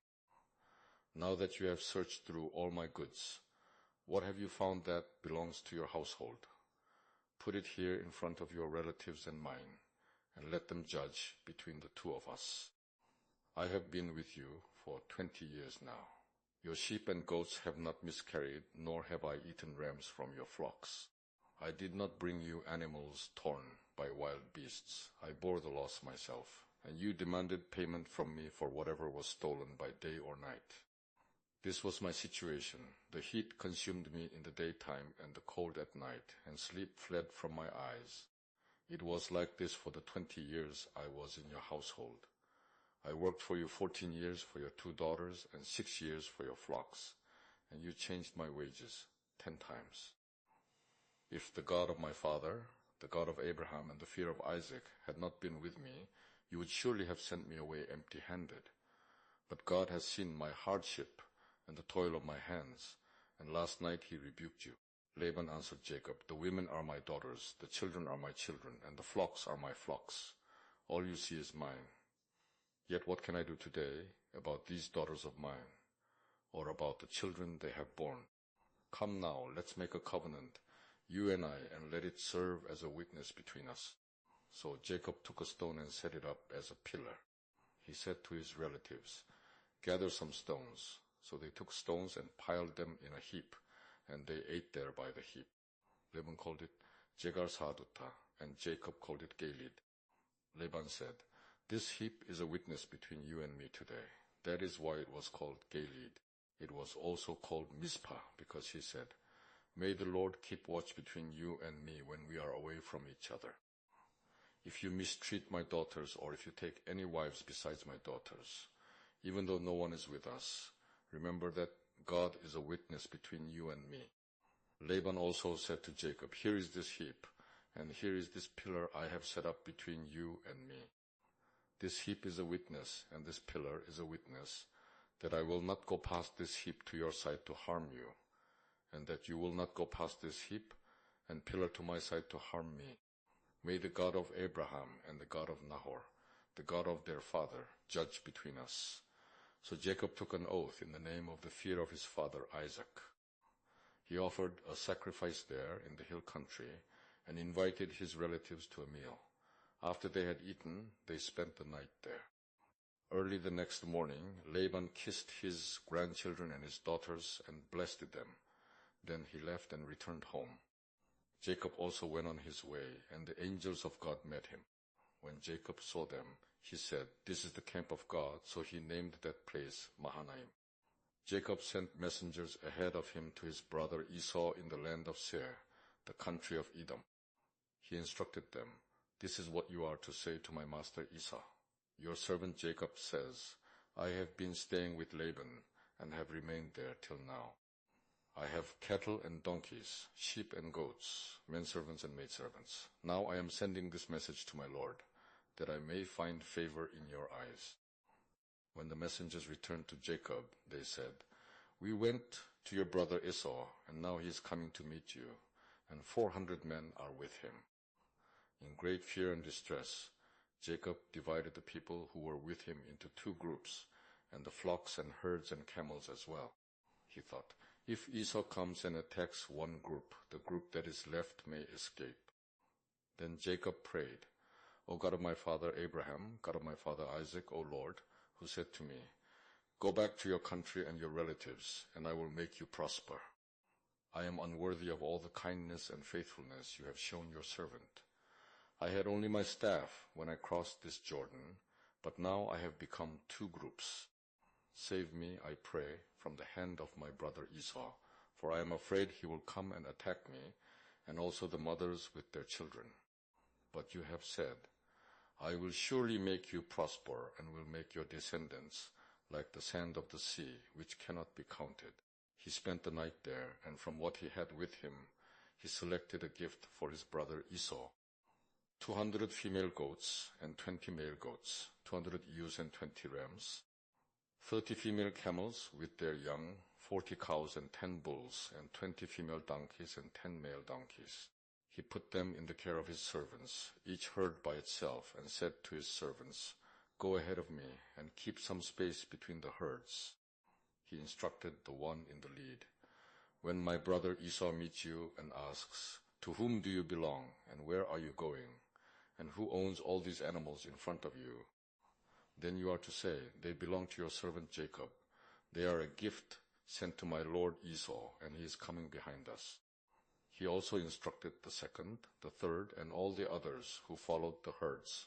Speaker 1: Now that you have searched through all my goods, what have you found that belongs to your household? Put it here in front of your relatives and mine, and let them judge between the 2 of us. I have been with you for 20 years now. Your sheep and goats have not miscarried, nor have I eaten rams from your flocks. I did not bring you animals torn by wild beasts. I bore the loss myself, and you demanded payment from me for whatever was stolen by day or night. This was my situation. The heat consumed me in the daytime and the cold at night, and sleep fled from my eyes. It was like this for the 20 years I was in your household. I worked for you 14 years for your 2 daughters and 6 years for your flocks, and you changed my wages 10 times. If the God of my father, the God of Abraham and the fear of Isaac had not been with me, you would surely have sent me away empty-handed. But God has seen my hardship and the toil of my hands, and last night he rebuked you." Laban answered Jacob, "The women are my daughters, the children are my children, and the flocks are my flocks. All you see is mine. Yet what can I do today about these daughters of mine, or about the children they have borne? Come now, let's make a covenant, you and I, and let it serve as a witness between us." So Jacob took a stone and set it up as a pillar. He said to his relatives, "Gather some stones." So they took stones and piled them in a heap, and they ate there by the heap. Laban called it Jegar Sahadutha, and Jacob called it Gilead. Laban said, "This heap is a witness between you and me today." That is why it was called Gilead. It was also called Mizpah, because he said, "May the Lord keep watch between you and me when we are away from each other. If you mistreat my daughters, or if you take any wives besides my daughters, even though no one is with us, remember that God is a witness between you and me." Laban also said to Jacob, "Here is this heap, and here is this pillar I have set up between you and me. This heap is a witness, and this pillar is a witness, that I will not go past this heap to your side to harm you, and that you will not go past this heap and pillar to my side to harm me. May the God of Abraham and the God of Nahor, the God of their father, judge between us." So Jacob took an oath in the name of the fear of his father Isaac. He offered a sacrifice there in the hill country and invited his relatives to a meal. After they had eaten, they spent the night there. Early the next morning, Laban kissed his grandchildren and his daughters and blessed them. Then he left and returned home. Jacob also went on his way, and the angels of God met him. When Jacob saw them, he said, "This is the camp of God," so he named that place Mahanaim. Jacob sent messengers ahead of him to his brother Esau in the land of Seir, the country of Edom. He instructed them, "This is what you are to say to my master Esau. Your servant Jacob says, I have been staying with Laban and have remained there till now. I have cattle and donkeys, sheep and goats, menservants and maidservants. Now I am sending this message to my lord, that I may find favor in your eyes." When the messengers returned to Jacob, they said, "We went to your brother Esau, and now he is coming to meet you, and 400 men are with him." In great fear and distress, Jacob divided the people who were with him into 2 groups, and the flocks and herds and camels as well. He thought, "If Esau comes and attacks one group, the group that is left may escape." Then Jacob prayed, "O God of my father Abraham, God of my father Isaac, O Lord, who said to me, 'Go back to your country and your relatives, and I will make you prosper.' I am unworthy of all the kindness and faithfulness you have shown your servant. I had only my staff when I crossed this Jordan, but now I have become 2 groups. Save me, I pray, from the hand of my brother Esau, for I am afraid he will come and attack me, and also the mothers with their children. But you have said, I will surely make you prosper and will make your descendants like the sand of the sea, which cannot be counted." He spent the night there, and from what he had with him, he selected a gift for his brother Esau: 200 female goats and 20 male goats, 200 ewes and 20 rams, 30 female camels with their young, 40 cows and 10 bulls, and 20 female donkeys and 10 male donkeys. He put them in the care of his servants, each herd by itself, and said to his servants, "Go ahead of me and keep some space between the herds." He instructed the one in the lead, "When my brother Esau meets you and asks, 'To whom do you belong, and where are you going, and who owns all these animals in front of you?' then you are to say, 'They belong to your servant Jacob. They are a gift sent to my lord Esau, and he is coming behind us.'" He also instructed the second, the third, and all the others who followed the herds,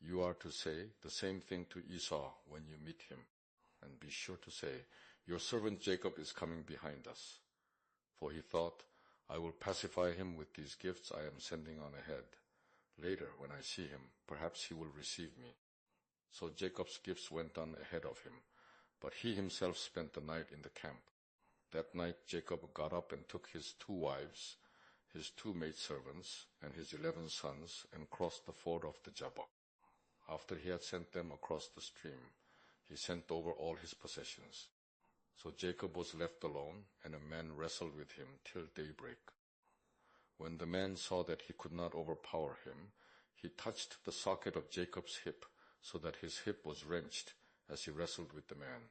Speaker 1: "You are to say the same thing to Esau when you meet him, and be sure to say, 'Your servant Jacob is coming behind us.'" For he thought, "I will pacify him with these gifts I am sending on ahead. Later, when I see him, perhaps he will receive me." So Jacob's gifts went on ahead of him, but he himself spent the night in the camp. That night Jacob got up and took his 2 wives, his 2 maidservants, and his 11 sons, and crossed the ford of the Jabbok. After he had sent them across the stream, he sent over all his possessions. So Jacob was left alone, and a man wrestled with him till daybreak. When the man saw that he could not overpower him, he touched the socket of Jacob's hip, so that his hip was wrenched as he wrestled with the man.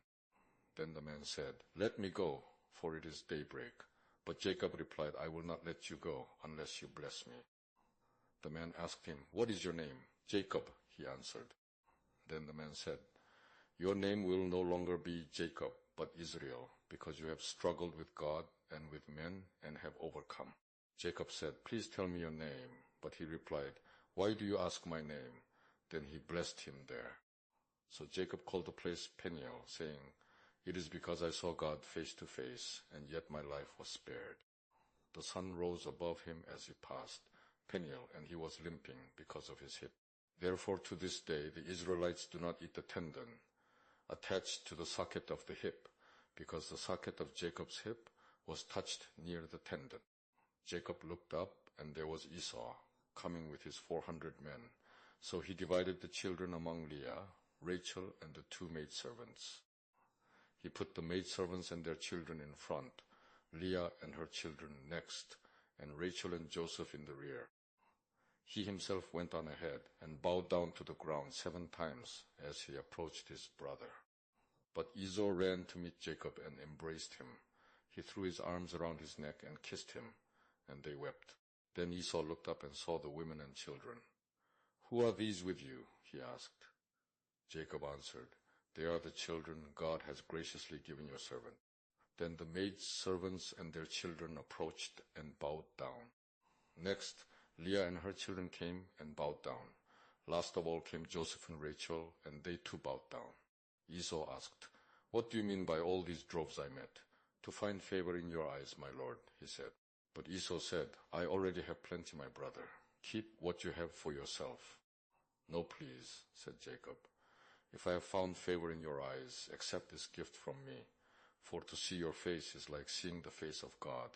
Speaker 1: Then the man said, "Let me go, for it is daybreak." But Jacob replied, "I will not let you go unless you bless me." The man asked him, "What is your name?" "Jacob," he answered. Then the man said, "Your name will no longer be Jacob, but Israel, because you have struggled with God and with men and have overcome." Jacob said, "Please tell me your name." But he replied, "Why do you ask my name?" Then he blessed him there. So Jacob called the place Peniel, saying, "It is because I saw God face to face, and yet my life was spared." The sun rose above him as he passed Peniel, and he was limping because of his hip. Therefore to this day the Israelites do not eat the tendon attached to the socket of the hip, because the socket of Jacob's hip was touched near the tendon. Jacob looked up, and there was Esau coming with his 400 men. So he divided the children among Leah, Rachel, and the 2 maidservants. He put the maidservants and their children in front, Leah and her children next, and Rachel and Joseph in the rear. He himself went on ahead and bowed down to the ground 7 times as he approached his brother. But Esau ran to meet Jacob and embraced him. He threw his arms around his neck and kissed him, and they wept. Then Esau looked up and saw the women and children. "Who are these with you?" he asked. Jacob answered, "They are the children God has graciously given your servant." Then the maid servants and their children approached and bowed down. Next, Leah and her children came and bowed down. Last of all came Joseph and Rachel, and they too bowed down. Esau asked, "What do you mean by all these droves I met?" "To find favor in your eyes, my lord," he said. But Esau said, "I already have plenty, my brother. Keep what you have for yourself." "No, please," said Jacob. "If I have found favor in your eyes, accept this gift from me. For to see your face is like seeing the face of God,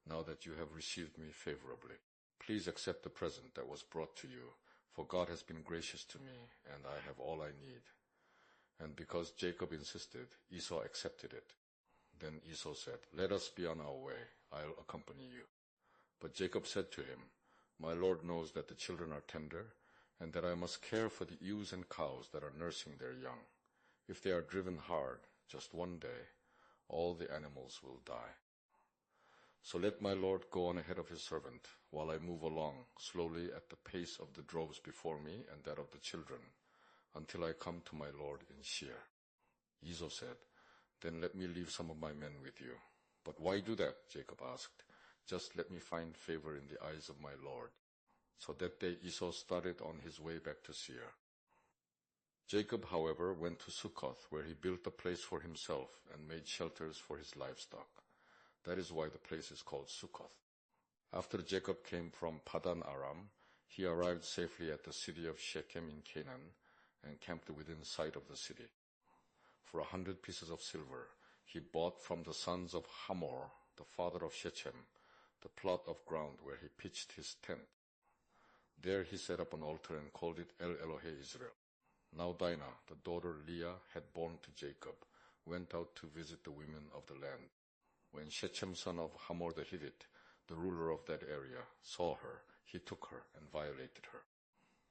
Speaker 1: now that you have received me favorably. Please accept the present that was brought to you, for God has been gracious to me, and I have all I need." And because Jacob insisted, Esau accepted it. Then Esau said, "Let us be on our way. I'll accompany you." But Jacob said to him, "My Lord knows that the children are tender, and that I must care for the ewes and cows that are nursing their young. If they are driven hard, just one day, all the animals will die. So let my Lord go on ahead of his servant, while I move along slowly at the pace of the droves before me and that of the children, until I come to my Lord in Seir." Esau said, "Then let me leave some of my men with you." "But why do that?" Jacob asked. "Just let me find favor in the eyes of my Lord." So that day Esau started on his way back to Seir. Jacob, however, went to Succoth, where he built a place for himself and made shelters for his livestock. That is why the place is called Succoth. After Jacob came from Padan Aram, he arrived safely at the city of Shechem in Canaan and camped within sight of the city. For 100 pieces of silver, he bought from the sons of Hamor, the father of Shechem, the plot of ground where he pitched his tent. There he set up an altar and called it El Elohe Israel. Now Dinah, the daughter Leah had borne to Jacob, went out to visit the women of the land. When Shechem, son of Hamor the Hittite, the ruler of that area, saw her, he took her and violated her.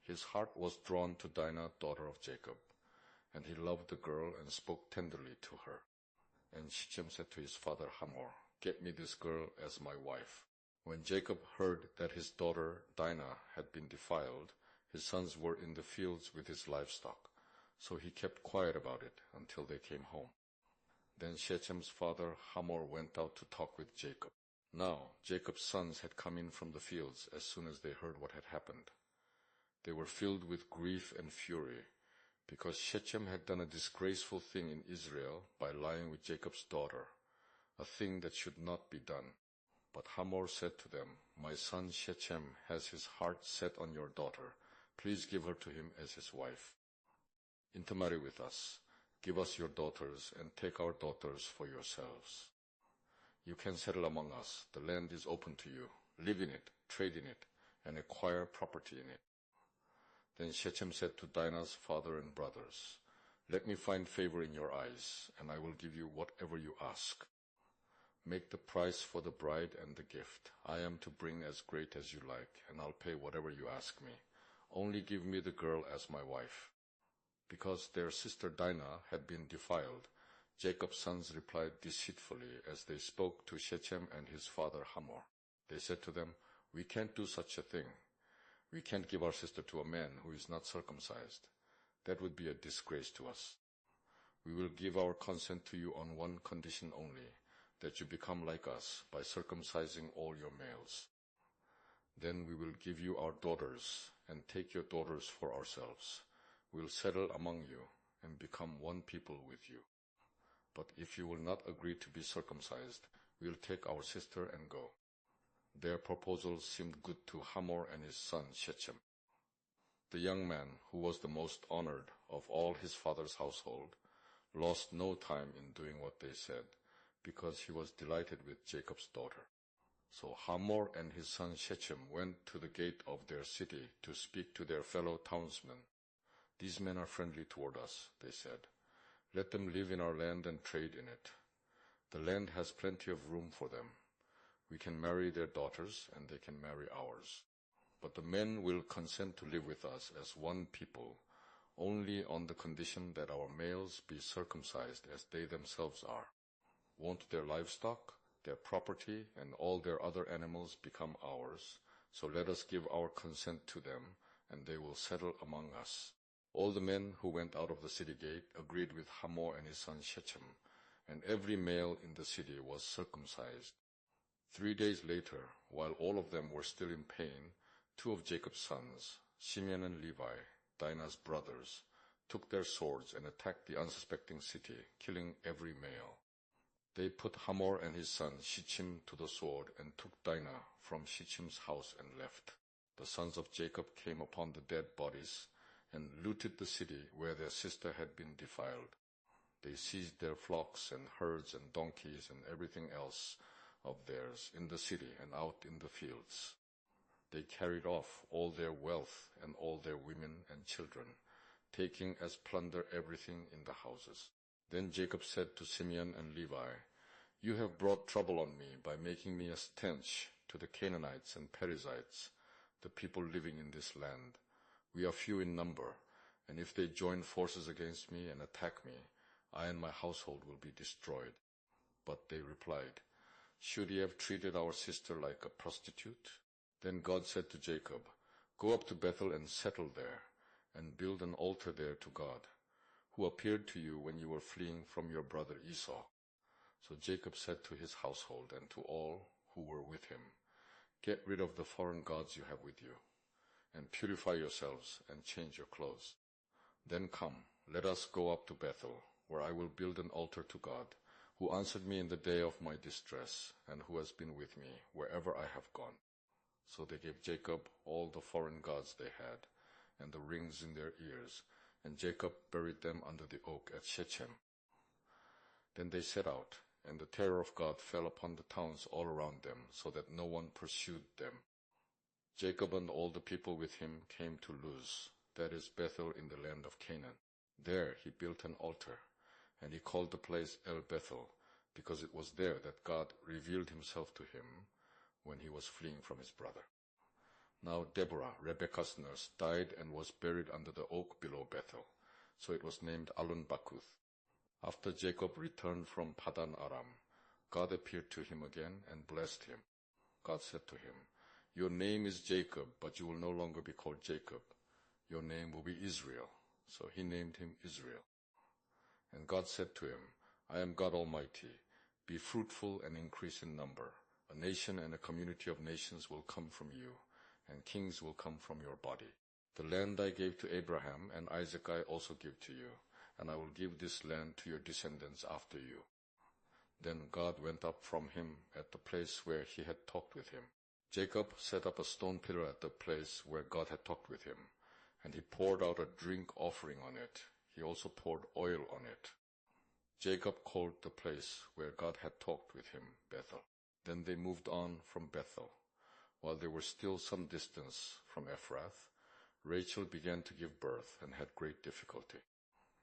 Speaker 1: His heart was drawn to Dinah, daughter of Jacob, and he loved the girl and spoke tenderly to her. And Shechem said to his father Hamor, "Get me this girl as my wife." When Jacob heard that his daughter Dinah had been defiled, his sons were in the fields with his livestock, so he kept quiet about it until they came home. Then Shechem's father Hamor went out to talk with Jacob. Now Jacob's sons had come in from the fields as soon as they heard what had happened. They were filled with grief and fury, because Shechem had done a disgraceful thing in Israel by lying with Jacob's daughter, a thing that should not be done. But Hamor said to them, "My son Shechem has his heart set on your daughter. Please give her to him as his wife. Intermarry with us. Give us your daughters and take our daughters for yourselves. You can settle among us. The land is open to you. Live in it, trade in it, and acquire property in it." Then Shechem said to Dinah's father and brothers, "Let me find favor in your eyes, and I will give you whatever you ask. Make the price for the bride and the gift. I am to bring as great as you like, and I'll pay whatever you ask me. Only give me the girl as my wife." Because their sister Dinah had been defiled, Jacob's sons replied deceitfully as they spoke to Shechem and his father Hamor. They said to them, "We can't do such a thing. We can't give our sister to a man who is not circumcised. That would be a disgrace to us. We will give our consent to you on one condition only, that you become like us by circumcising all your males. Then we will give you our daughters and take your daughters for ourselves. We'll settle among you and become one people with you. But if you will not agree to be circumcised, we'll take our sister and go." Their proposal seemed good to Hamor and his son Shechem. The young man, who was the most honored of all his father's household, lost no time in doing what they said, because he was delighted with Jacob's daughter. So Hamor and his son Shechem went to the gate of their city to speak to their fellow townsmen. "These men are friendly toward us," they said. "Let them live in our land and trade in it. The land has plenty of room for them. We can marry their daughters, and they can marry ours." But the men will consent to live with us as one people, only on the condition that our males be circumcised as they themselves are. Won't their livestock, their property, and all their other animals become ours? So let us give our consent to them, and they will settle among us." All the men who went out of the city gate agreed with Hamor and his son Shechem, and every male in the city was circumcised. 3 days later, while all of them were still in pain, 2 of Jacob's sons, Simeon and Levi, Dinah's brothers, took their swords and attacked the unsuspecting city, killing every male. They put Hamor and his son Shechem to the sword and took Dinah from Shechem's house and left. The sons of Jacob came upon the dead bodies and looted the city where their sister had been defiled. They seized their flocks and herds and donkeys and everything else of theirs in the city and out in the fields. They carried off all their wealth and all their women and children, taking as plunder everything in the houses. Then Jacob said to Simeon and Levi, "You have brought trouble on me by making me a stench to the Canaanites and Perizzites, the people living in this land. We are few in number, and if they join forces against me and attack me, I and my household will be destroyed." But they replied, "Should he have treated our sister like a prostitute?" Then God said to Jacob, "Go up to Bethel and settle there, and build an altar there to God, who appeared to you when you were fleeing from your brother Esau." So Jacob said to his household and to all who were with him, "Get rid of the foreign gods you have with you, and purify yourselves and change your clothes. Then come, let us go up to Bethel, where I will build an altar to God, who answered me in the day of my distress, and who has been with me wherever I have gone." So they gave Jacob all the foreign gods they had, and the rings in their ears, and Jacob buried them under the oak at Shechem. Then they set out, and the terror of God fell upon the towns all around them, so that no one pursued them. Jacob and all the people with him came to Luz, that is Bethel in the land of Canaan. There he built an altar, and he called the place El Bethel, because it was there that God revealed himself to him when he was fleeing from his brother. Now Deborah, Rebekah's nurse, died and was buried under the oak below Bethel, so it was named Allon Bakuth. After Jacob returned from Padan Aram, God appeared to him again and blessed him. God said to him, "Your name is Jacob, but you will no longer be called Jacob. Your name will be Israel." So he named him Israel. And God said to him, "I am God Almighty. Be fruitful and increase in number. A nation and a community of nations will come from you, and kings will come from your body. The land I gave to Abraham and Isaac I also give to you, and I will give this land to your descendants after you." Then God went up from him at the place where he had talked with him. Jacob set up a stone pillar at the place where God had talked with him, and he poured out a drink offering on it. He also poured oil on it. Jacob called the place where God had talked with him Bethel. Then they moved on from Bethel. While they were still some distance from Ephrath, Rachel began to give birth and had great difficulty.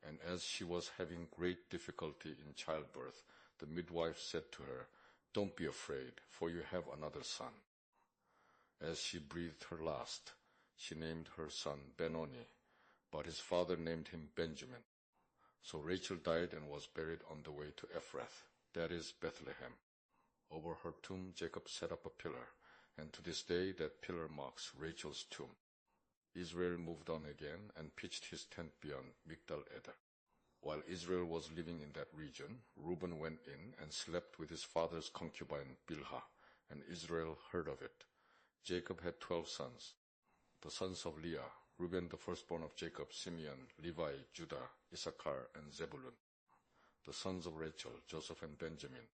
Speaker 1: And as she was having great difficulty in childbirth, the midwife said to her, "Don't be afraid, for you have another son." As she breathed her last, she named her son Benoni, but his father named him Benjamin. So Rachel died and was buried on the way to Ephrath, that is Bethlehem. Over her tomb Jacob set up a pillar, and to this day that pillar marks Rachel's tomb. Israel moved on again and pitched his tent beyond Migdal Eder. While Israel was living in that region, Reuben went in and slept with his father's concubine Bilhah, and Israel heard of it. Jacob had 12 sons. The sons of Leah, Reuben the firstborn of Jacob, Simeon, Levi, Judah, Issachar, and Zebulun. The sons of Rachel, Joseph and Benjamin.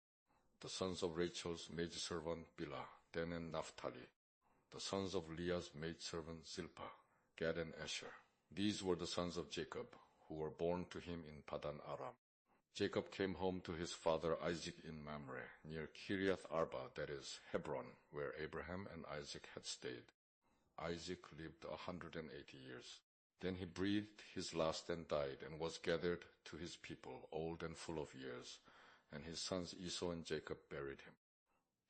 Speaker 1: The sons of Rachel's maidservant Bilhah, Dan and Naphtali. The sons of Leah's maidservant Zilpah, Gad and Asher. These were the sons of Jacob, who were born to him in Padan Aram. Jacob came home to his father Isaac in Mamre, near Kiriath Arba, that is Hebron, where Abraham and Isaac had stayed. Isaac lived 180 years. Then he breathed his last and died, and was gathered to his people, old and full of years, and his sons Esau and Jacob buried him.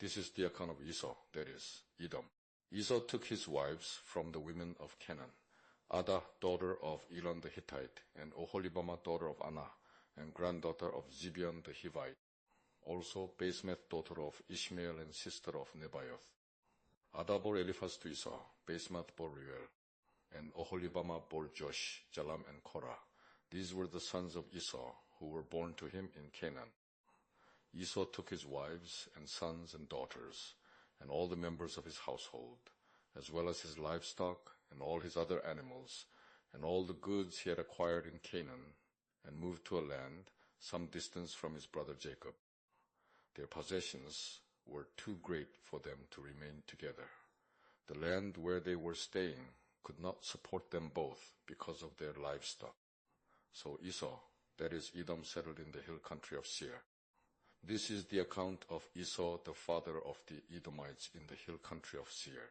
Speaker 1: This is the account of Esau, that is Edom. Esau took his wives from the women of Canaan, Adah, daughter of Elon the Hittite, and Oholibamah, daughter of Anah, and granddaughter of Zibeon the Hivite, also Basemath, daughter of Ishmael and sister of Nebaioth. Adah bore Eliphaz to Esau, Basemath bore Reuel, and Oholibamah bore Josh, Jalam, and Korah. These were the sons of Esau, who were born to him in Canaan. Esau took his wives and sons and daughters, and all the members of his household, as well as his livestock and all his other animals, and all the goods he had acquired in Canaan, and moved to a land some distance from his brother Jacob. Their possessions were too great for them to remain together. The land where they were staying could not support them both because of their livestock. So Esau, that is Edom, settled in the hill country of Seir. This is the account of Esau, the father of the Edomites in the hill country of Seir.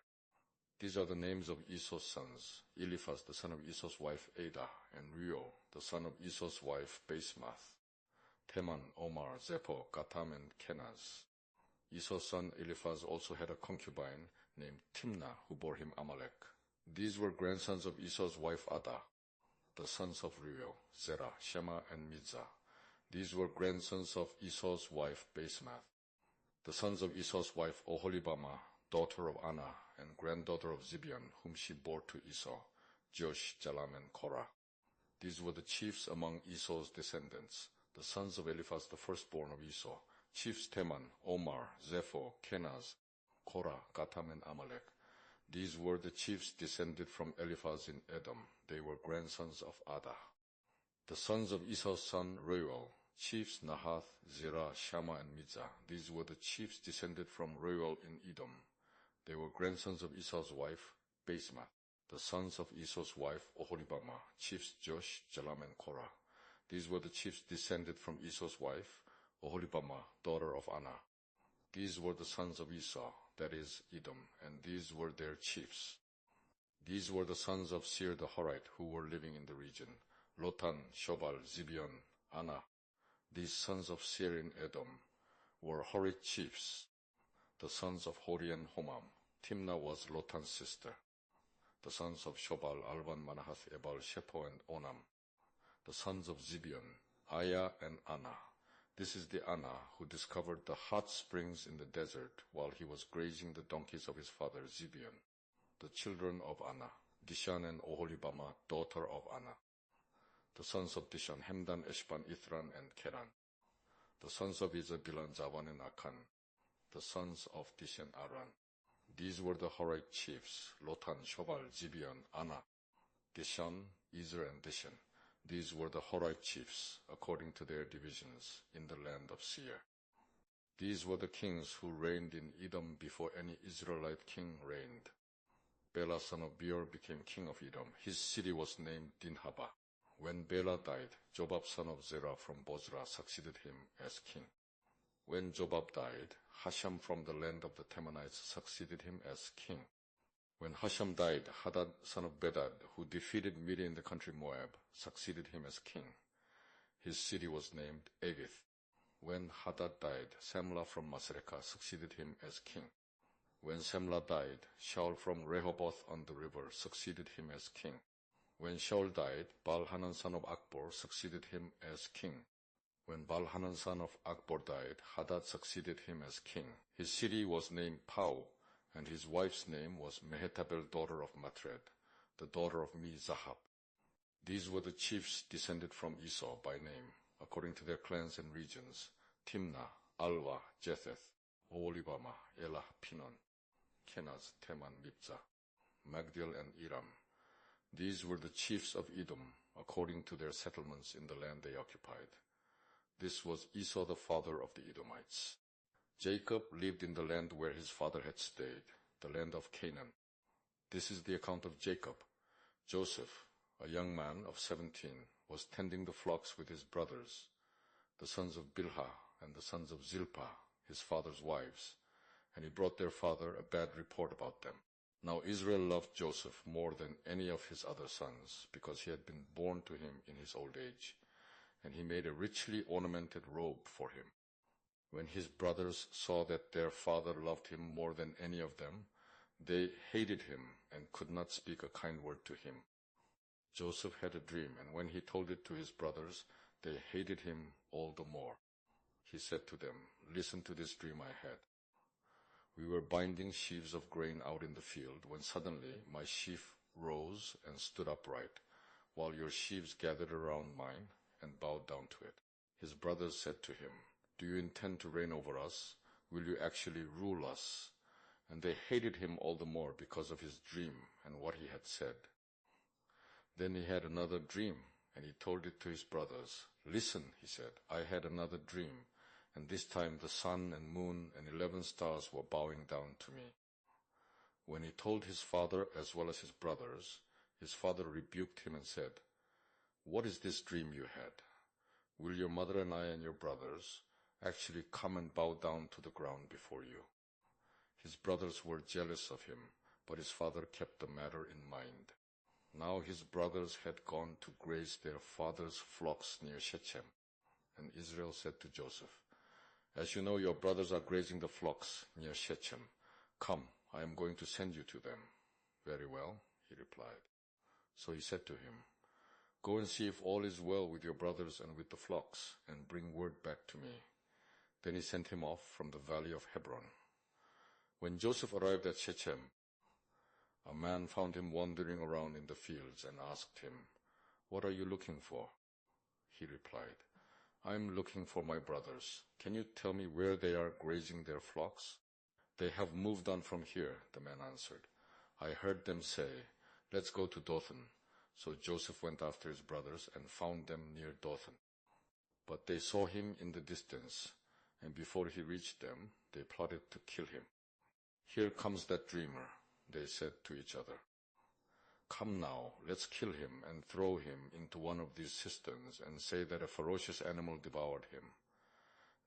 Speaker 1: These are the names of Esau's sons: Eliphaz, the son of Esau's wife Adah, and Reuel, the son of Esau's wife Basemath, Teman, Omar, Zepho, Gatam, and Kenaz. Esau's son Eliphaz also had a concubine named Timnah, who bore him Amalek. These were grandsons of Esau's wife Adah. The sons of Reuel, Zerah, Shema, and Mizzah. These were grandsons of Esau's wife Basemath. The sons of Esau's wife Oholibamah, daughter of Anah, and granddaughter of Zibeon, whom she bore to Esau, Josh, Jalam, and Korah. These were the chiefs among Esau's descendants, the sons of Eliphaz, the firstborn of Esau, chiefs Teman, Omar, Zepho, Kenaz, Korah, Gatam, and Amalek. These were the chiefs descended from Eliphaz in Edom. They were grandsons of Adah. The sons of Esau's son Reuel, chiefs Nahath, Zerah, Shammah, and Mizzah. These were the chiefs descended from Reuel in Edom. They were grandsons of Esau's wife Basemath. The sons of Esau's wife Oholibamah, chiefs Josh, Jalam, and Korah. These were the chiefs descended from Esau's wife Oholibamah, daughter of Anah. These were the sons of Esau, that is Edom, and these were their chiefs. These were the sons of Seir the Horite, who were living in the region: Lotan, Shobal, Zibeon, Anah. These sons of Seir in Edom were Horite chiefs. The sons of Hori and Homam. Timnah was Lotan's sister. The sons of Shobal, Alvan, Manahath, Ebal, Shepho, and Onam. The sons of Zibeon, Aya and Anah. This is the Anah who discovered the hot springs in the desert while he was grazing the donkeys of his father Zibeon. The children of Anah, Dishan and Oholibamah, daughter of Anah. The sons of Dishan, Hemdan, Eshban, Ithran, and Keran. The sons of Ezer, Bilan, Zavan, and Akan. The sons of Dishan, Aran. These were the Horite chiefs: Lotan, Shobal, Zibeon, Anah, Dishan, Ezer, and Dishan. These were the Horite chiefs, according to their divisions, in the land of Seir. These were the kings who reigned in Edom before any Israelite king reigned. Bela, son of Beor, became king of Edom. His city was named Dinhabah. When Bela died, Jobab, son of Zerah from Bozrah, succeeded him as king. When Jobab died, Hasham from the land of the Temanites succeeded him as king. When Hasham died, Hadad, son of Bedad, who defeated Midian in the country Moab, succeeded him as king. His city was named Avith. When Hadad died, Samlah from Masrekah succeeded him as king. When Samlah died, Shaul from Rehoboth on the river succeeded him as king. When Shaul died, Baal-Hanan, son of Akbor, succeeded him as king. When Baal-Hanan, son of Akbor, died, Hadad succeeded him as king. His city was named Pau, and his wife's name was Mehetabel, daughter of Matred, the daughter of Me-Zahab. These were the chiefs descended from Esau by name, according to their clans and regions: Timnah, Alva, Jetheth, Oholibamah, Elah, Pinon, Kenaz, Teman, Mibzah, Magdiel, and Iram. These were the chiefs of Edom, according to their settlements in the land they occupied. This was Esau, the father of the Edomites. Jacob lived in the land where his father had stayed, the land of Canaan. This is the account of Jacob. Joseph, a young man of 17, was tending the flocks with his brothers, the sons of Bilhah and the sons of Zilpah, his father's wives, and he brought their father a bad report about them. Now Israel loved Joseph more than any of his other sons, because he had been born to him in his old age, and he made a richly ornamented robe for him. When his brothers saw that their father loved him more than any of them, They hated him and could not speak a kind word to him. Joseph had a dream, and when he told it to his brothers, they hated him all the more. He said to them, "Listen to this dream I had. We were binding sheaves of grain out in the field, when suddenly my sheaf rose and stood upright, while your sheaves gathered around mine and bowed down to it." His brothers said to him, "Do you intend to reign over us? Will you actually rule us?" And they hated him all the more because of his dream and what he had said. Then he had another dream, and he told it to his brothers. "Listen," he said, "I had another dream, and this time the sun and moon and 11 stars were bowing down to me." When he told his father as well as his brothers, his father rebuked him and said, "What is this dream you had? Will your mother and I and your brothers actually come and bow down to the ground before you?" His brothers were jealous of him, but his father kept the matter in mind. Now his brothers had gone to graze their father's flocks near Shechem. And Israel said to Joseph, "As you know, your brothers are grazing the flocks near Shechem. Come, I am going to send you to them." "Very well," he replied. So he said to him, "Go and see if all is well with your brothers and with the flocks, and bring word back to me." Then he sent him off from the valley of Hebron. When Joseph arrived at Shechem, a man found him wandering around in the fields and asked him, "What are you looking for?" He replied, "I am looking for my brothers. Can you tell me where they are grazing their flocks?" "They have moved on from here," the man answered. "I heard them say, 'Let's go to Dothan.'" So Joseph went after his brothers and found them near Dothan. But they saw him in the distance, and before he reached them, they plotted to kill him. "Here comes that dreamer," they said to each other. "Come now, let's kill him and throw him into one of these cisterns and say that a ferocious animal devoured him.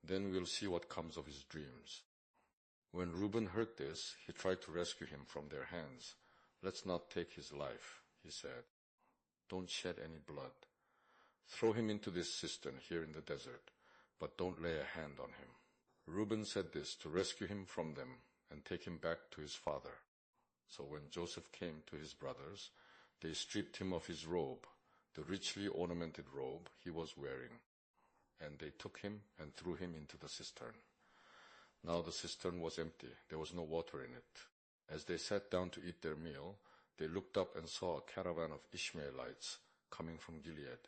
Speaker 1: Then we'll see what comes of his dreams." When Reuben heard this, he tried to rescue him from their hands. "Let's not take his life," he said. "Don't shed any blood. Throw him into this cistern here in the desert, but don't lay a hand on him." Reuben said this to rescue him from them and take him back to his father. So when Joseph came to his brothers, they stripped him of his robe, the richly ornamented robe he was wearing, and they took him and threw him into the cistern. Now the cistern was empty. There was no water in it. As they sat down to eat their meal, they looked up and saw a caravan of Ishmaelites coming from Gilead.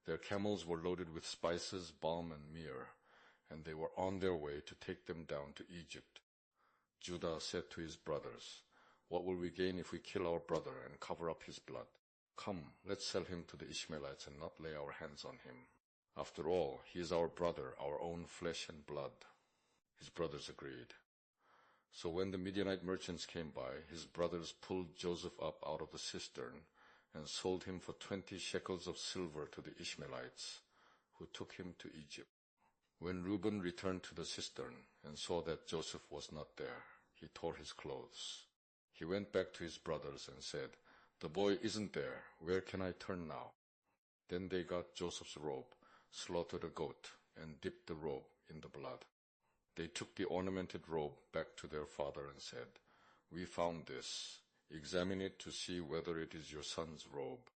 Speaker 1: Their camels were loaded with spices, balm, and myrrh, and they were on their way to take them down to Egypt. Judah said to his brothers, "What will we gain if we kill our brother and cover up his blood? Come, let's sell him to the Ishmaelites and not lay our hands on him. After all, he is our brother, our own flesh and blood." His brothers agreed. So when the Midianite merchants came by, his brothers pulled Joseph up out of the cistern and sold him for 20 shekels of silver to the Ishmaelites, who took him to Egypt. When Reuben returned to the cistern and saw that Joseph was not there, he tore his clothes. He went back to his brothers and said, "The boy isn't there. Where can I turn now?" Then they got Joseph's robe, slaughtered a goat, and dipped the robe in the blood. They took the ornamented robe back to their father and said, "We found this. Examine it to see whether it is your son's robe."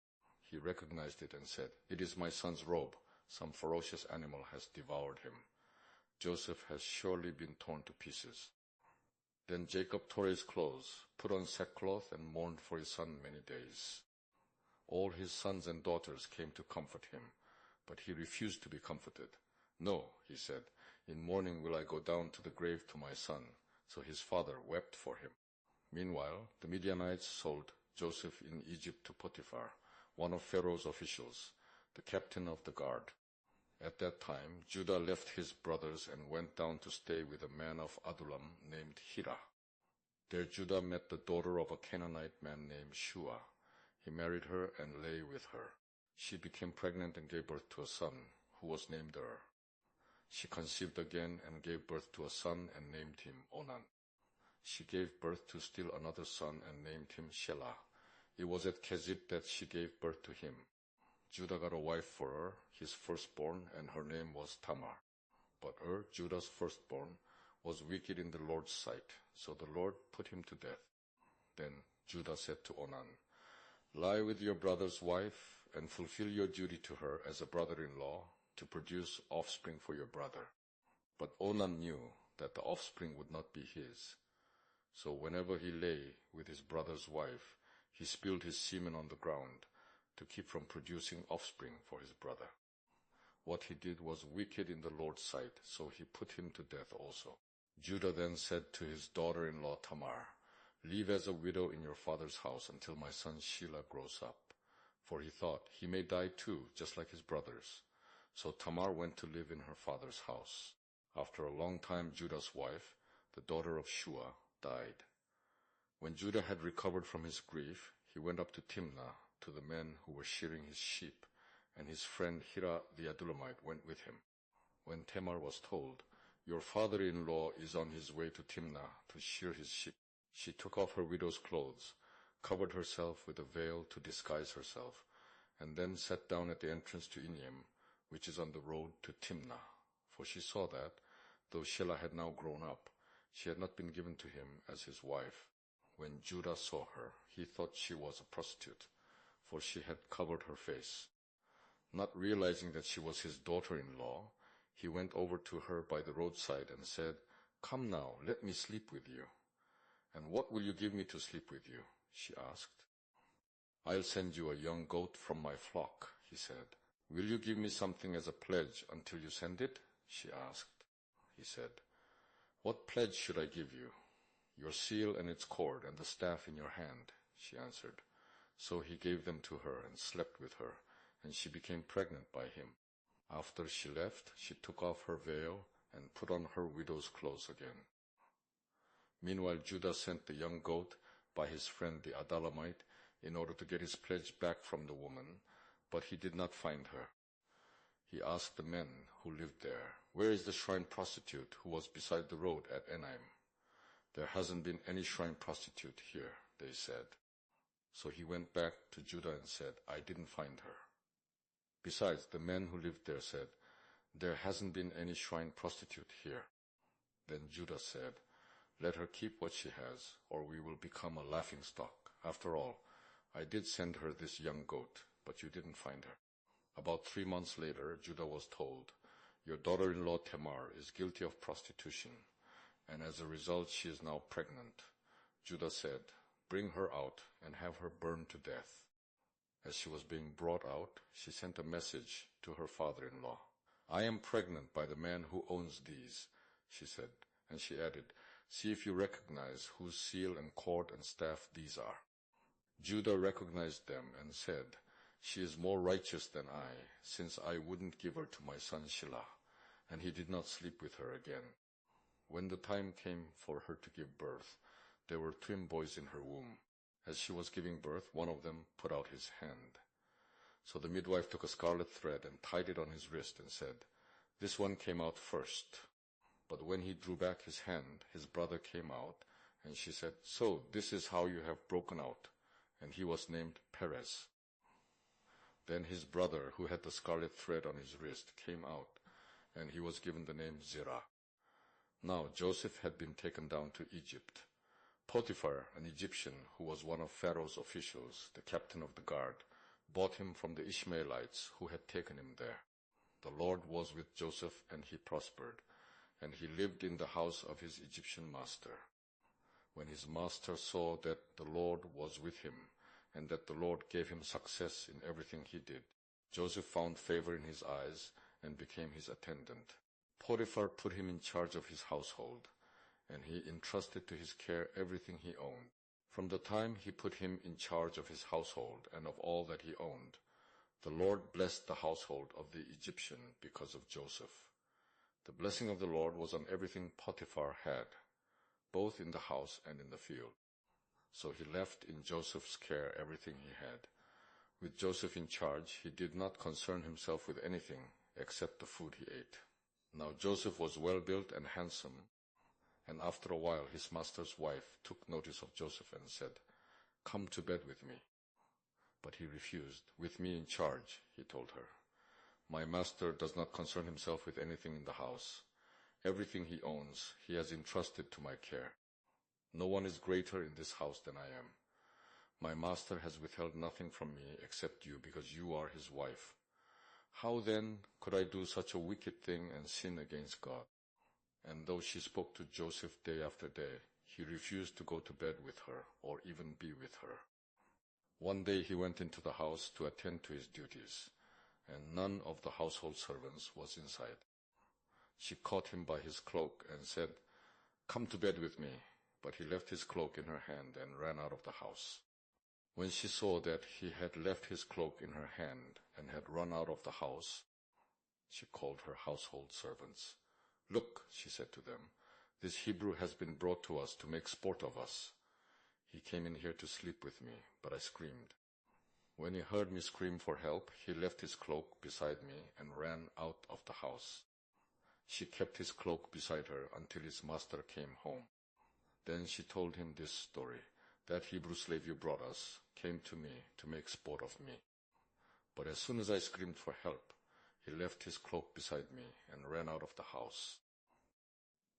Speaker 1: He recognized it and said, "It is my son's robe. Some ferocious animal has devoured him. Joseph has surely been torn to pieces." Then Jacob tore his clothes, put on sackcloth, and mourned for his son many days. All his sons and daughters came to comfort him, but he refused to be comforted. "No," he said, "in mourning will I go down to the grave to my son." So his father wept for him. Meanwhile, the Midianites sold Joseph in Egypt to Potiphar, one of Pharaoh's officials, the captain of the guard. At that time, Judah left his brothers and went down to stay with a man of Adullam named Hira. There Judah met the daughter of a Canaanite man named Shua. He married her and lay with her. She became pregnant and gave birth to a son, who was named She conceived again and gave birth to a son and named him Onan. She gave birth to still another son and named him Shelah. It was at Kezib that she gave birth to him. Judah got a wife for her, his firstborn, and her name was Tamar. But Judah's firstborn, was wicked in the Lord's sight, so the Lord put him to death. Then Judah said to Onan, "Lie with your brother's wife and fulfill your duty to her as a brother-in-law to produce offspring for your brother." But Onan knew that the offspring would not be his. So whenever he lay with his brother's wife, he spilled his semen on the ground to keep from producing offspring for his brother. What he did was wicked in the Lord's sight, so he put him to death also. Judah then said to his daughter-in-law Tamar, "Live as a widow in your father's house until my son Shelah grows up." For he thought, he may die too, just like his brothers. So Tamar went to live in her father's house. After a long time, Judah's wife, the daughter of Shua, died. When Judah had recovered from his grief, he went up to Timnah to the men who were shearing his sheep, and his friend Hira the Adullamite went with him. When Tamar was told, "Your father-in-law is on his way to Timnah to shear his sheep," she took off her widow's clothes, covered herself with a veil to disguise herself, and then sat down at the entrance to Enaim, which is on the road to Timnah. For she saw that, though Shelah had now grown up, she had not been given to him as his wife. When Judah saw her, he thought she was a prostitute, for she had covered her face. Not realizing that she was his daughter-in-law, he went over to her by the roadside and said, "Come now, let me sleep with you." "And what will you give me to sleep with you?" she asked. "I'll send you a young goat from my flock," he said. "Will you give me something as a pledge until you send it?" she asked. He said, "What pledge should I give you?" "Your seal and its cord and the staff in your hand," she answered. So he gave them to her and slept with her, and she became pregnant by him. After she left, she took off her veil and put on her widow's clothes again. Meanwhile, Judah sent the young goat by his friend the Adullamite in order to get his pledge back from the woman, but he did not find her. He asked the men who lived there, "Where is the shrine prostitute who was beside the road at Enaim?" "There hasn't been any shrine prostitute here," they said. So he went back to Judah and said, "I didn't find her." Besides, the men who lived there said, "There hasn't been any shrine prostitute here." Then Judah said, "Let her keep what she has, or we will become a laughingstock. After all, I did send her this young goat, but you didn't find her." About 3 months later, Judah was told, "Your daughter-in-law Tamar is guilty of prostitution, and as a result she is now pregnant." Judah said, "Bring her out and have her burned to death." As she was being brought out, she sent a message to her father-in-law. "I am pregnant by the man who owns these," she said, and she added, "See if you recognize whose seal and cord and staff these are." Judah recognized them and said, "She is more righteous than I, since I wouldn't give her to my son Shelah," and he did not sleep with her again. When the time came for her to give birth, there were twin boys in her womb. As she was giving birth, one of them put out his hand. So the midwife took a scarlet thread and tied it on his wrist and said, "This one came out first." But when he drew back his hand, his brother came out, and she said, "So this is how you have broken out." And he was named Perez. Then his brother, who had the scarlet thread on his wrist, came out, and he was given the name Zerah. Now Joseph had been taken down to Egypt. Potiphar, an Egyptian who was one of Pharaoh's officials, the captain of the guard, bought him from the Ishmaelites who had taken him there. The Lord was with Joseph, and he prospered, and he lived in the house of his Egyptian master. When his master saw that the Lord was with him, and that the Lord gave him success in everything he did, Joseph found favor in his eyes and became his attendant. Potiphar put him in charge of his household, and he entrusted to his care everything he owned. From the time he put him in charge of his household and of all that he owned, the Lord blessed the household of the Egyptian because of Joseph. The blessing of the Lord was on everything Potiphar had, both in the house and in the field. So he left in Joseph's care everything he had. With Joseph in charge, he did not concern himself with anything except the food he ate. Now Joseph was well-built and handsome, and after a while his master's wife took notice of Joseph and said, "Come to bed with me." But he refused. "With me in charge," he told her. "My master does not concern himself with anything in the house. Everything he owns he has entrusted to my care." No one is greater in this house than I am. My master has withheld nothing from me except you, because you are his wife. How then could I do such a wicked thing and sin against God?" And though she spoke to Joseph day after day, he refused to go to bed with her or even be with her. One day he went into the house to attend to his duties, and none of the household servants was inside. She caught him by his cloak and said, "Come to bed with me." But he left his cloak in her hand and ran out of the house. When she saw that he had left his cloak in her hand and had run out of the house, she called her household servants. "Look," she said to them, "this Hebrew has been brought to us to make sport of us. He came in here to sleep with me, but I screamed. When he heard me scream for help, he left his cloak beside me and ran out of the house." She kept his cloak beside her until his master came home. Then she told him this story: "That Hebrew slave you brought us came to me to make sport of me. But as soon as I screamed for help, he left his cloak beside me and ran out of the house."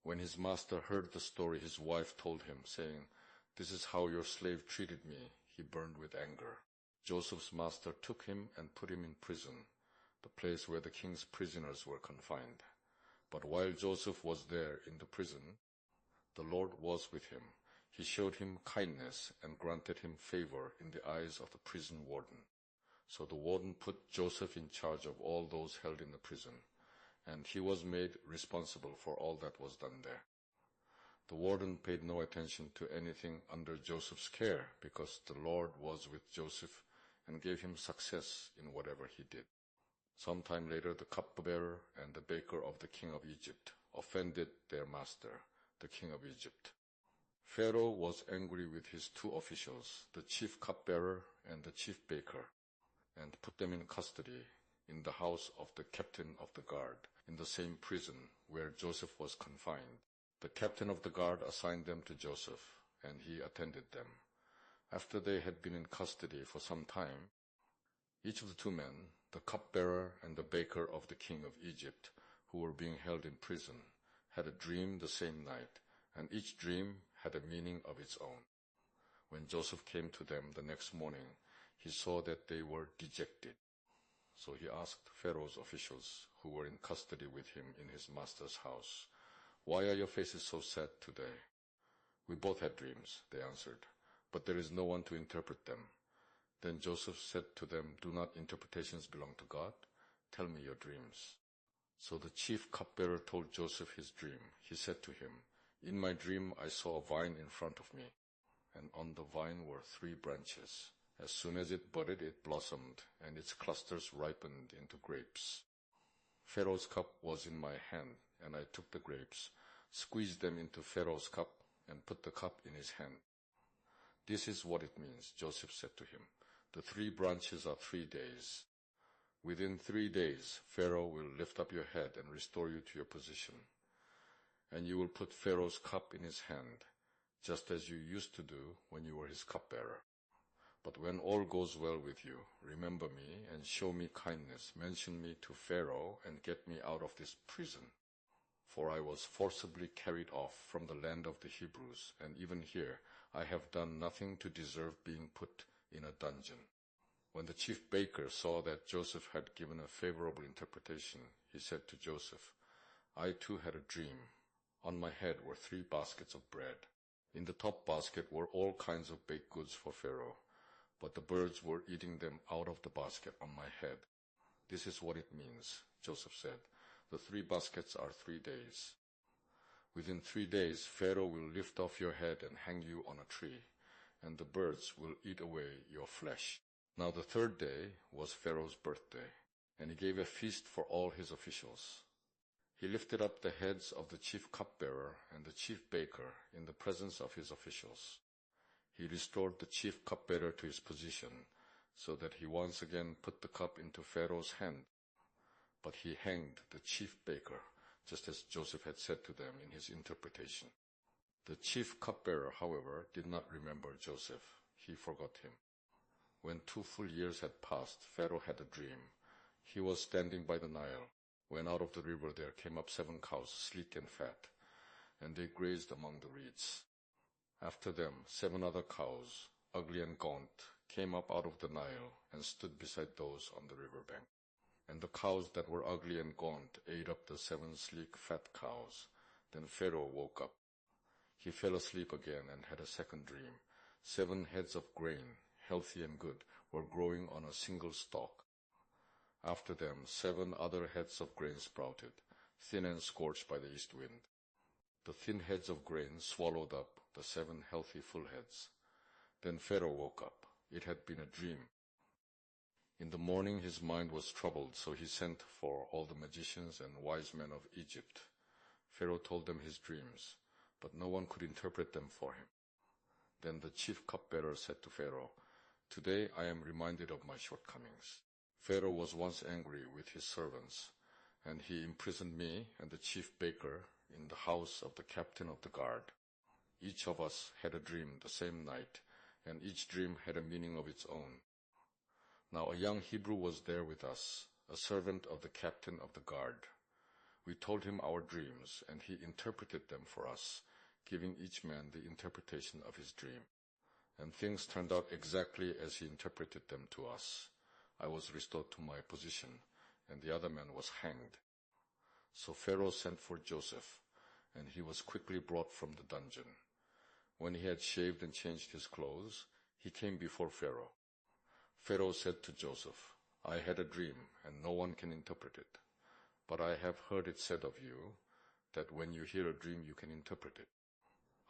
Speaker 1: When his master heard the story his wife told him, saying, "This is how your slave treated me," he burned with anger. Joseph's master took him and put him in prison, the place where the king's prisoners were confined. But while Joseph was there in the prison, the Lord was with him. He showed him kindness and granted him favor in the eyes of the prison warden. So the warden put Joseph in charge of all those held in the prison, and he was made responsible for all that was done there. The warden paid no attention to anything under Joseph's care, because the Lord was with Joseph and gave him success in whatever he did. Sometime later, the cupbearer and the baker of the king of Egypt offended their master, the king of Egypt. Pharaoh was angry with his two officials, the chief cupbearer and the chief baker, and put them in custody in the house of the captain of the guard, in the same prison where Joseph was confined. The captain of the guard assigned them to Joseph, and he attended them. After they had been in custody for some time, each of the two men, the cupbearer and the baker of the king of Egypt, who were being held in prison, had a dream the same night, and each dream had a meaning of its own. When Joseph came to them the next morning, he saw that they were dejected. So he asked Pharaoh's officials, who were in custody with him in his master's house, "Why are your faces so sad today?" "We both had dreams," they answered, "but there is no one to interpret them." Then Joseph said to them, "Do not interpretations belong to God? Tell me your dreams." So the chief cupbearer told Joseph his dream. He said to him, "In my dream I saw a vine in front of me, and on the vine were 3 branches. As soon as it budded, it blossomed, and its clusters ripened into grapes. Pharaoh's cup was in my hand, and I took the grapes, squeezed them into Pharaoh's cup, and put the cup in his hand." "This is what it means," Joseph said to him. "The 3 branches are 3 days. Within 3 days, Pharaoh will lift up your head and restore you to your position. And you will put Pharaoh's cup in his hand, just as you used to do when you were his cupbearer. But when all goes well with you, remember me and show me kindness. Mention me to Pharaoh and get me out of this prison. For I was forcibly carried off from the land of the Hebrews, and even here I have done nothing to deserve being put in a dungeon." When the chief baker saw that Joseph had given a favorable interpretation, he said to Joseph, "I too had a dream. On my head were 3 baskets of bread. In the top basket were all kinds of baked goods for Pharaoh, but the birds were eating them out of the basket on my head. This is what it means," Joseph said. "The 3 baskets are 3 days. Within 3 days, Pharaoh will lift off your head and hang you on a tree, and the birds will eat away your flesh." Now the 3rd day was Pharaoh's birthday, and he gave a feast for all his officials. He lifted up the heads of the chief cupbearer and the chief baker in the presence of his officials. He restored the chief cupbearer to his position, so that he once again put the cup into Pharaoh's hand. But he hanged the chief baker, just as Joseph had said to them in his interpretation. The chief cupbearer, however, did not remember Joseph. He forgot him. When 2 full years had passed, Pharaoh had a dream. He was standing by the Nile, when out of the river there came up 7 cows, sleek and fat, and they grazed among the reeds. After them 7 other cows, ugly and gaunt, came up out of the Nile and stood beside those on the river bank. And the cows that were ugly and gaunt ate up the 7 sleek, fat cows. Then Pharaoh woke up. He fell asleep again and had a second dream. 7 heads of grain, healthy and good, were growing on a single stalk. After them 7 other heads of grain sprouted, thin and scorched by the east wind. The thin heads of grain swallowed up the 7 healthy full heads. Then Pharaoh woke up. It had been a dream. In the morning his mind was troubled, so he sent for all the magicians and wise men of Egypt. Pharaoh told them his dreams, but no one could interpret them for him. Then the chief cupbearer said to Pharaoh, "Today I am reminded of my shortcomings. Pharaoh was once angry with his servants, and he imprisoned me and the chief baker in the house of the captain of the guard. Each of us had a dream the same night, and each dream had a meaning of its own. Now a young Hebrew was there with us, a servant of the captain of the guard. We told him our dreams, and he interpreted them for us, giving each man the interpretation of his dream. And things turned out exactly as he interpreted them to us. I was restored to my position, and the other man was hanged." So Pharaoh sent for Joseph, and he was quickly brought from the dungeon. When he had shaved and changed his clothes, he came before Pharaoh. Pharaoh said to Joseph, "I had a dream, and no one can interpret it. But I have heard it said of you that when you hear a dream you can interpret it."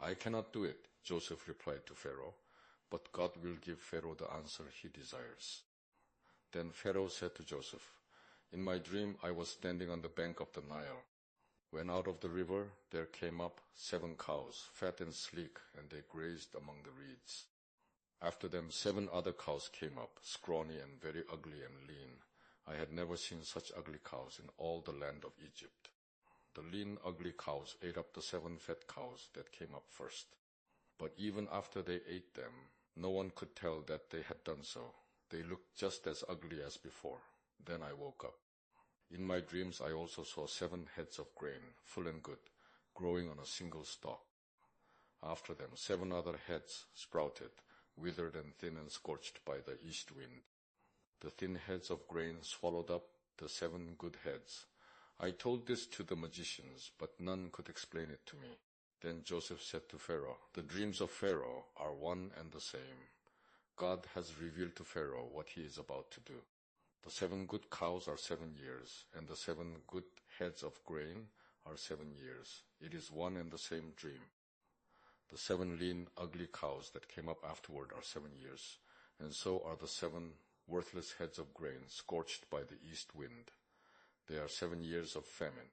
Speaker 1: "I cannot do it," Joseph replied to Pharaoh, "but God will give Pharaoh the answer he desires." Then Pharaoh said to Joseph, "In my dream I was standing on the bank of the Nile. When out of the river there came up 7 cows, fat and sleek, and they grazed among the reeds. After them 7 other cows came up, scrawny and very ugly and lean. I had never seen such ugly cows in all the land of Egypt. The lean, ugly cows ate up the 7 fat cows that came up first. But even after they ate them, no one could tell that they had done so. They looked just as ugly as before. Then I woke up. In my dreams I also saw 7 heads of grain, full and good, growing on a single stalk. After them 7 other heads sprouted, withered and thin and scorched by the east wind. The thin heads of grain swallowed up the 7 good heads. I told this to the magicians, but none could explain it to me." Then Joseph said to Pharaoh, "The dreams of Pharaoh are one and the same. God has revealed to Pharaoh what he is about to do. The 7 good cows are 7 years, and the 7 good heads of grain are 7 years. It is one and the same dream. The 7 lean, ugly cows that came up afterward are 7 years, and so are the 7 worthless heads of grain scorched by the east wind. They are 7 years of famine.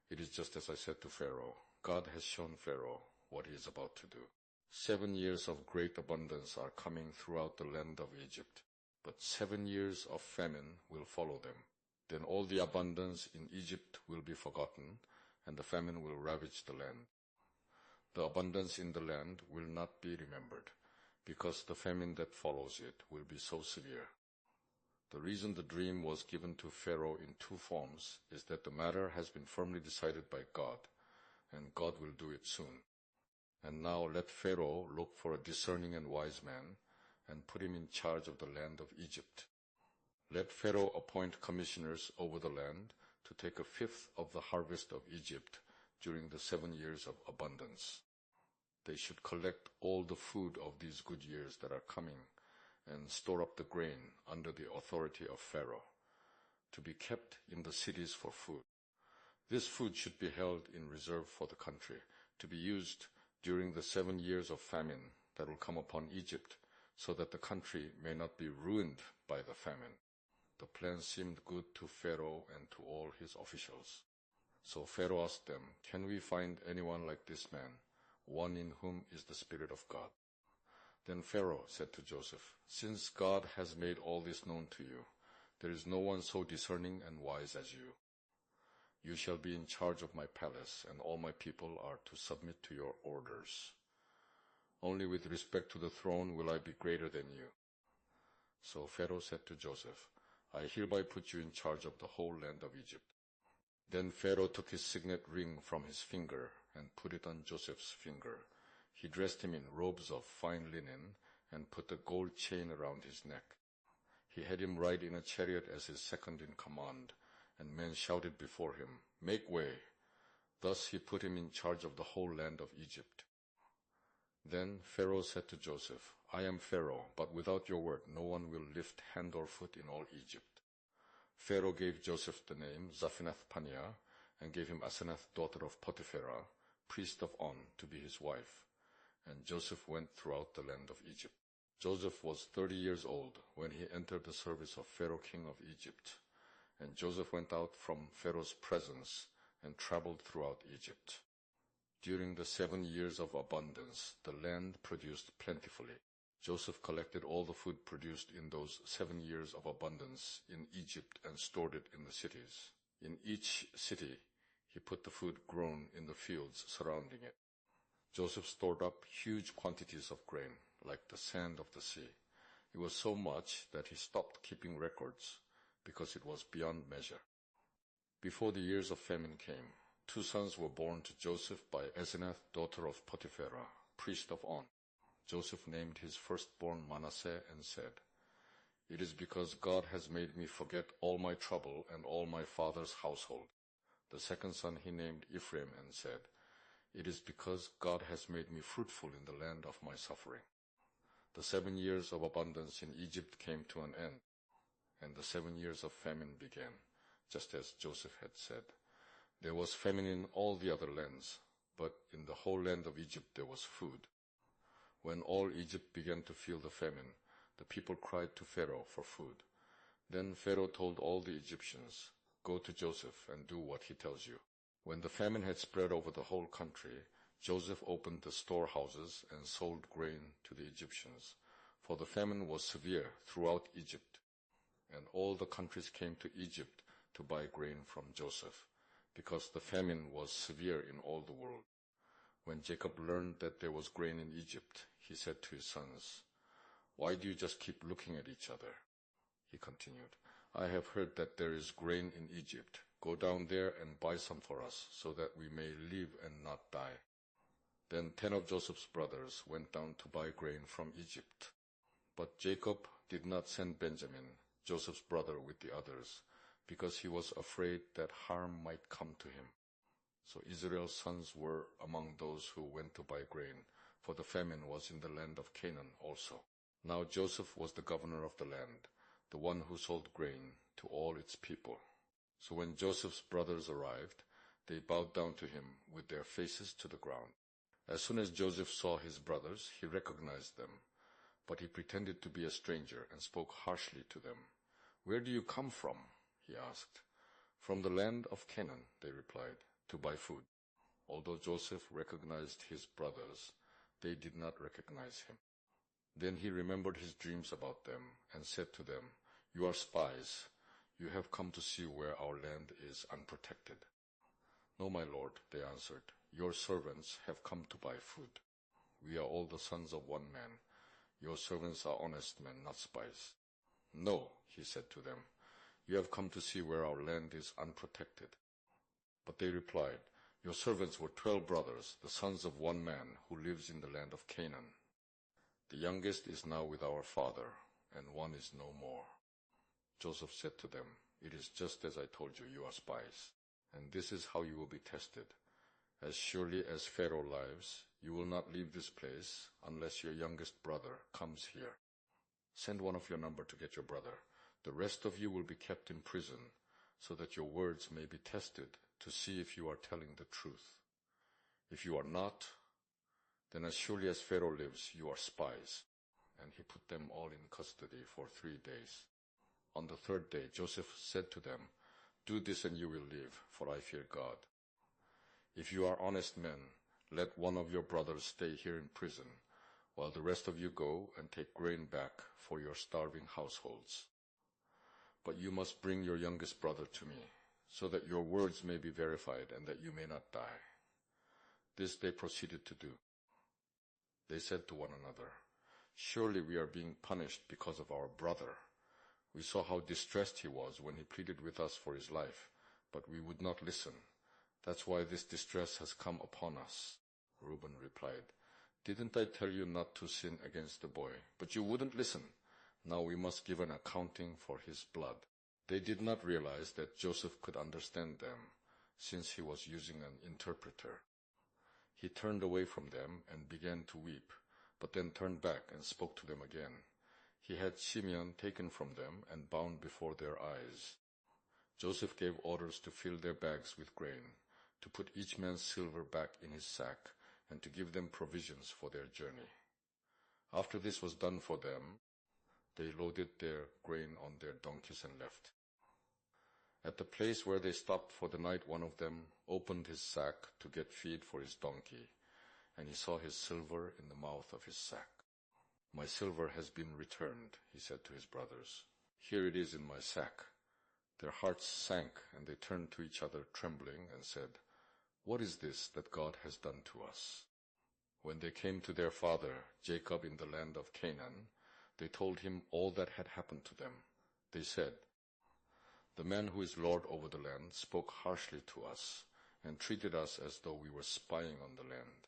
Speaker 1: It is just as I said to Pharaoh. God has shown Pharaoh what he is about to do. 7 years of great abundance are coming throughout the land of Egypt, but 7 years of famine will follow them. Then all the abundance in Egypt will be forgotten, and the famine will ravage the land. The abundance in the land will not be remembered, because the famine that follows it will be so severe. The reason the dream was given to Pharaoh in 2 forms is that the matter has been firmly decided by God, and God will do it soon. And now let Pharaoh look for a discerning and wise man, and put him in charge of the land of Egypt. Let Pharaoh appoint commissioners over the land to take 1/5 of the harvest of Egypt during the 7 years of abundance. They should collect all the food of these good years that are coming and store up the grain under the authority of Pharaoh, to be kept in the cities for food. This food should be held in reserve for the country, to be used during the 7 years of famine that will come upon Egypt, so that the country may not be ruined by the famine." The plan seemed good to Pharaoh and to all his officials. So Pharaoh asked them, "Can we find anyone like this man, one in whom is the Spirit of God?" Then Pharaoh said to Joseph, "Since God has made all this known to you, there is no one so discerning and wise as you. You shall be in charge of my palace, and all my people are to submit to your orders. Only with respect to the throne will I be greater than you." So Pharaoh said to Joseph, "I hereby put you in charge of the whole land of Egypt." Then Pharaoh took his signet ring from his finger and put it on Joseph's finger. He dressed him in robes of fine linen and put a gold chain around his neck. He had him ride in a chariot as his second in command, and men shouted before him, "Make way!" Thus he put him in charge of the whole land of Egypt. Then Pharaoh said to Joseph, "I am Pharaoh, but without your word no one will lift hand or foot in all Egypt." Pharaoh gave Joseph the name Zaphenath-Paneah, and gave him Asenath, daughter of Potipharah, priest of On, to be his wife. And Joseph went throughout the land of Egypt. Joseph was 30 years old when he entered the service of Pharaoh king of Egypt. And Joseph went out from Pharaoh's presence and traveled throughout Egypt. During the 7 years of abundance, the land produced plentifully. Joseph collected all the food produced in those 7 years of abundance in Egypt and stored it in the cities. In each city, he put the food grown in the fields surrounding it. Joseph stored up huge quantities of grain, like the sand of the sea. It was so much that he stopped keeping records because it was beyond measure. Before the years of famine came, 2 sons were born to Joseph by Asenath, daughter of Potipharah, priest of On. Joseph named his firstborn Manasseh and said, "It is because God has made me forget all my trouble and all my father's household." The second son he named Ephraim and said, "It is because God has made me fruitful in the land of my suffering." The 7 years of abundance in Egypt came to an end, and the 7 years of famine began, just as Joseph had said. There was famine in all the other lands, but in the whole land of Egypt there was food. When all Egypt began to feel the famine, the people cried to Pharaoh for food. Then Pharaoh told all the Egyptians, "Go to Joseph and do what he tells you." When the famine had spread over the whole country, Joseph opened the storehouses and sold grain to the Egyptians, for the famine was severe throughout Egypt, and all the countries came to Egypt to buy grain from Joseph, because the famine was severe in all the world. When Jacob learned that there was grain in Egypt, he said to his sons, "Why do you just keep looking at each other?" He continued, "I have heard that there is grain in Egypt. Go down there and buy some for us, so that we may live and not die." Then 10 of Joseph's brothers went down to buy grain from Egypt. But Jacob did not send Benjamin, Joseph's brother, with the others, because he was afraid that harm might come to him. So Israel's sons were among those who went to buy grain, for the famine was in the land of Canaan also. Now Joseph was the governor of the land, the one who sold grain to all its people. So when Joseph's brothers arrived, they bowed down to him with their faces to the ground. As soon as Joseph saw his brothers, he recognized them, but he pretended to be a stranger and spoke harshly to them. "Where do you come from?" he asked. "From the land of Canaan," they replied, "to buy food." Although Joseph recognized his brothers, they did not recognize him. Then he remembered his dreams about them and said to them, "You are spies. You have come to see where our land is unprotected." "No, my lord," they answered. "Your servants have come to buy food. We are all the sons of one man. Your servants are honest men, not spies." "No," he said to them. "You have come to see where our land is unprotected." But they replied, "Your servants were 12 brothers, the sons of one man, who lives in the land of Canaan. The youngest is now with our father, and one is no more." Joseph said to them, "It is just as I told you, you are spies. And this is how you will be tested. As surely as Pharaoh lives, you will not leave this place unless your youngest brother comes here. Send one of your number to get your brother. The rest of you will be kept in prison, so that your words may be tested to see if you are telling the truth. If you are not, then as surely as Pharaoh lives, you are spies." And he put them all in custody for 3 days. On the 3rd day, Joseph said to them, "Do this and you will live, for I fear God. If you are honest men, let one of your brothers stay here in prison, while the rest of you go and take grain back for your starving households. But you must bring your youngest brother to me, so that your words may be verified and that you may not die." This they proceeded to do. They said to one another, "Surely we are being punished because of our brother. We saw how distressed he was when he pleaded with us for his life, but we would not listen. That's why this distress has come upon us." Reuben replied, Didn't I tell you not to sin against the boy? But you wouldn't listen. Now we must give an accounting for his blood." They did not realize that Joseph could understand them, since he was using an interpreter. He turned away from them and began to weep, but then turned back and spoke to them again. He had Simeon taken from them and bound before their eyes. Joseph gave orders to fill their bags with grain, to put each man's silver back in his sack, and to give them provisions for their journey. After this was done for them, they loaded their grain on their donkeys and left. At the place where they stopped for the night, one of them opened his sack to get feed for his donkey, and he saw his silver in the mouth of his sack. "My silver has been returned," he said to his brothers. "Here it is in my sack." Their hearts sank, and they turned to each other trembling and said, "What is this that God has done to us?" When they came to their father, Jacob, in the land of Canaan, they told him all that had happened to them. They said, "The man who is Lord over the land spoke harshly to us and treated us as though we were spying on the land.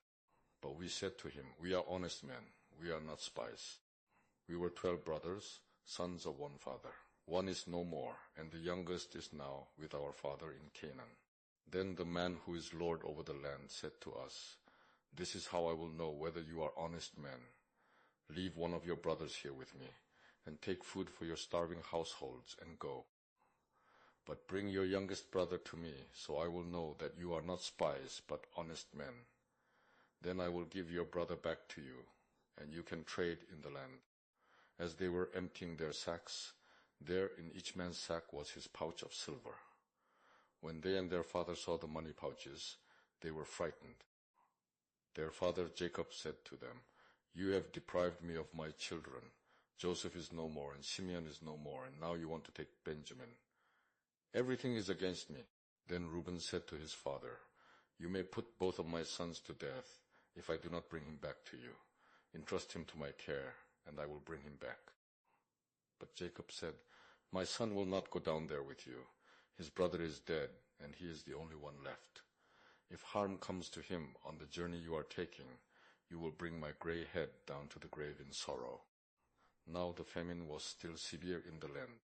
Speaker 1: But we said to him, 'We are honest men. We are not spies.' We were 12 brothers, sons of one father. One is no more, and the youngest is now with our father in Canaan." Then the man who is Lord over the land said to us, "This is how I will know whether you are honest men. Leave one of your brothers here with me, and take food for your starving households and go. But bring your youngest brother to me, so I will know that you are not spies, but honest men. Then I will give your brother back to you, and you can trade in the land." As they were emptying their sacks, there in each man's sack was his pouch of silver. When they and their father saw the money pouches, they were frightened. Their father Jacob said to them, "You have deprived me of my children. Joseph is no more, and Simeon is no more, and now you want to take Benjamin. Everything is against me." Then Reuben said to his father, "You may put both of my sons to death if I do not bring him back to you. Entrust him to my care, and I will bring him back." But Jacob said, "My son will not go down there with you. His brother is dead, and he is the only one left. If harm comes to him on the journey you are taking, you will bring my gray head down to the grave in sorrow." Now the famine was still severe in the land.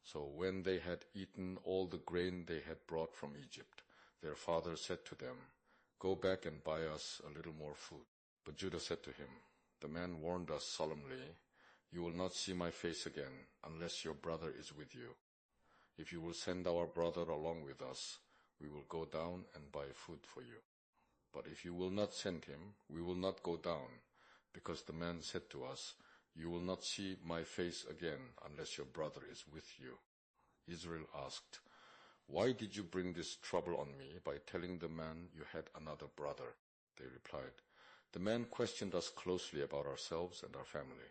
Speaker 1: So when they had eaten all the grain they had brought from Egypt, their father said to them, "Go back and buy us a little more food." But Judah said to him, "The man warned us solemnly, 'You will not see my face again unless your brother is with you. If you will send our brother along with us, we will go down and buy food for you. But if you will not send him, we will not go down, because the man said to us, "You will not see my face again unless your brother is with you."'" Israel asked, "Why did you bring this trouble on me by telling the man you had another brother?" They replied, "The man questioned us closely about ourselves and our family.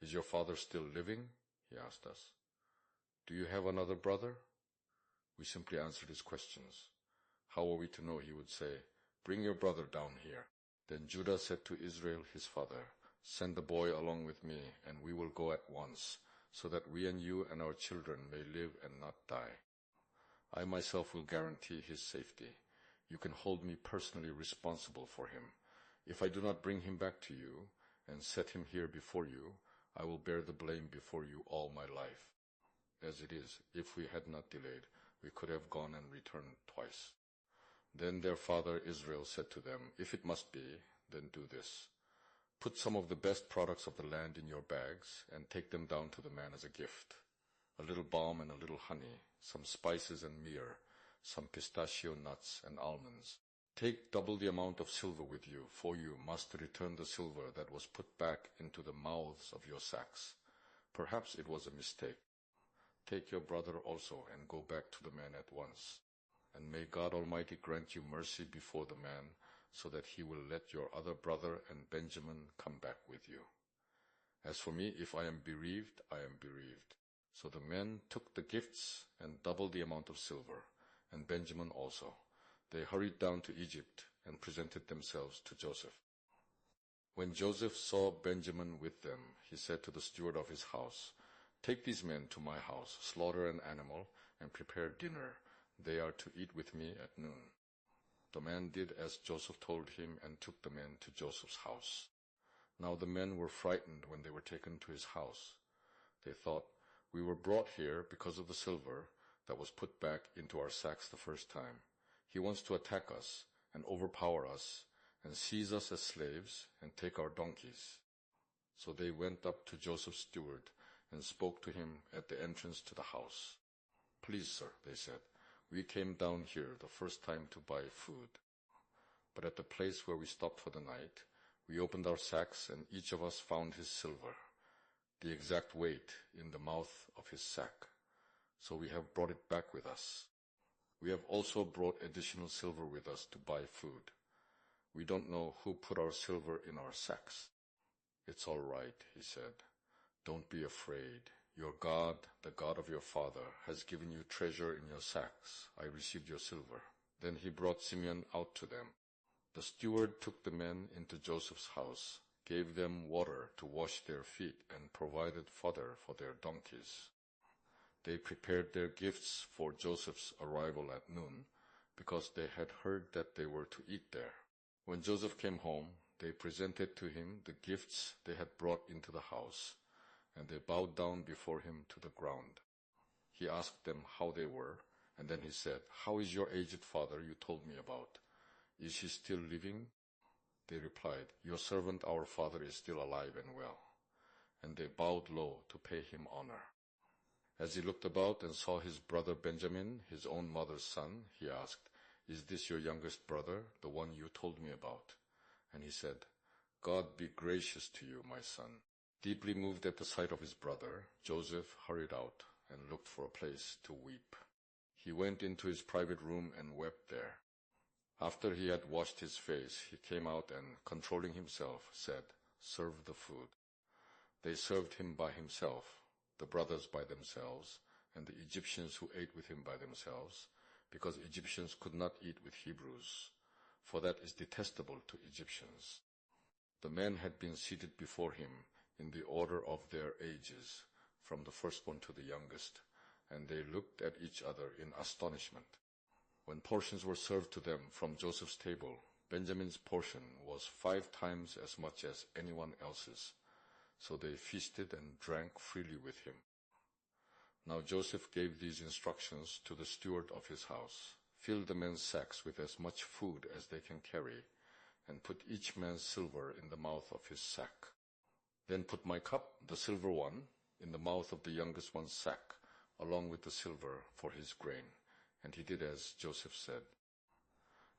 Speaker 1: 'Is your father still living?' he asked us. 'Do you have another brother?' We simply answered his questions. How were we to know he would say, 'Bring your brother down here'?" Then Judah said to Israel his father, "Send the boy along with me, and we will go at once, so that we and you and our children may live and not die. I myself will guarantee his safety. You can hold me personally responsible for him. If I do not bring him back to you and set him here before you, I will bear the blame before you all my life. As it is, if we had not delayed, we could have gone and returned twice." Then their father Israel said to them, "If it must be, then do this. Put some of the best products of the land in your bags and take them down to the man as a gift. A little balm and a little honey, some spices and myrrh, some pistachio nuts and almonds. Take double the amount of silver with you, for you must return the silver that was put back into the mouths of your sacks. Perhaps it was a mistake. Take your brother also and go back to the man at once. And may God Almighty grant you mercy before the man, so that he will let your other brother and Benjamin come back with you. As for me, if I am bereaved, I am bereaved." So the men took the gifts and doubled the amount of silver, and Benjamin also. They hurried down to Egypt and presented themselves to Joseph. When Joseph saw Benjamin with them, he said to the steward of his house, "Take these men to my house, slaughter an animal, and prepare dinner. They are to eat with me at noon." The man did as Joseph told him and took the men to Joseph's house. Now the men were frightened when they were taken to his house. They thought, "We were brought here because of the silver that was put back into our sacks the first time. He wants to attack us and overpower us and seize us as slaves and take our donkeys." So they went up to Joseph's steward and spoke to him at the entrance to the house. "Please, sir," they said, "we came down here the first time to buy food. But at the place where we stopped for the night, we opened our sacks and each of us found his silver, the exact weight, in the mouth of his sack. So we have brought it back with us. We have also brought additional silver with us to buy food. We don't know who put our silver in our sacks." "It's all right," he said. "Don't be afraid. Your God, the God of your father, has given you treasure in your sacks. I received your silver." Then he brought Simeon out to them. The steward took the men into Joseph's house, gave them water to wash their feet, and provided fodder for their donkeys. They prepared their gifts for Joseph's arrival at noon, because they had heard that they were to eat there. When Joseph came home, they presented to him the gifts they had brought into the house, and they bowed down before him to the ground. He asked them how they were, and then he said, "How is your aged father you told me about? Is he still living?" They replied, "Your servant our father is still alive and well." And they bowed low to pay him honor. As he looked about and saw his brother Benjamin, his own mother's son, he asked, "Is this your youngest brother, the one you told me about?" And he said, "God be gracious to you, my son." Deeply moved at the sight of his brother, Joseph hurried out and looked for a place to weep. He went into his private room and wept there. After he had washed his face, he came out and, controlling himself, said, "Serve the food." They served him by himself, the brothers by themselves, and the Egyptians who ate with him by themselves, because Egyptians could not eat with Hebrews, for that is detestable to Egyptians. The men had been seated before him in the order of their ages, from the firstborn to the youngest, and they looked at each other in astonishment. When portions were served to them from Joseph's table, Benjamin's portion was 5 times as much as anyone else's, so they feasted and drank freely with him. Now Joseph gave these instructions to the steward of his house: "Fill the men's sacks with as much food as they can carry, and put each man's silver in the mouth of his sack. Then put my cup, the silver one, in the mouth of the youngest one's sack, along with the silver for his grain." And he did as Joseph said.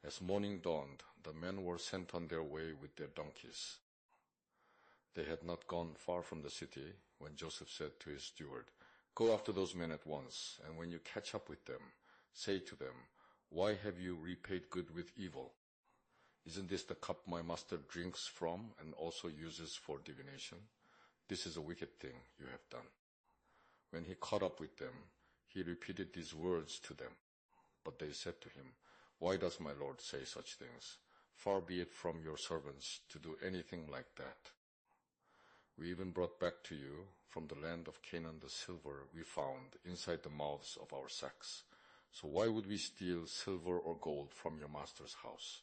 Speaker 1: As morning dawned, the men were sent on their way with their donkeys. They had not gone far from the city when Joseph said to his steward, "Go after those men at once, and when you catch up with them, say to them, 'Why have you repaid good with evil? Isn't this the cup my master drinks from and also uses for divination? This is a wicked thing you have done.'" When he caught up with them, he repeated these words to them. But they said to him, "Why does my lord say such things? Far be it from your servants to do anything like that. We even brought back to you from the land of Canaan the silver we found inside the mouths of our sacks. So why would we steal silver or gold from your master's house?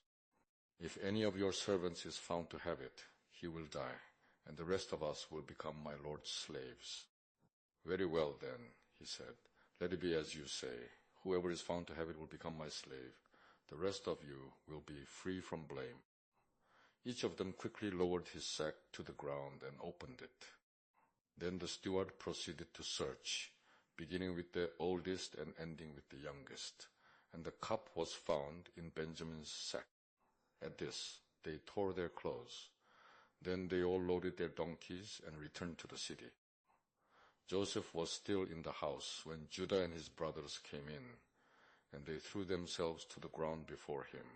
Speaker 1: If any of your servants is found to have it, he will die, and the rest of us will become my lord's slaves." "Very well then," he said, "let it be as you say. Whoever is found to have it will become my slave. The rest of you will be free from blame." Each of them quickly lowered his sack to the ground and opened it. Then the steward proceeded to search, beginning with the oldest and ending with the youngest, and the cup was found in Benjamin's sack. At this, they tore their clothes. Then they all loaded their donkeys and returned to the city. Joseph was still in the house when Judah and his brothers came in, and they threw themselves to the ground before him.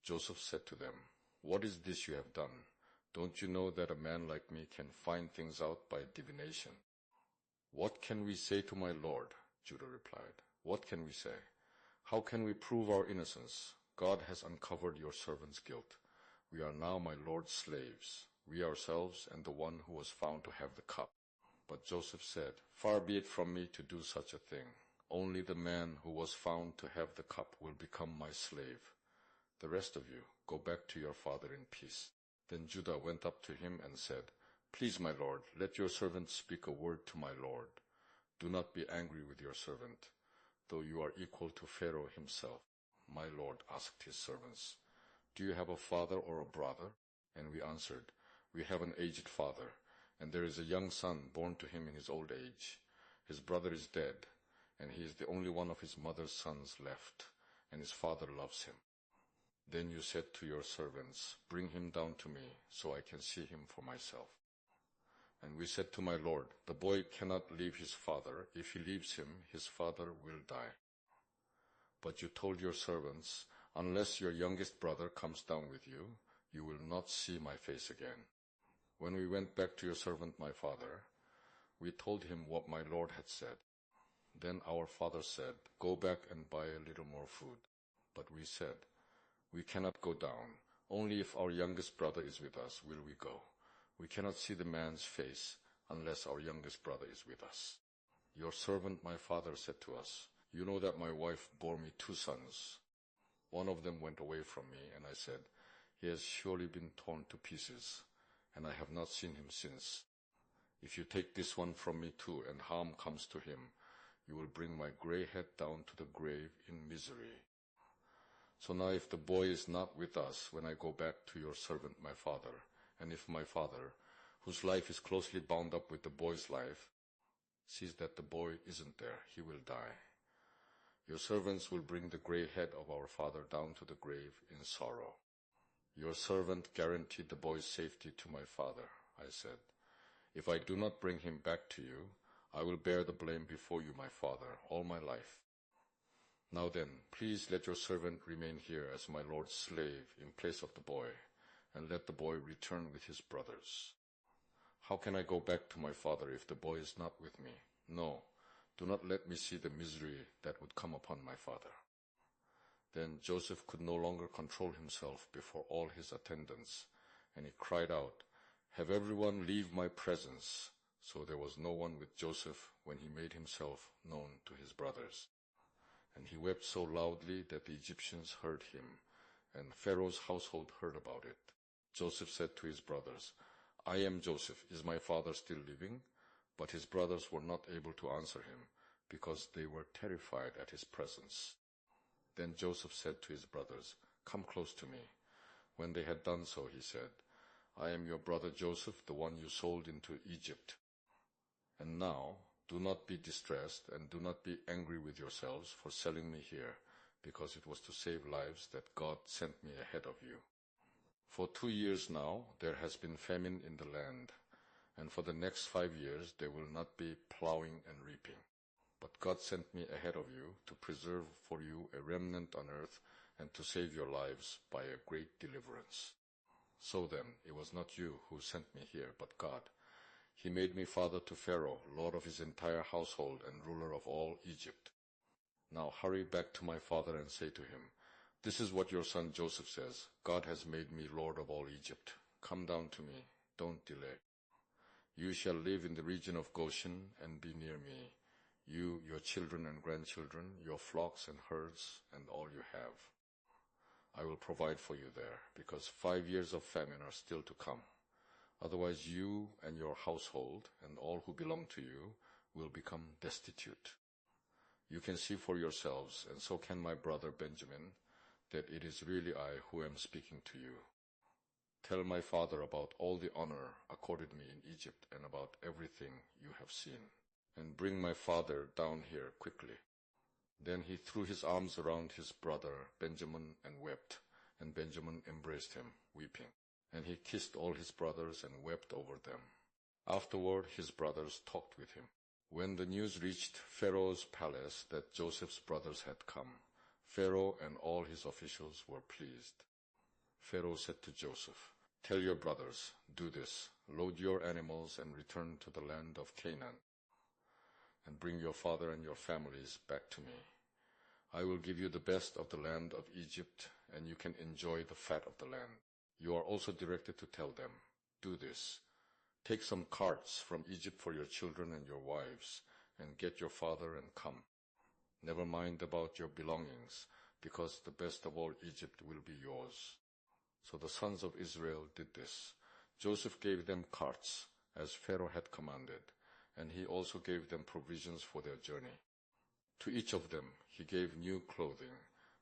Speaker 1: Joseph said to them, "What is this you have done? Don't you know that a man like me can find things out by divination?" "What can we say to my lord?" Judah replied. "What can we say? How can we prove our innocence? God has uncovered your servant's guilt. We are now my lord's slaves, we ourselves and the one who was found to have the cup." But Joseph said, "Far be it from me to do such a thing. Only the man who was found to have the cup will become my slave. The rest of you, go back to your father in peace." Then Judah went up to him and said, "Please, my lord, let your servant speak a word to my lord. Do not be angry with your servant, though you are equal to Pharaoh himself." My lord asked his servants, "Do you have a father or a brother?" And we answered, "We have an aged father, and there is a young son born to him in his old age. His brother is dead, and he is the only one of his mother's sons left, and his father loves him." Then you said to your servants, "Bring him down to me, so I can see him for myself." And we said to my lord, "The boy cannot leave his father. If he leaves him, his father will die." But you told your servants, "Unless your youngest brother comes down with you, you will not see my face again." When we went back to your servant my father, we told him what my lord had said. Then our father said, "Go back and buy a little more food." But we said, "We cannot go down. Only if our youngest brother is with us will we go. We cannot see the man's face unless our youngest brother is with us." Your servant my father said to us, "You know that my wife bore me 2 sons. One of them went away from me, and I said, 'He has surely been torn to pieces, and I have not seen him since. If you take this one from me too, and harm comes to him, you will bring my gray head down to the grave in misery.' So now if the boy is not with us when I go back to your servant my father, and if my father, whose life is closely bound up with the boy's life, sees that the boy isn't there, he will die. Your servants will bring the gray head of our father down to the grave in sorrow." Your servant guaranteed the boy's safety to my father. I said, "If I do not bring him back to you, I will bear the blame before you, my father, all my life. Now then, please let your servant remain here as my lord's slave in place of the boy, and let the boy return with his brothers. How can I go back to my father if the boy is not with me? No, do not let me see the misery that would come upon my father." Then Joseph could no longer control himself before all his attendants, and he cried out, "Have everyone leave my presence." So there was no one with Joseph when he made himself known to his brothers. And he wept so loudly that the Egyptians heard him, and Pharaoh's household heard about it. Joseph said to his brothers, "I am Joseph. Is my father still living?" But his brothers were not able to answer him, because they were terrified at his presence. Then Joseph said to his brothers, "Come close to me." When they had done so, he said, "I am your brother Joseph, the one you sold into Egypt. And now, do not be distressed, and do not be angry with yourselves for selling me here, because it was to save lives that God sent me ahead of you. For 2 years now, there has been famine in the land, and for the next 5 years there will not be plowing and reaping. But God sent me ahead of you to preserve for you a remnant on earth and to save your lives by a great deliverance. So then, it was not you who sent me here, but God. He made me father to Pharaoh, lord of his entire household and ruler of all Egypt. Now hurry back to my father and say to him, 'This is what your son Joseph says. God has made me lord of all Egypt. Come down to me. Don't delay. You shall live in the region of Goshen and be near me, you, your children and grandchildren, your flocks and herds, and all you have. I will provide for you there, because 5 years of famine are still to come. Otherwise you and your household and all who belong to you will become destitute. You can see for yourselves, and so can my brother Benjamin, that it is really I who am speaking to you. Tell my father about all the honor accorded me in Egypt and about everything you have seen, and bring my father down here quickly.' Then he threw his arms around his brother Benjamin and wept, and Benjamin embraced him, weeping. And he kissed all his brothers and wept over them. Afterward his brothers talked with him. When the news reached Pharaoh's palace that Joseph's brothers had come, Pharaoh and all his officials were pleased. Pharaoh said to Joseph, 'Tell your brothers, do this, load your animals and return to the land of Canaan, and bring your father and your families back to me. I will give you the best of the land of Egypt, and you can enjoy the fat of the land.' You are also directed to tell them, 'Do this. Take some carts from Egypt for your children and your wives, and get your father and come. Never mind about your belongings, because the best of all Egypt will be yours." So the sons of Israel did this. Joseph gave them carts, as Pharaoh had commanded, and he also gave them provisions for their journey. To each of them he gave new clothing,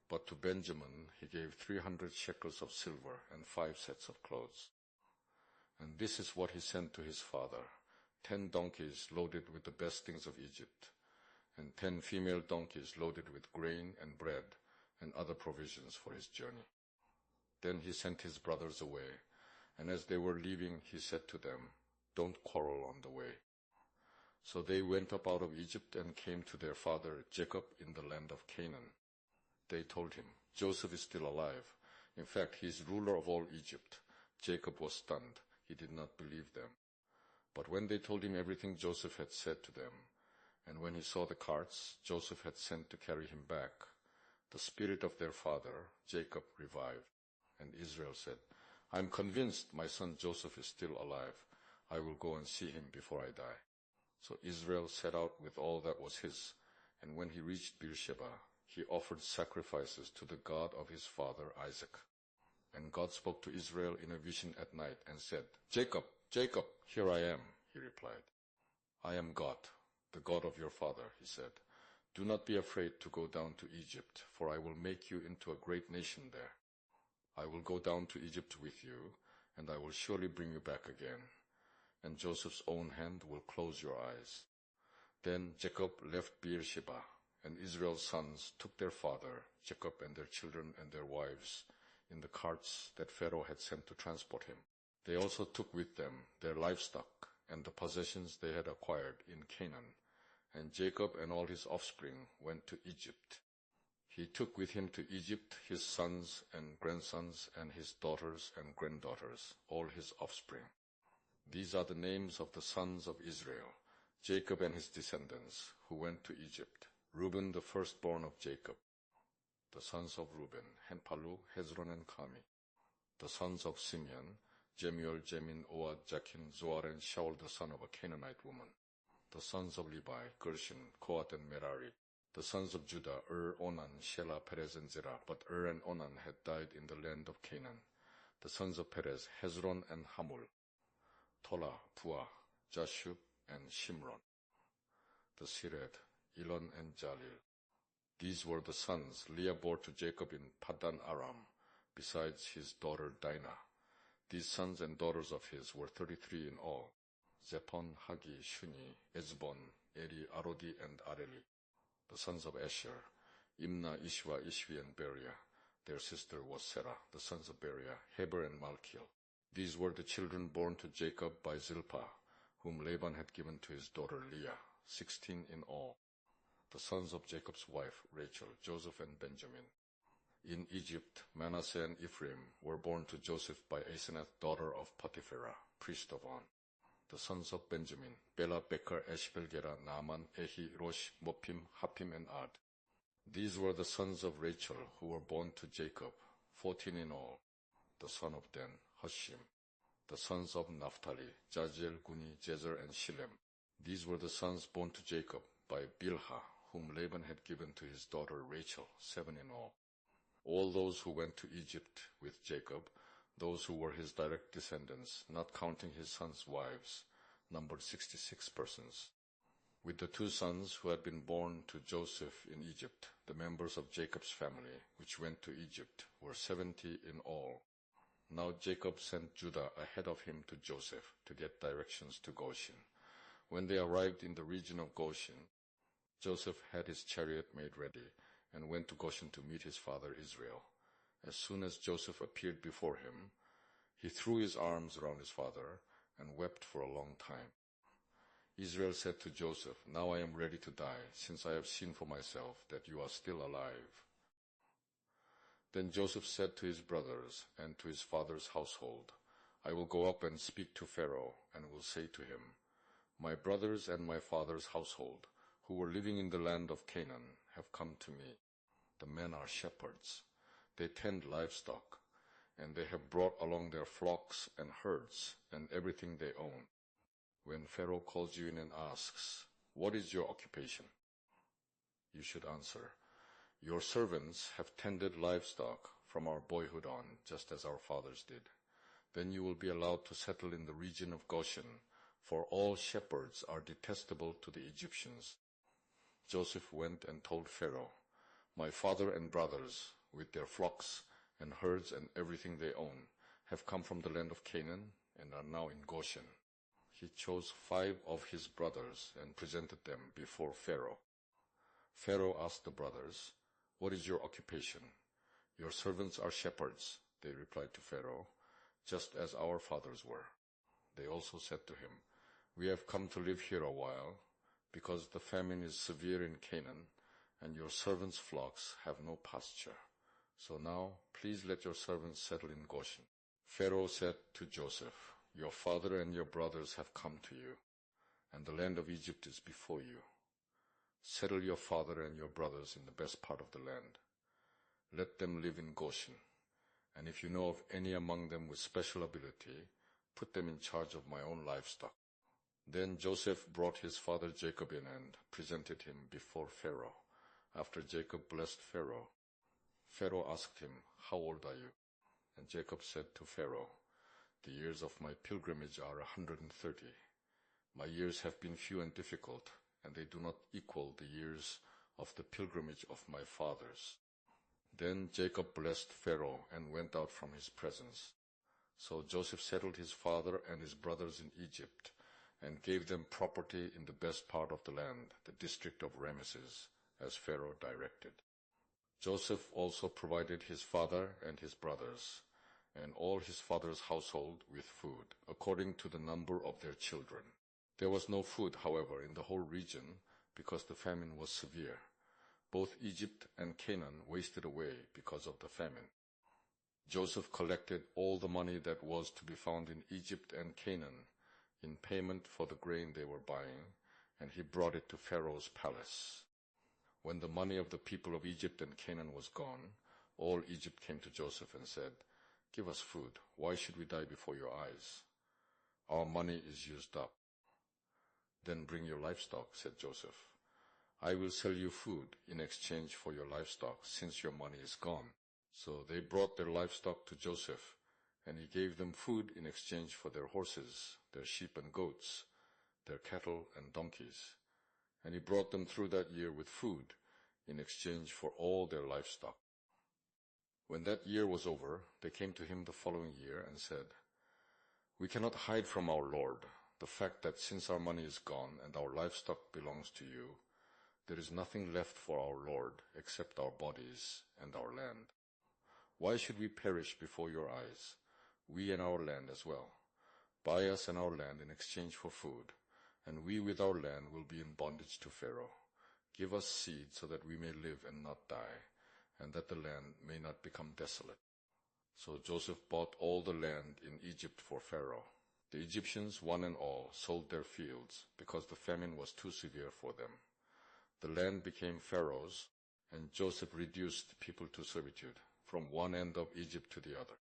Speaker 1: but to Benjamin he gave 300 shekels of silver and 5 sets of clothes. And this is what he sent to his father: 10 donkeys loaded with the best things of Egypt, and 10 female donkeys loaded with grain and bread and other provisions for his journey. Then he sent his brothers away, and as they were leaving, he said to them, "Don't quarrel on the way." So they went up out of Egypt and came to their father Jacob in the land of Canaan. They told him, "Joseph is still alive. In fact, he is ruler of all Egypt." Jacob was stunned. He did not believe them. But when they told him everything Joseph had said to them, and when he saw the carts Joseph had sent to carry him back, the spirit of their father Jacob revived. And Israel said, "I am convinced my son Joseph is still alive. I will go and see him before I die." So Israel set out with all that was his, and when he reached Beersheba, he offered sacrifices to the God of his father Isaac. And God spoke to Israel in a vision at night and said, "Jacob, Jacob." "Here I am," he replied. "I am God, the God of your father," he said. "Do not be afraid to go down to Egypt, for I will make you into a great nation there. I will go down to Egypt with you, and I will surely bring you back again, and Joseph's own hand will close your eyes." Then Jacob left Beersheba, and Israel's sons took their father, Jacob, and their children and their wives in the carts that Pharaoh had sent to transport him. They also took with them their livestock and the possessions they had acquired in Canaan, and Jacob and all his offspring went to Egypt. He took with him to Egypt his sons and grandsons and his daughters and granddaughters, all his offspring. These are the names of the sons of Israel, Jacob and his descendants, who went to Egypt. Reuben, the firstborn of Jacob. The sons of Reuben, Henpalu, Hezron, and Kami. The sons of Simeon, Jemuel, Jemin, Ohad, Jachin, Zoar, and Shaul, the son of a Canaanite woman. The sons of Levi, Gershon, Kohath, and Merari. The sons of Judah, Onan, Shelah, Perez, and Zerah, but and Onan had died in the land of Canaan. The sons of Perez, Hezron and Hamul. Tola, Puah, Jashub, and Shimron. The Sired, Elon, and Jalil. These were the sons Leah bore to Jacob in Paddan Aram, besides his daughter Dinah. These sons and daughters of his were 33 in all: Zephon, Hagi, Shuni, Ezbon, Eri, Arodi, and Areli. The sons of Asher, Imnah, Ishwa, Ishvi, and Beriah. Their sister was Serah. The sons of Beriah, Heber and Malkiel. These were the children born to Jacob by Zilpah, whom Laban had given to his daughter Leah, 16 in all. The sons of Jacob's wife, Rachel, Joseph, and Benjamin. In Egypt, Manasseh and Ephraim were born to Joseph by Asenath, daughter of Potipharah, priest of On. The sons of Benjamin, Bela, Becher, Eshbel, Gera, Naaman, Ehi, Rosh, Mopim, Hapim, and Ard. These were the sons of Rachel, who were born to Jacob, 14 in all. The son of Dan, Hushim. The sons of Naphtali, Jaziel, Guni, Jezer, and Shillem. These were the sons born to Jacob by Bilhah, whom Laban had given to his daughter Rachel, 7 in all. All those who went to Egypt with Jacob, those who were his direct descendants, not counting his sons' wives, numbered 66 persons. With the 2 sons who had been born to Joseph in Egypt, the members of Jacob's family, which went to Egypt, were 70 in all. Now Jacob sent Judah ahead of him to Joseph to get directions to Goshen. When they arrived in the region of Goshen, Joseph had his chariot made ready and went to Goshen to meet his father Israel. As soon as Joseph appeared before him, he threw his arms around his father and wept for a long time. Israel said to Joseph, "Now I am ready to die, since I have seen for myself that you are still alive." Then Joseph said to his brothers and to his father's household, "I will go up and speak to Pharaoh and will say to him, 'My brothers and my father's household, who were living in the land of Canaan, have come to me. The men are shepherds. They tend livestock, and they have brought along their flocks and herds and everything they own. When Pharaoh calls you in and asks, "What is your occupation?" you should answer, Your servants have tended livestock from our boyhood on, just as our fathers did. Then you will be allowed to settle in the region of Goshen, for all shepherds are detestable to the Egyptians." Joseph went and told Pharaoh, "My father and brothers, with their flocks and herds and everything they own, have come from the land of Canaan and are now in Goshen." He chose 5 of his brothers and presented them before Pharaoh. Pharaoh asked the brothers, "What is your occupation?" "Your servants are shepherds," they replied to Pharaoh, "just as our fathers were." They also said to him, "We have come to live here a while, because the famine is severe in Canaan, and your servants' flocks have no pasture. So now, please let your servants settle in Goshen." Pharaoh said to Joseph, "Your father and your brothers have come to you, and the land of Egypt is before you. Settle your father and your brothers in the best part of the land. Let them live in Goshen, and if you know of any among them with special ability, put them in charge of my own livestock." Then Joseph brought his father Jacob in and presented him before Pharaoh. After Jacob blessed Pharaoh, Pharaoh asked him, "How old are you?" And Jacob said to Pharaoh, "The years of my pilgrimage are 130. My years have been few and difficult, and they do not equal the years of the pilgrimage of my fathers." Then Jacob blessed Pharaoh and went out from his presence. So Joseph settled his father and his brothers in Egypt, and gave them property in the best part of the land, the district of Ramesses, as Pharaoh directed. Joseph also provided his father and his brothers, and all his father's household with food, according to the number of their children. There was no food, however, in the whole region, because the famine was severe. Both Egypt and Canaan wasted away because of the famine. Joseph collected all the money that was to be found in Egypt and Canaan in payment for the grain they were buying, and he brought it to Pharaoh's palace. When the money of the people of Egypt and Canaan was gone, all Egypt came to Joseph and said, "Give us food. Why should we die before your eyes? Our money is used up." "Then bring your livestock," said Joseph. "I will sell you food in exchange for your livestock, since your money is gone." So they brought their livestock to Joseph, and he gave them food in exchange for their horses, their sheep and goats, their cattle and donkeys. And he brought them through that year with food in exchange for all their livestock. When that year was over, they came to him the following year and said, "We cannot hide from our lord the fact that since our money is gone and our livestock belongs to you, there is nothing left for our lord except our bodies and our land. Why should we perish before your eyes, we and our land as well? Buy us and our land in exchange for food, and we with our land will be in bondage to Pharaoh. Give us seed so that we may live and not die, and that the land may not become desolate." So Joseph bought all the land in Egypt for Pharaoh. The Egyptians, one and all, sold their fields because the famine was too severe for them. The land became Pharaoh's, and Joseph reduced people to servitude from one end of Egypt to the other.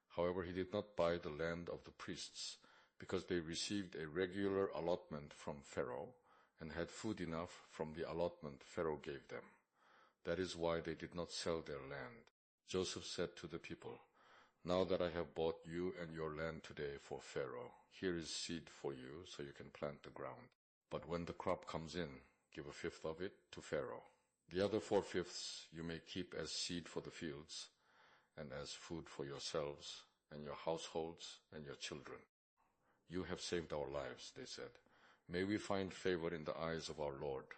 Speaker 1: However, he did not buy the land of the priests, because they received a regular allotment from Pharaoh and had food enough from the allotment Pharaoh gave them. That is why they did not sell their land. Joseph said to the people, "Now that I have bought you and your land today for Pharaoh, here is seed for you so you can plant the ground. But when the crop comes in, give 1/5 of it to Pharaoh. The other 4/5 you may keep as seed for the fields and as food for yourselves and your households and your children." "You have saved our lives," they said. "May we find favor in the eyes of our Lord.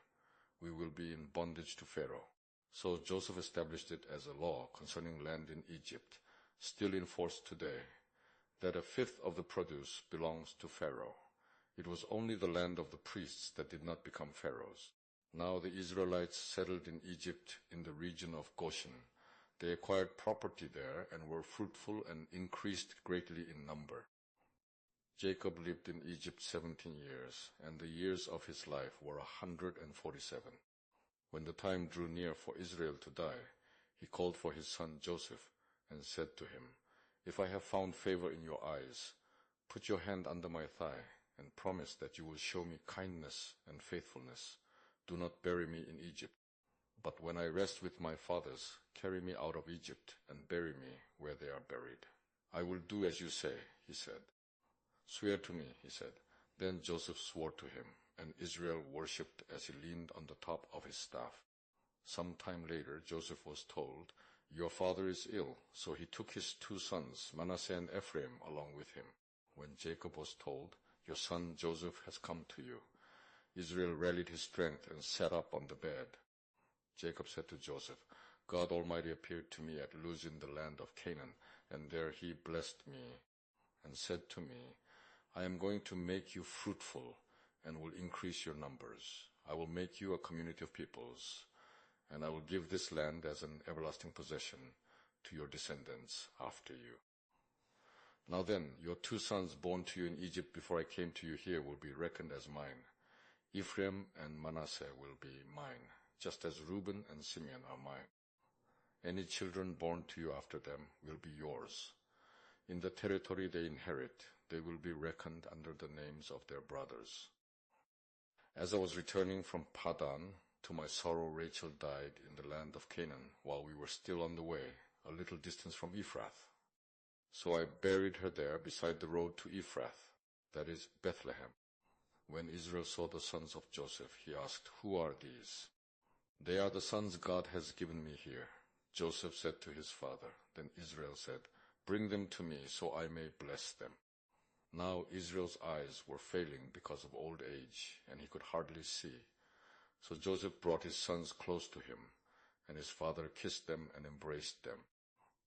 Speaker 1: We will be in bondage to Pharaoh." So Joseph established it as a law concerning land in Egypt, still in force today, that 1/5 of the produce belongs to Pharaoh. It was only the land of the priests that did not become Pharaoh's. Now the Israelites settled in Egypt in the region of Goshen. They acquired property there and were fruitful and increased greatly in number. Jacob lived in Egypt 17 years, and the years of his life were 147. When the time drew near for Israel to die, he called for his son Joseph and said to him, "If I have found favor in your eyes, put your hand under my thigh and promise that you will show me kindness and faithfulness. Do not bury me in Egypt." But when I rest with my fathers, carry me out of Egypt and bury me where they are buried. I will do as you say, he said. Swear to me, he said. Then Joseph swore to him, and Israel worshipped as he leaned on the top of his staff. Some time later, Joseph was told, "Your father is ill," so he took his 2 sons, Manasseh and Ephraim, along with him. When Jacob was told, "Your son Joseph has come to you," Israel rallied his strength and sat up on the bed. Jacob said to Joseph, "God Almighty appeared to me at Luz in the land of Canaan, and there he blessed me and said to me, 'I am going to make you fruitful and will increase your numbers. I will make you a community of peoples, and I will give this land as an everlasting possession to your descendants after you.' Now then, your 2 sons born to you in Egypt before I came to you here will be reckoned as mine. Ephraim and Manasseh will be mine, just as Reuben and Simeon are mine. Any children born to you after them will be yours. In the territory they inherit, they will be reckoned under the names of their brothers." As I was returning from Padan, to my sorrow Rachel died in the land of Canaan while we were still on the way, a little distance from Ephrath. So I buried her there beside the road to Ephrath, that is Bethlehem. When Israel saw the sons of Joseph, he asked, "Who are these?" "They are the sons God has given me here," Joseph said to his father. Then Israel said, "Bring them to me so I may bless them." Now Israel's eyes were failing because of old age, and he could hardly see. So Joseph brought his sons close to him, and his father kissed them and embraced them.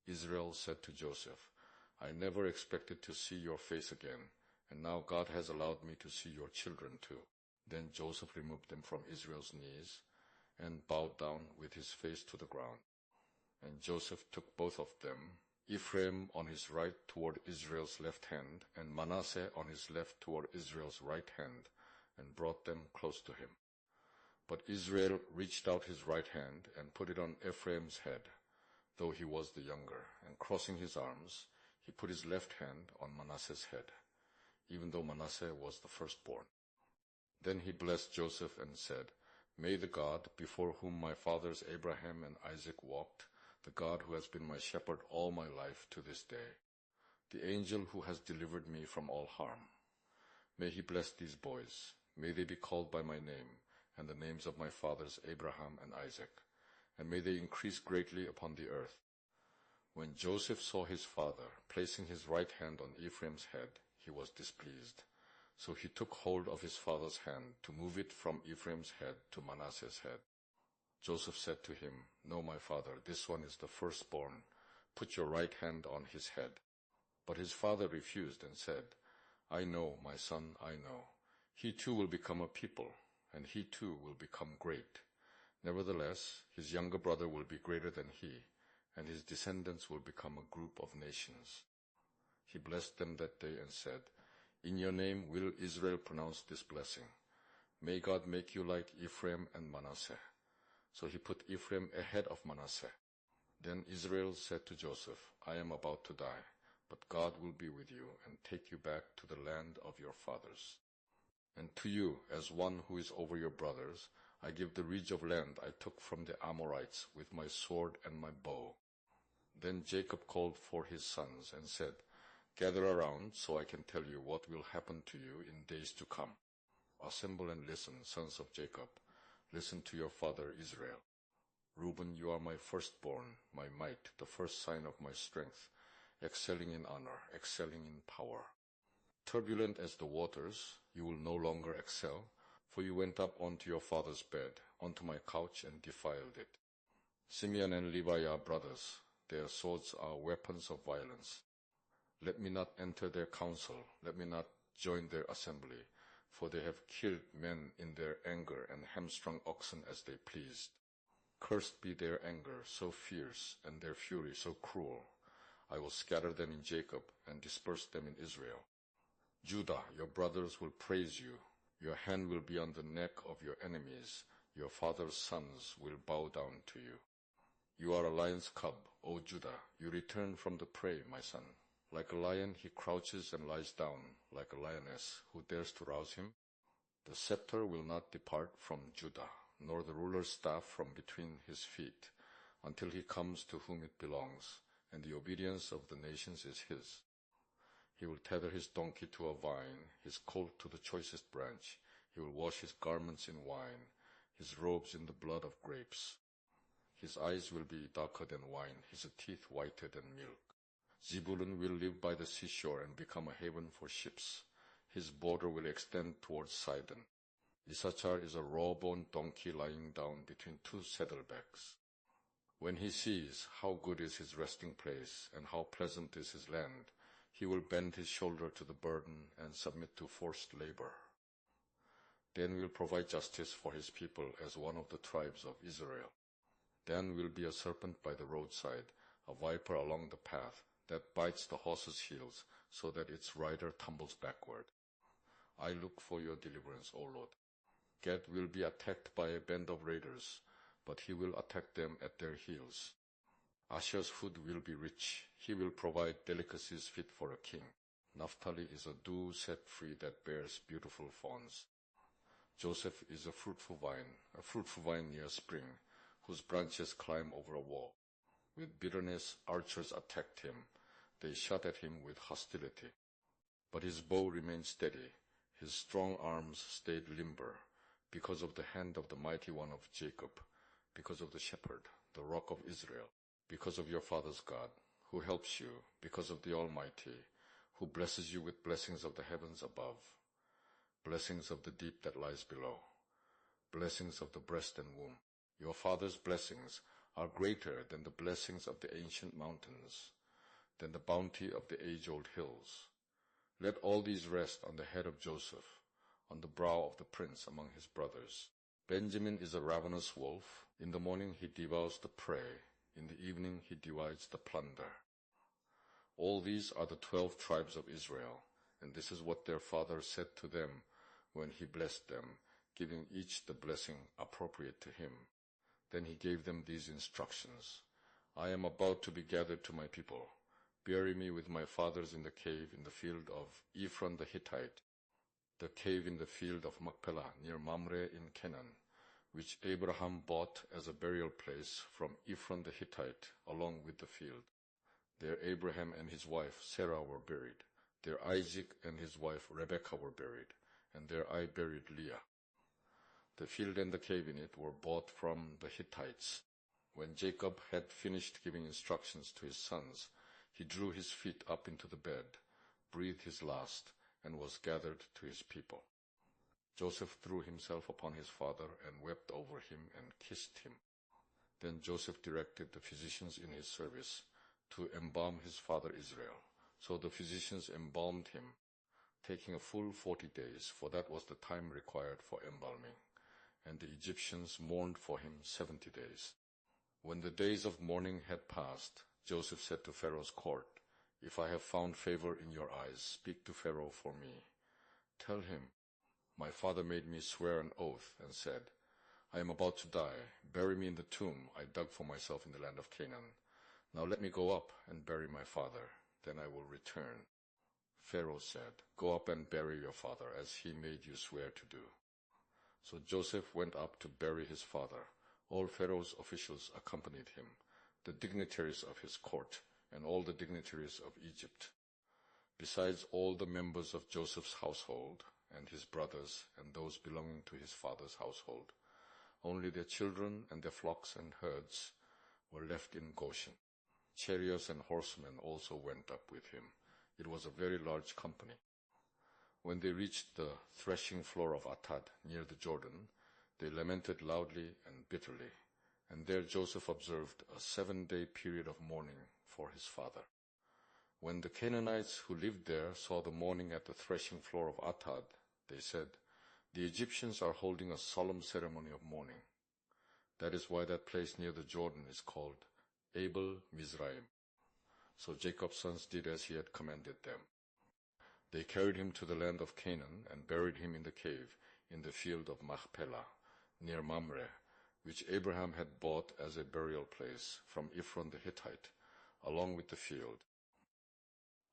Speaker 1: Israel said to Joseph, "I never expected to see your face again, and now God has allowed me to see your children too." Then Joseph removed them from Israel's knees and bowed down with his face to the ground. And Joseph took both of them, Ephraim on his right toward Israel's left hand, and Manasseh on his left toward Israel's right hand, and brought them close to him. But Israel reached out his right hand and put it on Ephraim's head, though he was the younger, and crossing his arms, he put his left hand on Manasseh's head, even though Manasseh was the firstborn. Then he blessed Joseph and said, "May the God, before whom my fathers Abraham and Isaac walked, the God who has been my shepherd all my life to this day, the angel who has delivered me from all harm, may he bless these boys. May they be called by my name and the names of my fathers Abraham and Isaac, and may they increase greatly upon the earth." When Joseph saw his father placing his right hand on Ephraim's head, he was displeased. So he took hold of his father's hand to move it from Ephraim's head to Manasseh's head. Joseph said to him, "No, my father, this one is the firstborn. Put your right hand on his head." But his father refused and said, "I know, my son, I know. He too will become a people, and he too will become great. Nevertheless, his younger brother will be greater than he, and his descendants will become a group of nations." He blessed them that day and said, "In your name will Israel pronounce this blessing. May God make you like Ephraim and Manasseh." So he put Ephraim ahead of Manasseh. Then Israel said to Joseph, "I am about to die, but God will be with you and take you back to the land of your fathers. And to you, as one who is over your brothers, I give the ridge of land I took from the Amorites with my sword and my bow." Then Jacob called for his sons and said, "Gather around so I can tell you what will happen to you in days to come. Assemble and listen, sons of Jacob. Listen to your father Israel. Reuben, you are my firstborn, my might, the first sign of my strength, excelling in honor, excelling in power. Turbulent as the waters, you will no longer excel, for you went up onto your father's bed, onto my couch, and defiled it. Simeon and Levi are brothers. Their swords are weapons of violence. Let me not enter their council, let me not join their assembly, for they have killed men in their anger and hamstrung oxen as they pleased. Cursed be their anger, so fierce, and their fury so cruel. I will scatter them in Jacob and disperse them in Israel. Judah, your brothers will praise you. Your hand will be on the neck of your enemies. Your father's sons will bow down to you. You are a lion's cub, O Judah. You return from the prey, my son. Like a lion, he crouches and lies down, like a lioness. Who dares to rouse him? The scepter will not depart from Judah, nor the ruler's staff from between his feet, until he comes to whom it belongs, and the obedience of the nations is his. He will tether his donkey to a vine, his colt to the choicest branch. He will wash his garments in wine, his robes in the blood of grapes. His eyes will be darker than wine, his teeth whiter than milk. Zebulun will live by the seashore and become a haven for ships. His border will extend towards Sidon. Issachar is a raw-boned donkey lying down between two saddlebags. When he sees how good is his resting place and how pleasant is his land, he will bend his shoulder to the burden and submit to forced labor. Dan will provide justice for his people as one of the tribes of Israel. Dan will be a serpent by the roadside, a viper along the path that bites the horse's heels so that its rider tumbles backward. I look for your deliverance, O Lord. Gad will be attacked by a band of raiders, but he will attack them at their heels. Asher's food will be rich. He will provide delicacies fit for a king. Naphtali is a dew set free that bears beautiful fawns. Joseph is a fruitful vine near spring, whose branches climb over a wall. With bitterness archers attacked him. They shot at him with hostility. But his bow remained steady. His strong arms stayed limber, because of the hand of the mighty one of Jacob, because of the shepherd, the rock of Israel, because of your father's God, who helps you, because of the Almighty, who blesses you with blessings of the heavens above, blessings of the deep that lies below, blessings of the breast and womb. Your father's blessings are greater than the blessings of the ancient mountains, than the bounty of the age-old hills. Let all these rest on the head of Joseph, on the brow of the prince among his brothers. Benjamin is a ravenous wolf. In the morning he devours the prey. In the evening he divides the plunder. All these are the 12 tribes of Israel, and this is what their father said to them when he blessed them, giving each the blessing appropriate to him. Then he gave them these instructions. I am about to be gathered to my people. Bury me with my fathers in the cave in the field of Ephron the Hittite, the cave in the field of Machpelah near Mamre in Canaan, which Abraham bought as a burial place from Ephron the Hittite along with the field. There Abraham and his wife Sarah were buried. There Isaac and his wife Rebekah were buried, and there I buried Leah. The field and the cave in it were bought from the Hittites. When Jacob had finished giving instructions to his sons, he drew his feet up into the bed, breathed his last, and was gathered to his people. Joseph threw himself upon his father and wept over him and kissed him. Then Joseph directed the physicians in his service to embalm his father Israel. So the physicians embalmed him, taking a full 40 days, for that was the time required for embalming. And the Egyptians mourned for him 70 days. When the days of mourning had passed, Joseph said to Pharaoh's court, If I have found favor in your eyes, speak to Pharaoh for me. Tell him, my father made me swear an oath and said, I am about to die. Bury me in the tomb I dug for myself in the land of Canaan. Now let me go up and bury my father. Then I will return. Pharaoh said, Go up and bury your father, as he made you swear to do. So Joseph went up to bury his father. All Pharaoh's officials accompanied him, the dignitaries of his court, and all the dignitaries of Egypt, besides all the members of Joseph's household, and his brothers, and those belonging to his father's household. Only their children and their flocks and herds were left in Goshen. Chariots and horsemen also went up with him. It was a very large company. When they reached the threshing floor of Atad near the Jordan, they lamented loudly and bitterly, and there Joseph observed a 7-day period of mourning for his father. When the Canaanites who lived there saw the mourning at the threshing floor of Atad, they said, The Egyptians are holding a solemn ceremony of mourning. That is why that place near the Jordan is called Abel Mizraim. So Jacob's sons did as he had commanded them. They carried him to the land of Canaan and buried him in the cave in the field of Machpelah, near Mamre, which Abraham had bought as a burial place from Ephron the Hittite, along with the field.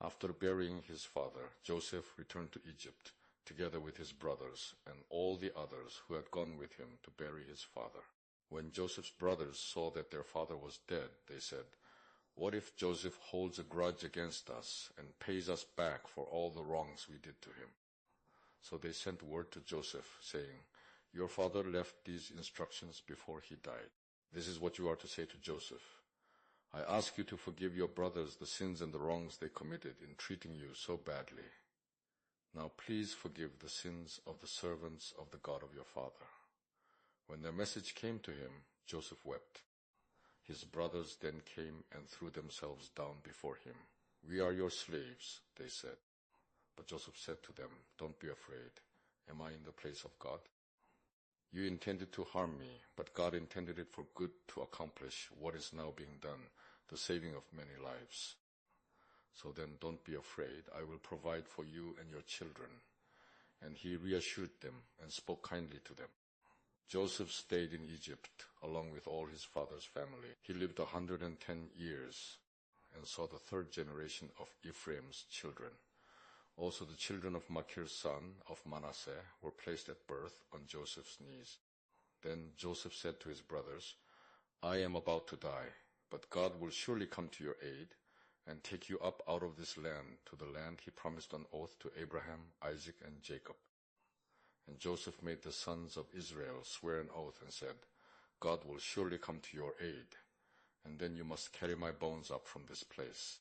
Speaker 1: After burying his father, Joseph returned to Egypt together with his brothers and all the others who had gone with him to bury his father. When Joseph's brothers saw that their father was dead, they said, "What if Joseph holds a grudge against us and pays us back for all the wrongs we did to him?" So they sent word to Joseph, saying, "Your father left these instructions before he died. This is what you are to say to Joseph. I ask you to forgive your brothers the sins and the wrongs they committed in treating you so badly. Now please forgive the sins of the servants of the God of your father." When their message came to him, Joseph wept. His brothers then came and threw themselves down before him. "We are your slaves," they said. But Joseph said to them, "Don't be afraid. Am I in the place of God? You intended to harm me, but God intended it for good to accomplish what is now being done, the saving of many lives. So then don't be afraid. I will provide for you and your children." And he reassured them and spoke kindly to them. Joseph stayed in Egypt along with all his father's family. He lived 110 years and saw the third generation of Ephraim's children. Also the children of Machir's son of Manasseh were placed at birth on Joseph's knees. Then Joseph said to his brothers, "I am about to die, but God will surely come to your aid and take you up out of this land to the land he promised on oath to Abraham, Isaac, and Jacob." And Joseph made the sons of Israel swear an oath and said, "God will surely come to your aid, and then you must carry my bones up from this place."